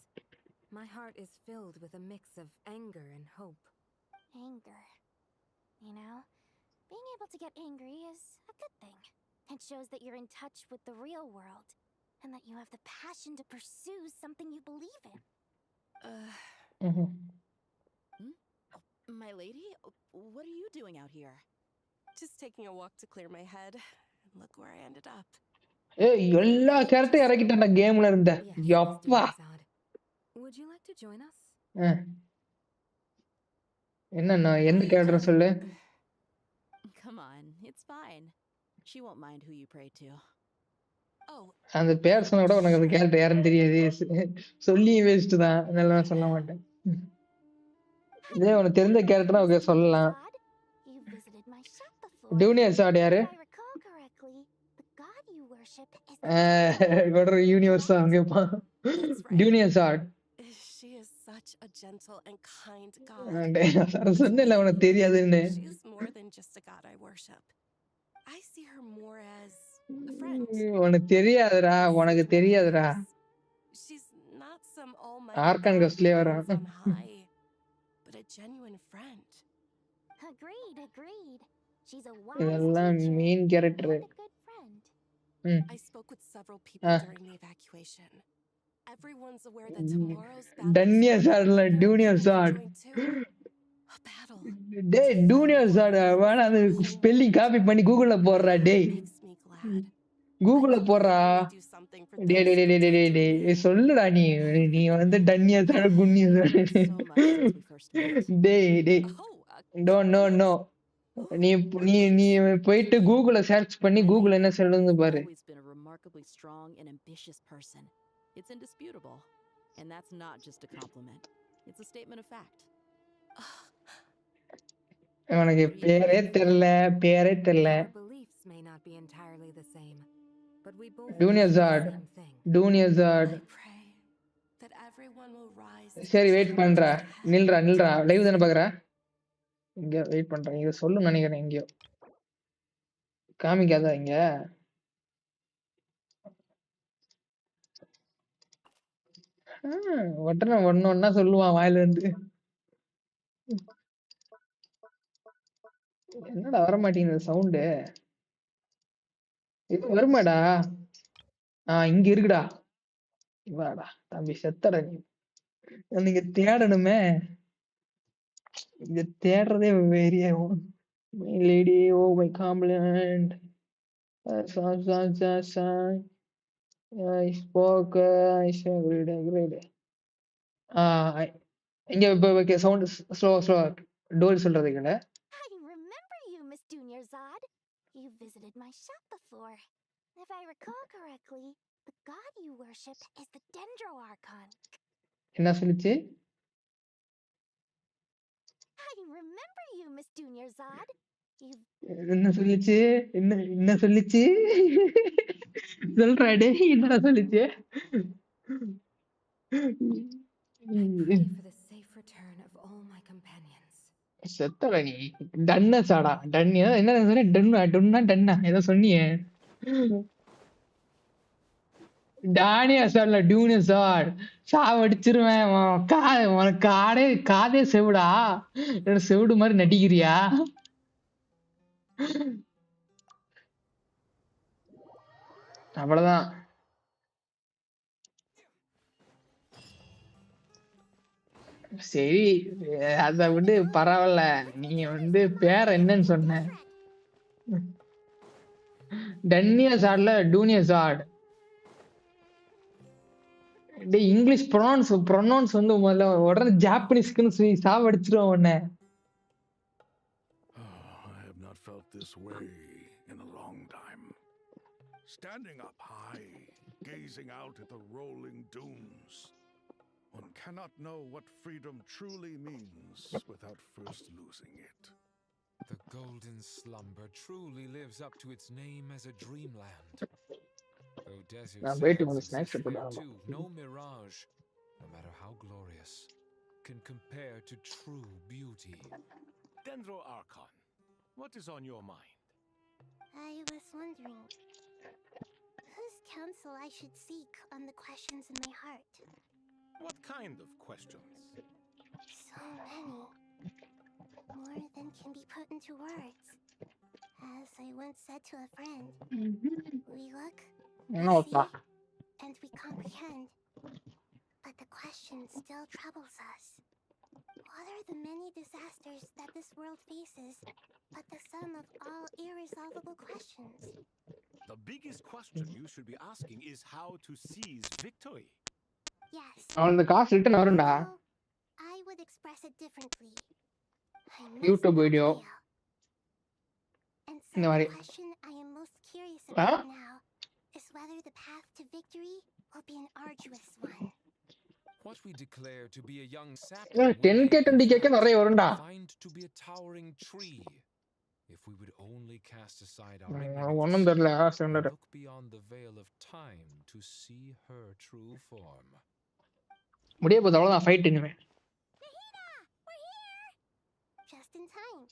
My heart is filled with a mix of anger and hope. Anger. You know, being able to get angry is a good thing. It shows that you're in touch with the real world, and that you have the passion to pursue something you believe in. My lady, what are you doing out here? Just taking a walk to clear my head. And look where I ended up. ஏய் எல்லா கேரக்டரும் இறக்கிட்டேன்டா கேம்ல இருந்த. யப்பா. Would you like to join us? என்னன்னா எந்த character சொல்லு? Come on, it's fine. She won't mind who you pray to. Oh, அந்த பேர் சொன்னா கூட உனக்கு அந்த கேரக்டர் யாருன்னு தெரியாது. சொல்லி வேஸ்ட் தான். அதனால நான் சொல்ல மாட்டேன். இதே உனக்கு தெரிஞ்ச கேரக்டரா ஓகே சொல்லலாம். You visited my shop before. Junior chat யாரு? If I recall correctly, the god you worship is the இவரோட யூனிவர்ஸ் அங்கேப்பா. ஜூனியர் சாட். She is such a gentle and kind god. சொன்னேன்ல உனக்கு தெரியாதுன்னு. She's more than just a god I worship. I see her more as a friend. உனக்கு தெரியாதுடா, உனக்கு தெரியாதுடா. She's not some almighty argon god கஸ்ட்லயே from வரான். high, but a genuine friend. Agreed. She's a இதெல்லாம் wise main character. and a good friend. I spoke with several people during the evacuation. Everyone's aware that tomorrow's battle டன்னியர் சாட்ல junior சாட். டேய் junior சாட் வேணா அது spelling copy பண்ணி கூகுள்ல போடுறா டேய். கூகுள்ல போடுறா. டேய் டேய் டேய் டேய் டேய் சொல்லுடா நீ வந்து டன்னியர் சாட் குன்னியர் சாட். டேய் டேய் நோ நீ நீ நீ போயிட்டு கூகுள்ல சர்ச் பண்ணி கூகுள் என்ன சொல்லுன்னு பாரு. Always been a remarkably strong and ambitious person. It's indisputable, and that's not just a compliment. It's a statement of fact. உனக்கு பேரே தெரியல. Our beliefs may not be entirely the same, but we both junior believe chat the same thing. Junior chat. That everyone will rise. சரி wait பண்றா. நில்றா live தானே பாக்குற. இங்க wait பண்றேன். இங்க சொல்லு நினைக்கிறேன். எங்கயோ காமிக்காதா இங்க. உடனே ஒன்னா சொல்லுவான் வாயில இருந்து. என்னடா வர மாட்டேங்குது சவுண்டு. இது வருமாடா? இங்க இருக்குடா. வாடா தம்பி செத்தடா நீ. நீங்க தேடணுமே. இங்க தேடுறதே வெறியாகும். My lady, oh my compliment. I spoke. I said great. இங்க இப்ப சவுண்ட் ஸ்லோ டோர் சொல்றது கேளு. I remember you, Miss Junior Zod. You visited my shop before. If I recall correctly, the god you worship is the Dendro Archon. என்ன சொல்லுச்சு? I remember you, Miss Junior Zod. என்ன சொல்லுச்சு? என்ன சொல்லுச்சு? சொல்றா டேய் என்னடா சொல்லுச்சு? I pray for the safe return of all my companions. செத்தடா நீ. டன்ன சாடா. டன்னியா என்ன சொன்ன? டன்னா ஏதோ சொன்னியே. டானியா சார்ல டியூனியா சார் சாவடிச்சிருவேன். உனக்கு காதே செவிடா. செவிடு மாதிரி நடிக்கிறியா? அவ்வளவுதான். சரி அத விட்டு பரவாயில்ல. நீ வந்து பேர் என்னன்னு சொன்ன? டன்னியா சார்ல டூனியா சார். டேய் இங்கிலீஷ் ப்ரொனவுன்ஸ் வந்து முதல்ல உடனே ஜாப்பனீஸ்க்குன்னு சொல்லி சாவடிச்சிருவோம் உன்னை. I have not felt this way in a long time. Standing up high, gazing out at the rolling dunes. One cannot know what freedom truly means without first losing it. The golden slumber truly lives up to its name as a dreamland. Though desert நான் போயிட்டு sands வந்து snacks exist there எடுத்துட்டு too, no mirage, no matter how glorious, can compare to true beauty. Dendro Archon, what is on your mind? I was wondering whose counsel I should seek on the questions in my heart. What kind of questions? So many. More than can be put into words. As I once said to a friend, we look, we see, and we comprehend. But the question still troubles us. What are the many disasters that this world faces, but the sum of all irresolvable questions? The biggest question you should be asking is how to seize victory. Yes. அவன் காசு return வரும்டா. I would express it differently. I must YouTube video fail. And so இந்த the மாதிரி. question I am most curious about now is whether the path to victory will be an arduous one. What we declare to be a young sapling will be, 10k in 20k fact, நிறைய வரும்டா. find to be a towering tree. If we would only cast aside our ஒண்ணும் ignorance தெரியல and சொன்னது. look beyond the veil of time to see her true form. முடிய போகுது அவ்வளவுதான் fight இனிமே. Just in time.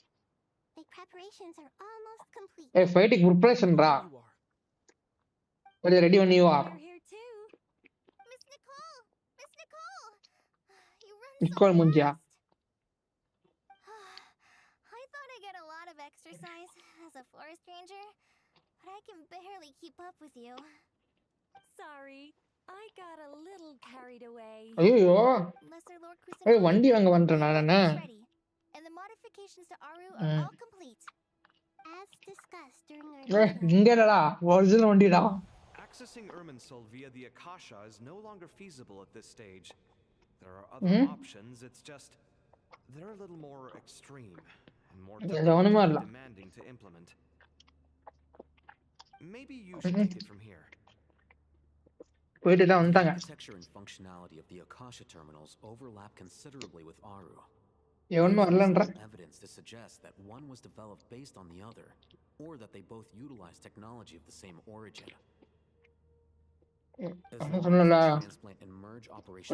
The preparations are almost complete. ஏய் fighting ப்ரிப்பரேஷன்டா. Are ready when you are. You're here too. Miss Nicole! Miss Nicole! You run Nicole so Munja. fast. I thought I'd get a lot of exercise as a forest ranger, but I can barely keep up with you. Sorry, I got a little carried away. ஐயோ. Lesser Lord ஏய் வண்டி வாங்க வந்துட்டேன் நானே. ready, and the modifications to Aru are all complete. As discussed during our இங்க இல்லடா original வண்டிடா. Accessing IRMINSUL via the Akasha is no longer feasible at this stage. There are other options, it's just they're a little more extreme and more demanding to implement. Maybe you should take it from here. போயிட்டு தான் வந்தாங்க. The architecture and functionality of the Akasha terminals overlap considerably with Aru. எவனும் வரலன்ற. Evidence to suggest that one was developed based on the other, or that they both utilize technology of the same origin. சொன்னல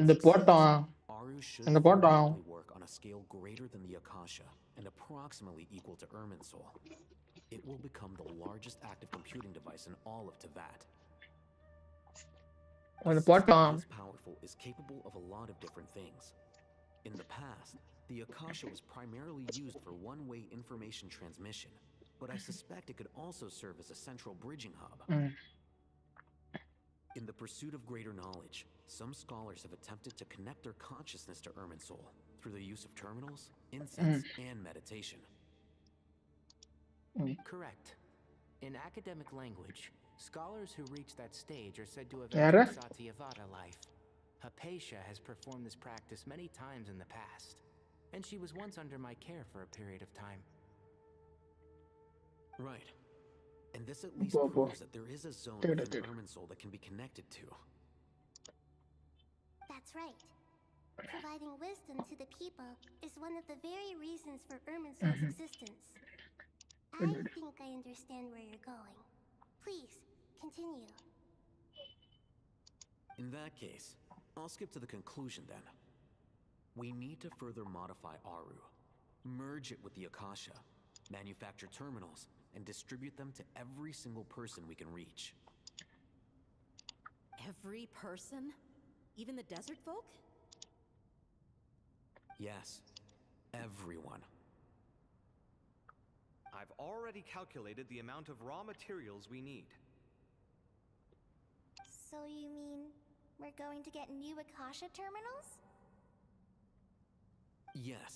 அந்த போட்டோம் Aru should work on a scale greater than the Akasha and approximately equal to IRMINSUL. It will become the largest active computing device in all of Teyvat. அந்த போட்டோம் This powerful is capable of a lot of different things. In the past, the Akasha was primarily used for one-way information transmission, but I suspect it could also serve as a central bridging hub. In the pursuit of greater knowledge, some scholars have attempted to connect their consciousness to IRMINSUL through the use of terminals, incense, and meditation. Correct. In academic language, scholars who reach that stage are said to have entered Satyavada life. Hypatia has performed this practice many times in the past, and she was once under my care for a period of time. Right. And this at least proves that there is a zone within IRMINSUL that can be connected to. That's right. Providing wisdom to the people is one of the very reasons for IRMINSUL's existence. I think I understand where you're going. Please, continue. In that case, I'll skip to the conclusion then. We need to further modify Aru, merge it with the Akasha, manufacture terminals, and distribute them to every single person we can reach. Every person? Even the desert folk? Yes, everyone. I've already calculated the amount of raw materials we need. So you mean we're going to get new Akasha terminals? Yes,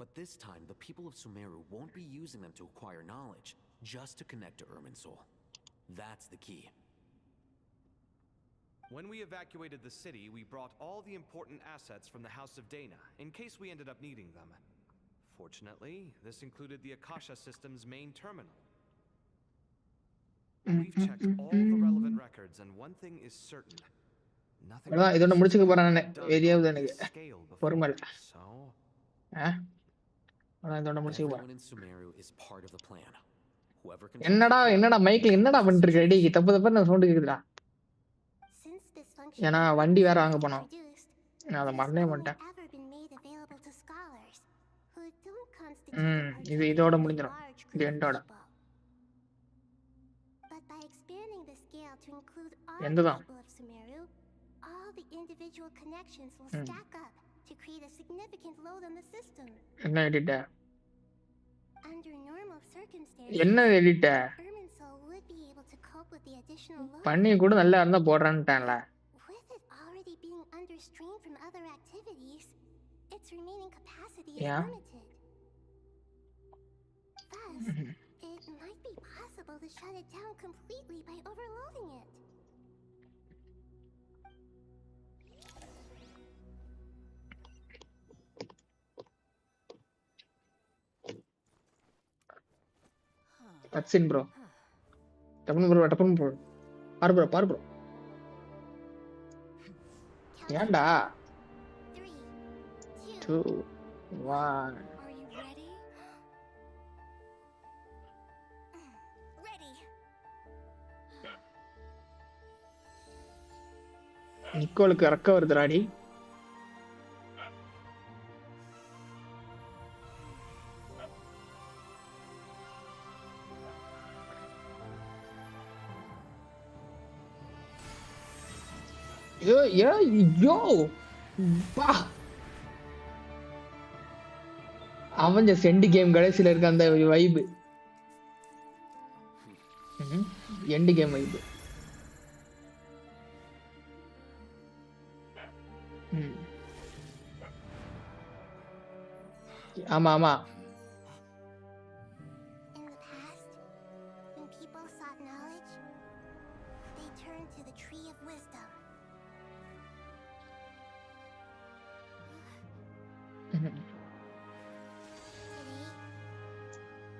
but this time the people of Sumeru won't be using them to acquire knowledge, just to connect to IRMINSUL. That's the key. When we evacuated the city, we brought all the important assets from the House of Dana, in case we ended up needing them. Fortunately, this included the Akasha system's main terminal. We've checked all the relevant records, and one thing is certain. Nothing இதோட முடிச்சுக்க போறேன் நான் ஏரியாவுது எனக்கு பொறுமை so இதோட முடிச்சுக்க போறேன் Everyone in Sumeru is part of the plan. Whoever can என்னடா மைக்ல என்னடா பண்ணிட்டு இருக்க டேய் தப்பு தப்பா நான் சவுண்ட் கேக்குதுடா ஏனா வண்டி வேற வாங்க போனோம் நான் அத மறந்தே மாட்டேன் இது இதோட முடிஞ்சிரும் இது எண்டோட எந்ததான் all the individual connections will stack up to create a significant load on the system. என்ன எடிட் Under normal circumstances, என்ன edit IRMINSUL would be able to cope with the additional load. பண்ணி கூட நல்லா இருந்தா போடுறான்ட்டான்ல. With it already being under strain from other activities, its remaining capacity is limited. Thus, it might be possible to shut it down completely by overloading it. That's it, bro. Tapun bro. Par bro. Yanda. 2, 1. Are you ready? Ready. நிக்கோலுக்கு இறக்க வருதுடாடி. யோ பா அவன் cent game கடைசியில இருக்க அந்த vibe, end game vibe. ஆமா ஆமா. In the past, when people sought knowledge, they turned to the tree of wisdom. Today,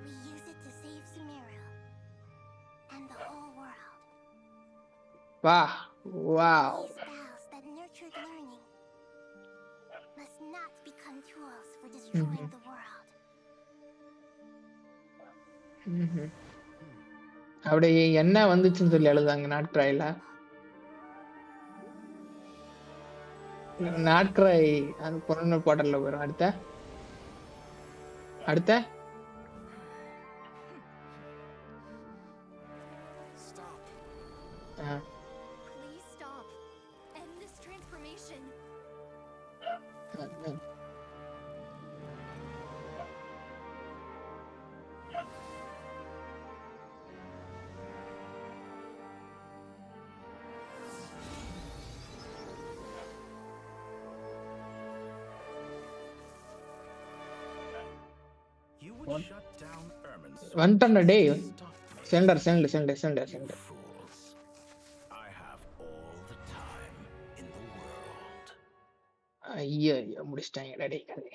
we use it to save Sumeru and the whole world. Wow. Wow. These vows that nurtured learning must not become tools for destroying the world. அப்படி என்ன வந்துச்சுன்னு சொல்லி எழுதாங்க நாட்கிராயில. நாட்கிராய் அது பொண்ணு போட்டல்ல வரும். அடுத்த அடுத்த Please stop. End this transformation. You would shut down IRMINSUL. வந்துட்டா டேய். Centre centre centre centre centre. I have all the time in the world. ஐயா முடிச்சிட்டாங்கடா டேய் கதை.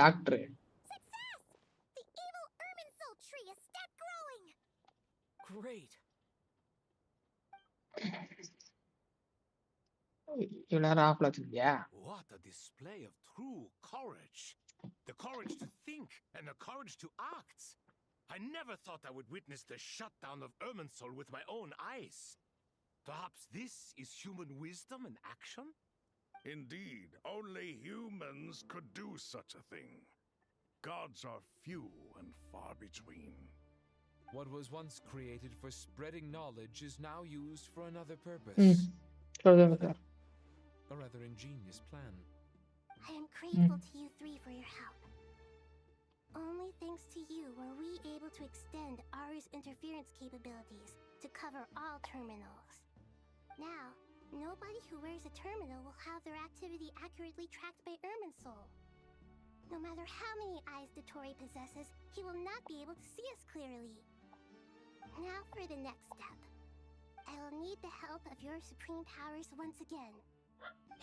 Doctor Success! The evil IRMINSUL tree is step growing. Great. இவ்வளவு ஆஃப்ல வச்சிருக்கியா? What a display of true courage. The courage to think and the courage to act. I never thought I would witness the shutdown of IRMINSUL with my own eyes. Perhaps this is human wisdom in action? Indeed, only humans could do such a thing. Gods are few and far between. What was once created for spreading knowledge is now used for another purpose. A rather ingenious plan. I am grateful to you three for your help. Only thanks to you were we able to extend Aru's interference capabilities to cover all terminals. Now, nobody who wears a terminal will have their activity accurately tracked by IRMINSUL. No matter how many eyes Dottore possesses, he will not be able to see us clearly. Now for the next step. I will need the help of your supreme powers once again.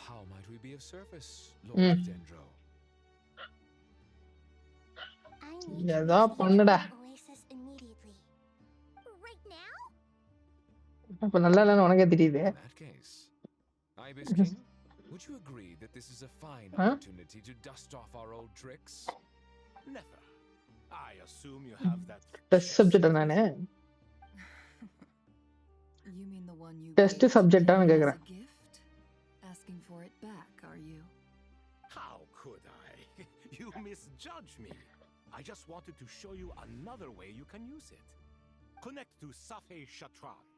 How might we be of service, Lord Dendro? I need ஏதோ to பண்ணுடா. Oasis immediately. Right now? அப்ப நல்லா இல்லன்னு உனக்கே தெரியுது. In that case, Ibis King, would you agree that this is a fine opportunity to dust off our old tricks? Never. I assume you have that test subject நானே. You mean the one you test gave to சப்ஜெக்ட்டானு me as கேக்குறேன். a gift? Asking for it back, are you? How could I? You misjudge me. I just wanted to show you another way you can use it. Connect to VII Shatranj.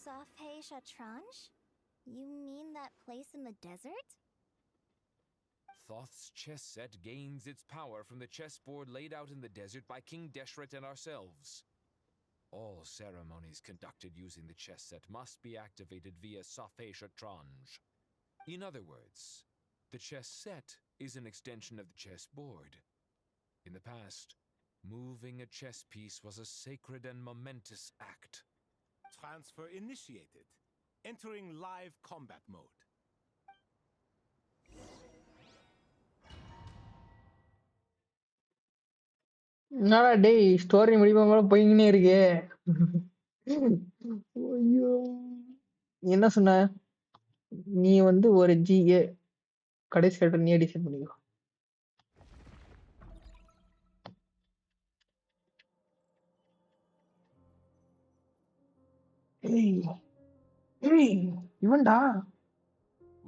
VII Shatranj? You mean that place in the desert? Thoth's chess set gains its power from the chessboard laid out in the desert by King Deshret and ourselves. All ceremonies conducted using the chess set must be activated via VII Shatranj. In other words, the chess set is an extension of the chessboard. In the past, moving a chess piece was a sacred and momentous act. Transfer initiated. Entering live combat mode. என்னடா டேய் story முடிப்பாம போயிங்கனே இருக்கே. ஐயோ! நீ என்ன சொன்ன? நீ வந்து ஒரு GA கடைசி லெட்டர் நீயே டிசைட் பண்ணிக்கோ. ஏய் ஏய் இவன்டா.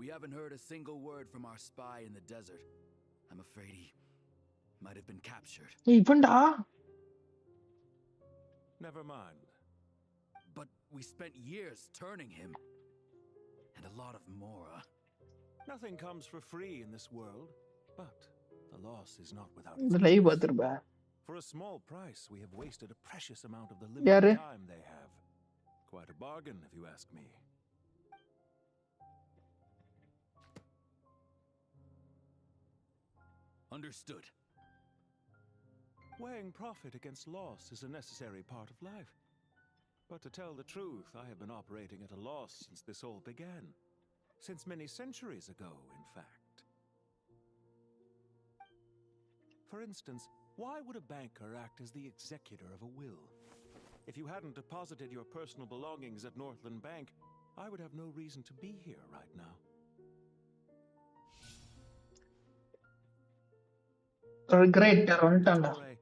We haven't heard a single word from our spy in the desert. I'm afraid he might have been captured. ஏய் இவன்டா. Never mind. But we spent years turning him. And a lot of more. Nothing comes for free in this world, but the loss is not without இந்த its live price. பாத்துருப்ப. For a small price, we have wasted a precious amount of the யாரு? limited time they have. Quite a bargain, if you ask me. Understood. Weighing profit against loss is a necessary part of life. But to tell the truth, I have been operating at a loss since this all began. Since many centuries ago, in fact. For instance, why would a banker act as the executor of a will? If you hadn't deposited your personal belongings at Northland Bank, I would have no reason to be here right now. Regretter வந்துட்டான்டா. Dottore,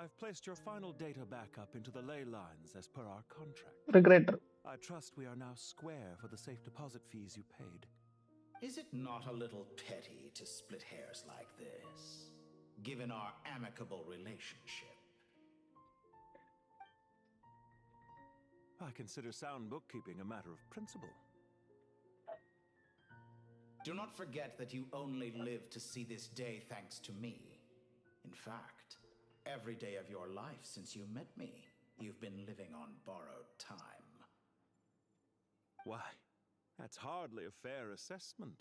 I've placed your final data backup into the ley lines as per our contract. Regretter. I trust we are now square for the safe deposit fees you paid. Is it not a little petty to split hairs like this, given our amicable relationship? I consider sound bookkeeping a matter of principle. Do not forget that you only live to see this day thanks to me. In fact, every day of your life since you met me, you've been living on borrowed time. Why, that's hardly a fair assessment.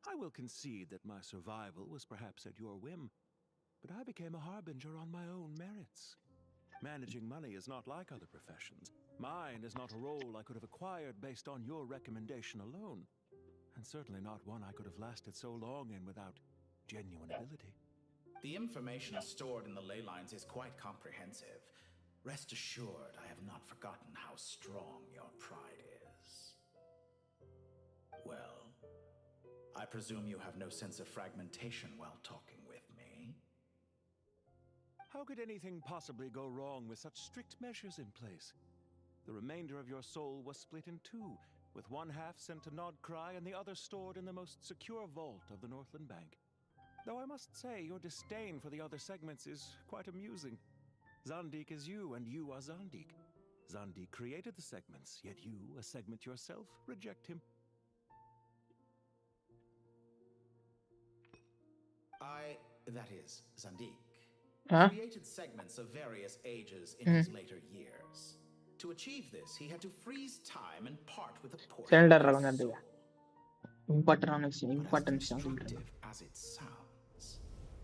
I will concede that my survival was perhaps at your whim, but I became a harbinger on my own merits. Managing money is not like other professions. Mine is not a role I could have acquired based on your recommendation alone, and certainly not one I could have lasted so long in without genuine ability. The information stored in the ley lines is quite comprehensive. Rest assured, I have not forgotten how strong your pride is. Well, I presume you have no sense of fragmentation while talking with me. How could anything possibly go wrong with such strict measures in place? The remainder of your soul was split in two, with one half sent to Nodcry and the other stored in the most secure vault of the Northland Bank. Though I must say, your disdain for the other segments is quite amusing. Zandik is you, and you are Zandik. Zandik created the segments, yet you, a segment yourself, reject him. That is, Zandik, Huh? created segments of various ages in his later years. To achieve this, he had to freeze time and part with a portion Cylinder of his கொஞ்சம் soul. important விஷயம் But as important விஷயம் சொல்லிட்டு destructive as it sounds,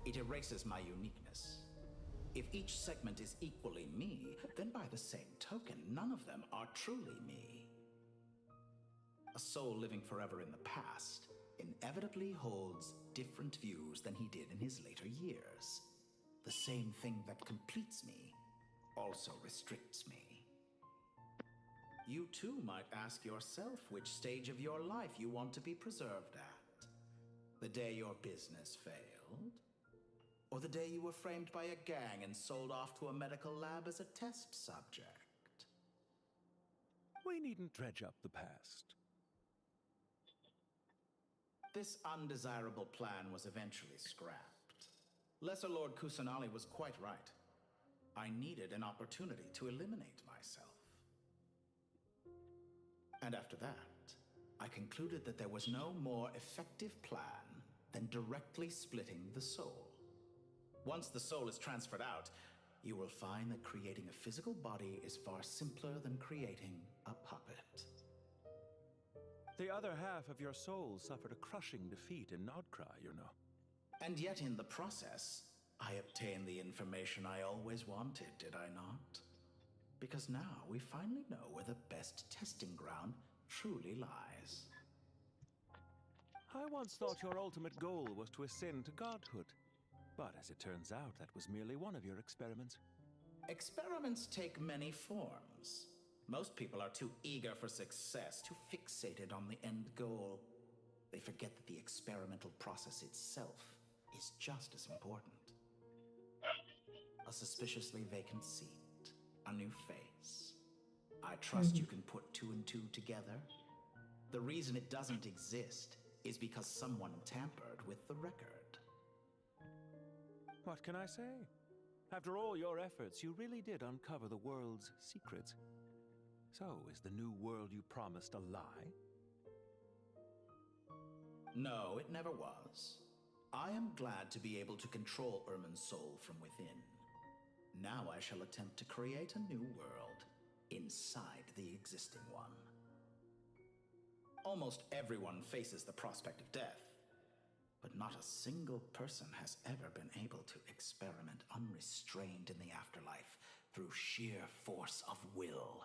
it erases my uniqueness. If each segment is equally me, then by the same token, none of them are truly me. A soul living forever in the past inevitably holds different views than he did in his later years. The same thing that completes me also restricts me. You too might ask yourself which stage of your life you want to be preserved at. The day your business failed? Or the day you were framed by a gang and sold off to a medical lab as a test subject? We needn't dredge up the past. This undesirable plan was eventually scrapped. Lesser Lord Kusanali was quite right. I needed an opportunity to eliminate myself. And after that, I concluded that there was no more effective plan than directly splitting the soul. Once the soul is transferred out, you will find that creating a physical body is far simpler than creating a puppet. The other half of your soul suffered a crushing defeat in Nodcry, you know. And yet in the process, I obtained the information I always wanted, did I not? Because now we finally know where the best testing ground truly lies. I once thought your ultimate goal was to ascend to godhood. But as it turns out, that was merely one of your experiments. Experiments take many forms. Most people are too eager for success, too fixated on the end goal. They forget that the experimental process itself is just as important. A suspiciously vacant seat, a new face. I trust you can put two and two together. The reason it doesn't exist is because someone tampered with the record. What can I say? After all your efforts, you really did uncover the world's secrets. So, is the new world you promised a lie? No, it never was. I am glad to be able to control IRMINSUL from within. Now I shall attempt to create a new world inside the existing one. Almost everyone faces the prospect of death, but not a single person has ever been able to experiment unrestrained in the afterlife through sheer force of will.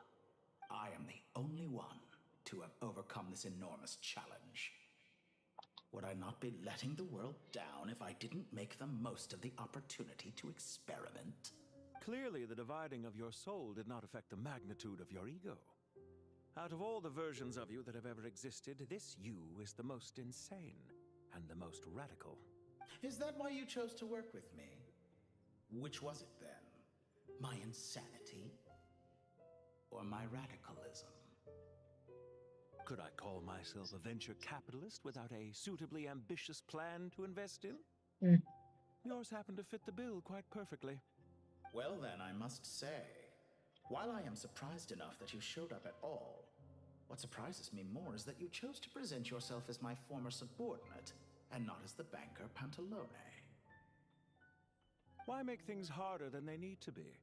I am the only one to have overcome this enormous challenge. Would I not be letting the world down if I didn't make the most of the opportunity to experiment? Clearly, the dividing of your soul did not affect the magnitude of your ego. Out of all the versions of you that have ever existed, this you is the most insane and the most radical. Is that why you chose to work with me? Which was it then? My insanity? Or my radicalism? Could I call myself a venture capitalist without a suitably ambitious plan to invest in? Yours happened to fit the bill quite perfectly. Well then, I must say, while I am surprised enough that you showed up at all, what surprises me more is that you chose to present yourself as my former subordinate, and not as the banker Pantalone. Why make things harder than they need to be?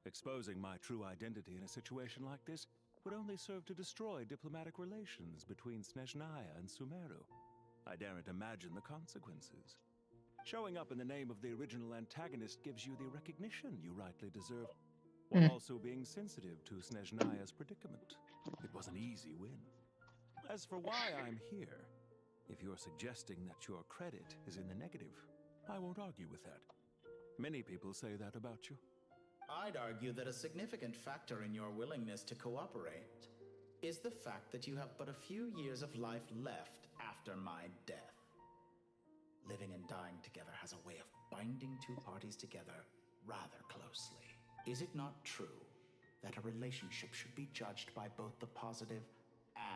Exposing my true identity in a situation like this would only serve to destroy diplomatic relations between Snezhnaya and Sumeru. I daren't imagine the consequences. Showing up in the name of the original antagonist gives you the recognition you rightly deserve, while also being sensitive to Snezhnaya's predicament. It was an easy win. As for why I'm here, if you're suggesting that your credit is in the negative, I won't argue with that. Many people say that about you. I'd argue that a significant factor in your willingness to cooperate is the fact that you have but a few years of life left after my death. Living and dying together has a way of binding two parties together rather closely. Is it not true that a relationship should be judged by both the positive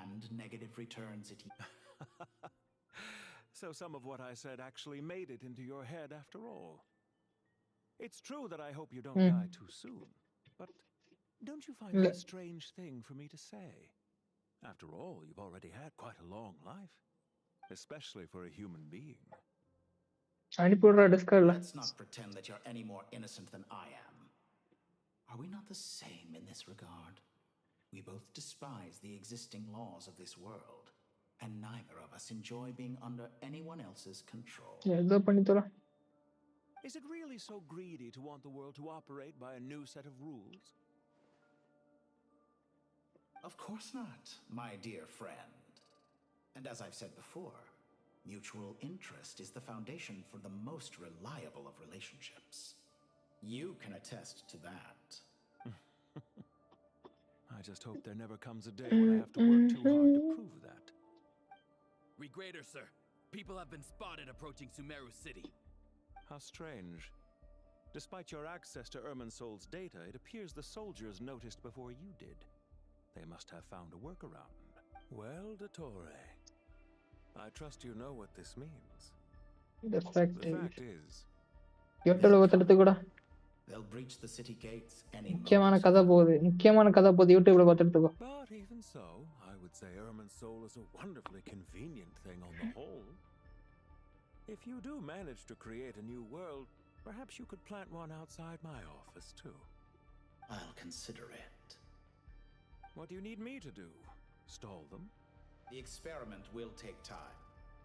and negative returns it So some of what I said actually made it into your head after all. It's true that I hope you don't die too soon, but don't you find that a strange thing for me to say? After all, you've already had quite a long life, especially for a human being. Let's not pretend that you're any more innocent than I am. Are we not the same in this regard? We both despise the existing laws of this world, and neither of us enjoy being under anyone else's control. Is it really so greedy to want the world to operate by a new set of rules? Of course not, my dear friend. And as I've said before, mutual interest is the foundation for the most reliable of relationships. You can attest to that. I just hope there never comes a day when I have to work too hard to prove that. Regrader, sir. People have been spotted approaching Sumeru City. How strange. Despite your access to IRMINSUL's data, it appears the soldiers noticed before you did. They must have found a workaround. Well, Dottore, I trust you know what this means. The fact is, They'll breach the city gates any moment. But even so, I would say IRMINSUL is a wonderfully convenient thing on the whole. If you do manage to create a new world, perhaps you could plant one outside my office, too. I'll consider it. What do you need me to do? Stall them? The experiment will take time.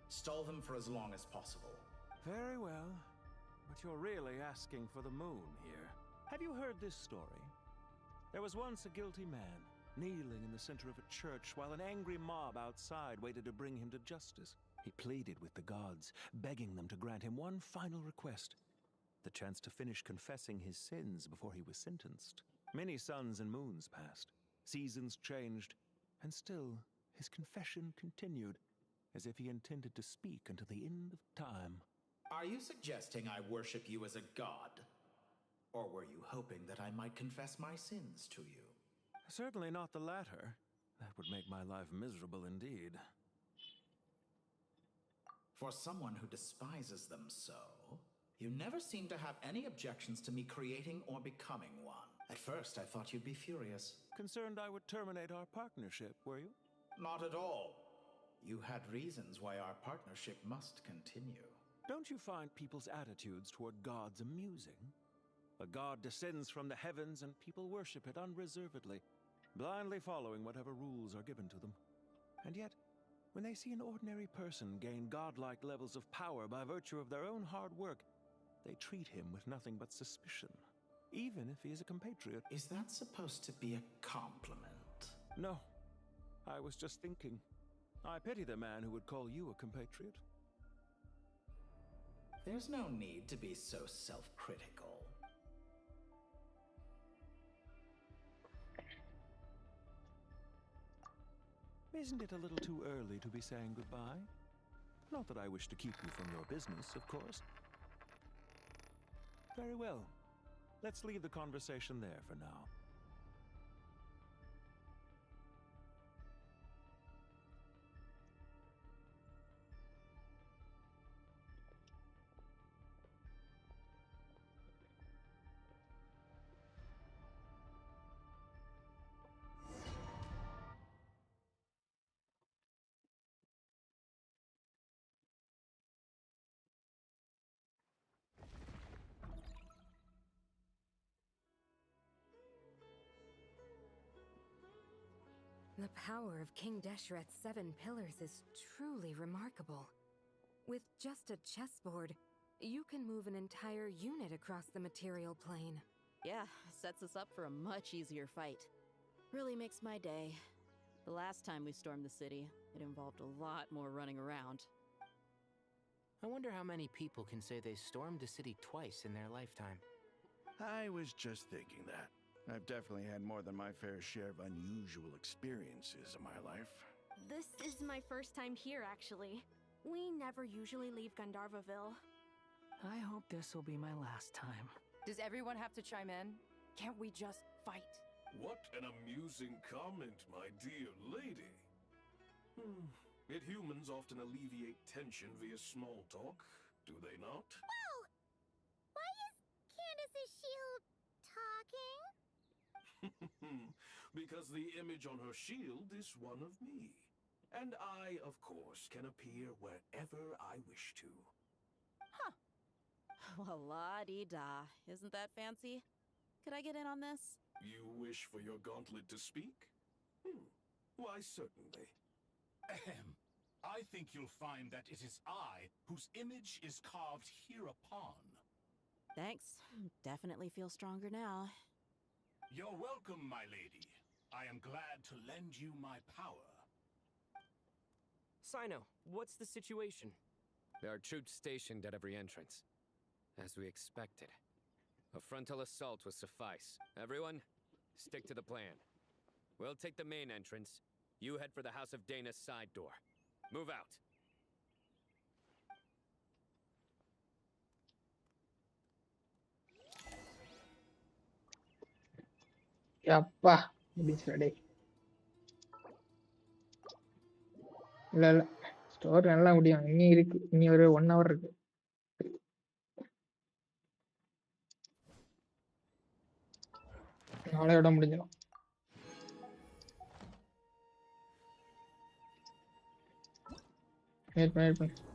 Stall them for as long as possible. Very well. But you're really asking for the moon here. Have you heard this story? There was once a guilty man, kneeling in the center of a church while an angry mob outside waited to bring him to justice. He pleaded with the gods, begging them to grant him one final request. the chance to finish confessing his sins before he was sentenced. Many suns and moons passed, seasons changed, and still his confession continued, as if he intended to speak until the end of time. Are you suggesting I worship you as a god? Or were you hoping that I might confess my sins to you? Certainly not the latter. That would make my life miserable indeed. For someone who despises them so, you never seem to have any objections to me creating or becoming one. At first, I thought you'd be furious. Concerned I would terminate our partnership, were you? Not at all. You had reasons why our partnership must continue. Don't you find people's attitudes toward gods amusing? A god descends from the heavens and people worship it unreservedly, blindly following whatever rules are given to them. And yet, when they see an ordinary person gain godlike levels of power by virtue of their own hard work, they treat him with nothing but suspicion, even if he is a compatriot. Is that supposed to be a compliment? No. I was just thinking. I pity the man who would call you a compatriot. There's no need to be so self-critical. Isn't it a little too early to be saying goodbye? Not that I wish to keep you from your business, of course. Very well. Let's leave the conversation there for now. The power of King Deshret's 7 pillars is truly remarkable. With just a chessboard, you can move an entire unit across the material plane. Yeah, sets us up for a much easier fight. Really makes my day. The last time we stormed the city, it involved a lot more running around. I wonder how many people can say they stormed a city twice in their lifetime. I was just thinking that. I've definitely had more than my fair share of unusual experiences in my life. This is my first time here, actually. We never usually leave Gandharvaville. I hope this will be my last time. Does everyone have to chime in? Can't we just fight? What an amusing comment, my dear lady. Yet humans often alleviate tension via small talk, do they not? Whoa! Why is Candace's shield talking? Because the image on her shield is one of me. And I, of course, can appear wherever I wish to. Huh. Well, la-di-da. Isn't that fancy? Could I get in on this? You wish for your gauntlet to speak? Why, certainly. Ahem. I think you'll find that it is I whose image is carved hereupon. Thanks. Definitely feel stronger now. You're welcome, my lady. I am glad to lend you my power. Sino, what's the situation? There are troops stationed at every entrance. As we expected. A frontal assault will suffice. Everyone, stick to the plan. We'll take the main entrance. You head for the House of Dana's side door. Move out. அப்பா முடிச்சுடா டேய். இல்ல இல்ல store நல்லா முடியும். இனி இருக்கு, இனி ஒரு 1 hour இருக்கு. நாளையோட முடிஞ்சிடும். வெயிட் பண்ணு